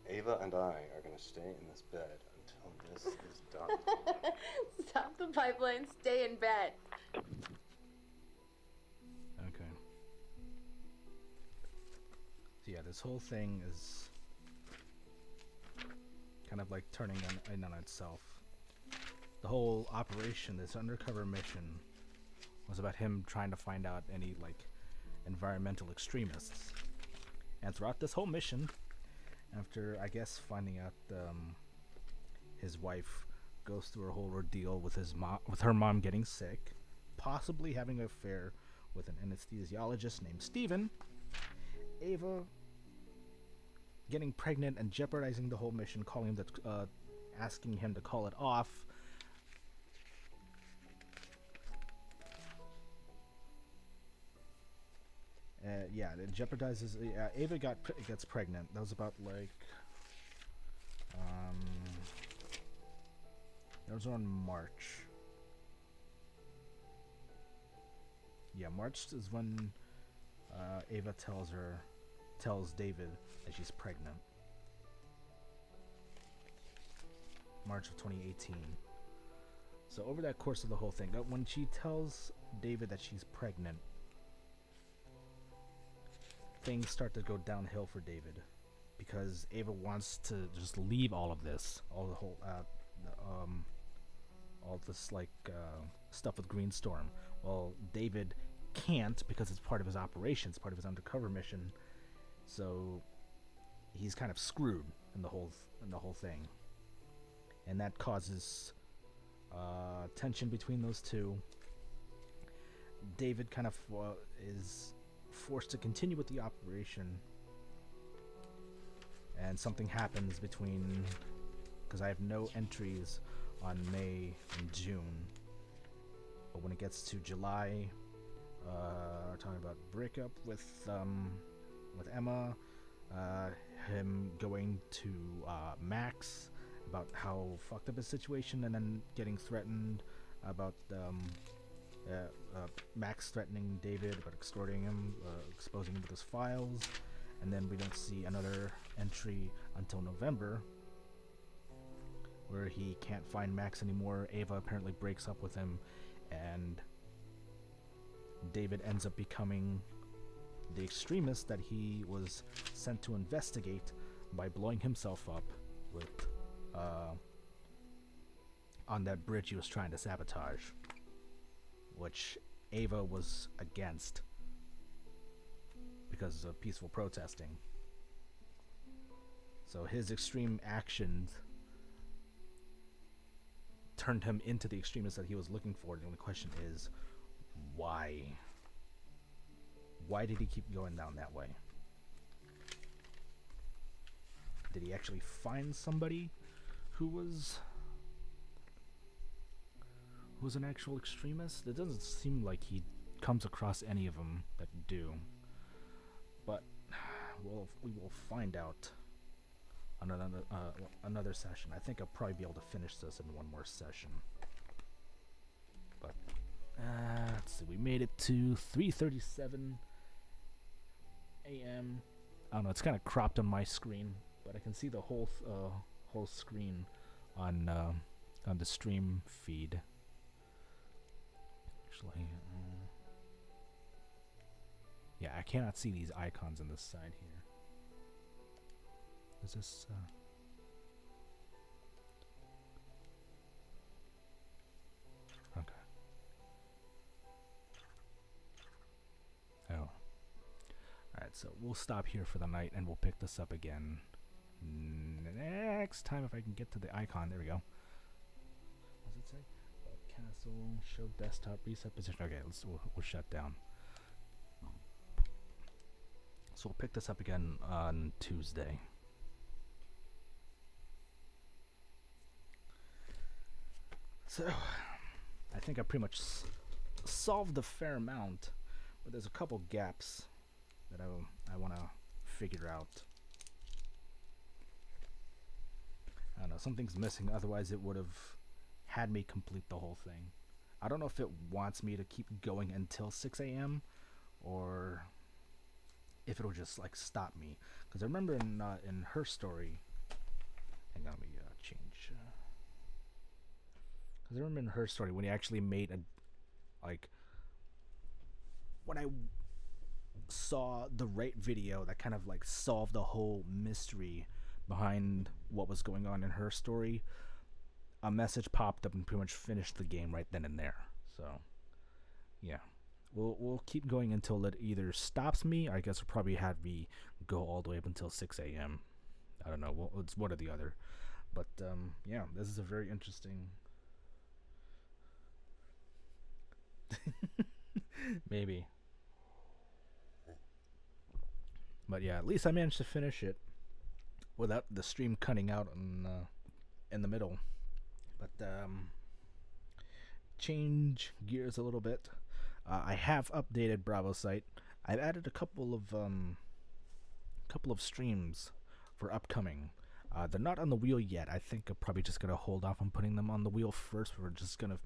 Ava and I are going to stay in this bed until this is done. Stop the pipeline, stay in bed. Okay. So yeah, this whole thing is kind of like turning in on itself. The whole operation, this undercover mission, was about him trying to find out any like environmental extremists. And throughout this whole mission, after I guess finding out his wife goes through a whole ordeal with her mom getting sick, possibly having an affair with an anesthesiologist named Steven, Ava getting pregnant and jeopardizing the whole mission, asking him to call it off. Yeah, it jeopardizes. Ava gets pregnant. That was about like that was around March. Yeah, March is when Ava tells David that she's pregnant. March of 2018. So over that course of the whole thing, when she tells David that she's pregnant, things start to go downhill for David, because Ava wants to just leave all of this, all the whole, all this stuff with Green Storm. Well, David can't because it's part of his operation, it's part of his undercover mission. So he's kind of screwed in the whole thing, and that causes tension between those two. David kind of is forced to continue with the operation, and something happens between, because I have no entries on May and June, but when it gets to July, we're talking about breakup with Emma, him going to Max about how fucked up his situation, and then getting threatened about Max threatening David about extorting him, exposing him with his files, and then we don't see another entry until November, where he can't find Max anymore. Ava apparently breaks up with him, and David ends up becoming the extremist that he was sent to investigate by blowing himself up with on that bridge he was trying to sabotage, which Ava was against because of peaceful protesting. So his extreme actions turned him into the extremist that he was looking for. The only question is, why? Why did he keep going down that way? Did he actually find somebody who was an actual extremist? It doesn't seem like he comes across any of them that do. But we will find out on another session. I think I'll probably be able to finish this in one more session. But let's see, we made it to 3:37 a.m. I don't know, it's kind of cropped on my screen, but I can see the whole screen on the stream feed. Actually, yeah, I cannot see these icons on this side here. Is this okay? Oh. Alright, so we'll stop here for the night, and we'll pick this up again next time if I can get to the icon. There we go. What does it say? Castle, show desktop, reset position. Okay, we'll shut down. So we'll pick this up again on Tuesday. So I think I pretty much solved a fair amount, but there's a couple gaps that I want to figure out. I don't know, something's missing, otherwise it would have had me complete the whole thing. I don't know if it wants me to keep going until 6 a.m. or if it'll just like stop me. Because I remember in her story, hang on, let me change. Because I remember in her story when he actually made when I saw the right video that kind of like solved the whole mystery behind what was going on in her story, a message popped up and pretty much finished the game right then and there. So yeah, we'll keep going until it either stops me, or I guess it'll probably have me go all the way up until 6 a.m. I don't know, well, it's one or the other. But yeah, this is a very interesting maybe. But yeah, at least I managed to finish it without the stream cutting out in the middle. But change gears a little bit. I have updated Bravo site. I've added a couple of streams for upcoming. They're not on the wheel yet. I think I'm probably just gonna hold off on putting them on the wheel first. We're just gonna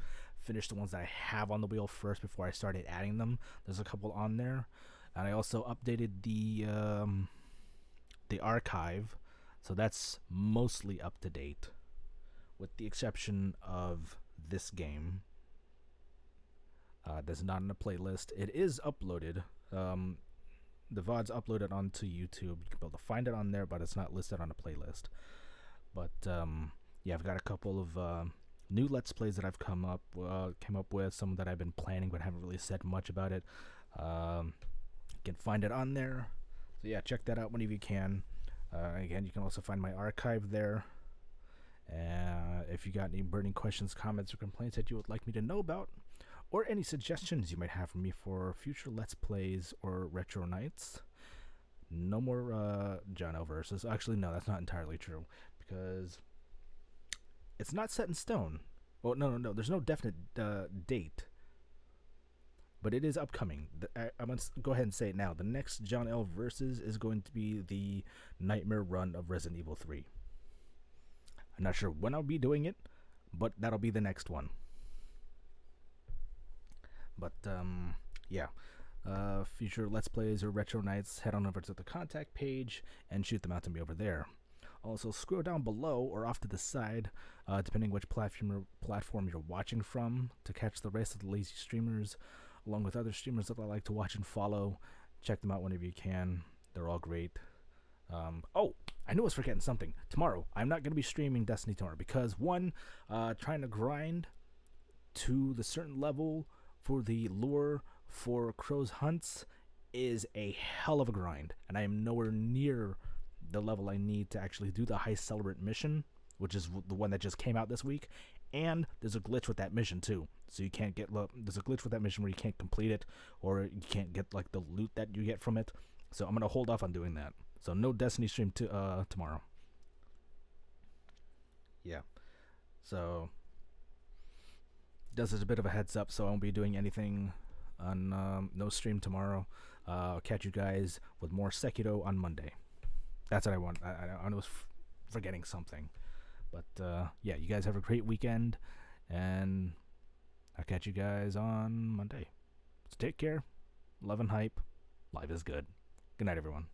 finish the ones that I have on the wheel first before I started adding them. There's a couple on there, and I also updated the archive, so that's mostly up to date with the exception of this game. That's not in a playlist. It is uploaded. The VOD's uploaded onto YouTube. You can be able to find it on there, but it's not listed on a playlist. But yeah, I've got a couple of new Let's Plays that I've came up with. Some that I've been planning, but haven't really said much about it. You can find it on there. So yeah, check that out whenever you can. Again, you can also find my archive there. If you got any burning questions, comments, or complaints that you would like me to know about, or any suggestions you might have for me for future Let's Plays or Retro Nights. No more Jon-El verses. Actually, no, that's not entirely true, because it's not set in stone. Well, no. There's no definite date, but it is upcoming. I'm going to go ahead and say it now. The next Jon-El versus is going to be the Nightmare run of Resident Evil 3. I'm not sure when I'll be doing it, but that'll be the next one. But yeah, future Let's Plays or Retro Nights, head on over to the contact page and shoot them out to me over there. Also, scroll down below or off to the side, depending which platform you're watching from, to catch the rest of the lazy streamers, along with other streamers that I like to watch and follow. Check them out whenever you can. They're all great. Oh, I knew I was forgetting something. Tomorrow, I'm not going to be streaming Destiny tomorrow because, one, trying to grind to the certain level for the lure for Crow's Hunts is a hell of a grind, and I am nowhere near the level I need to actually do the High Celebrant mission, which is the one that just came out this week. And there's a glitch with that mission too, so you can't get there's a glitch with that mission where you can't complete it, or you can't get like the loot that you get from it. So I'm gonna hold off on doing that. So no Destiny stream tomorrow. Yeah. So this is a bit of a heads up, so I won't be doing anything on no stream tomorrow. I'll catch you guys with more Sekiro on Monday. That's what I want. I was forgetting something. But yeah, you guys have a great weekend, and I'll catch you guys on Monday. So take care. Love and hype. Life is good. Good night, everyone.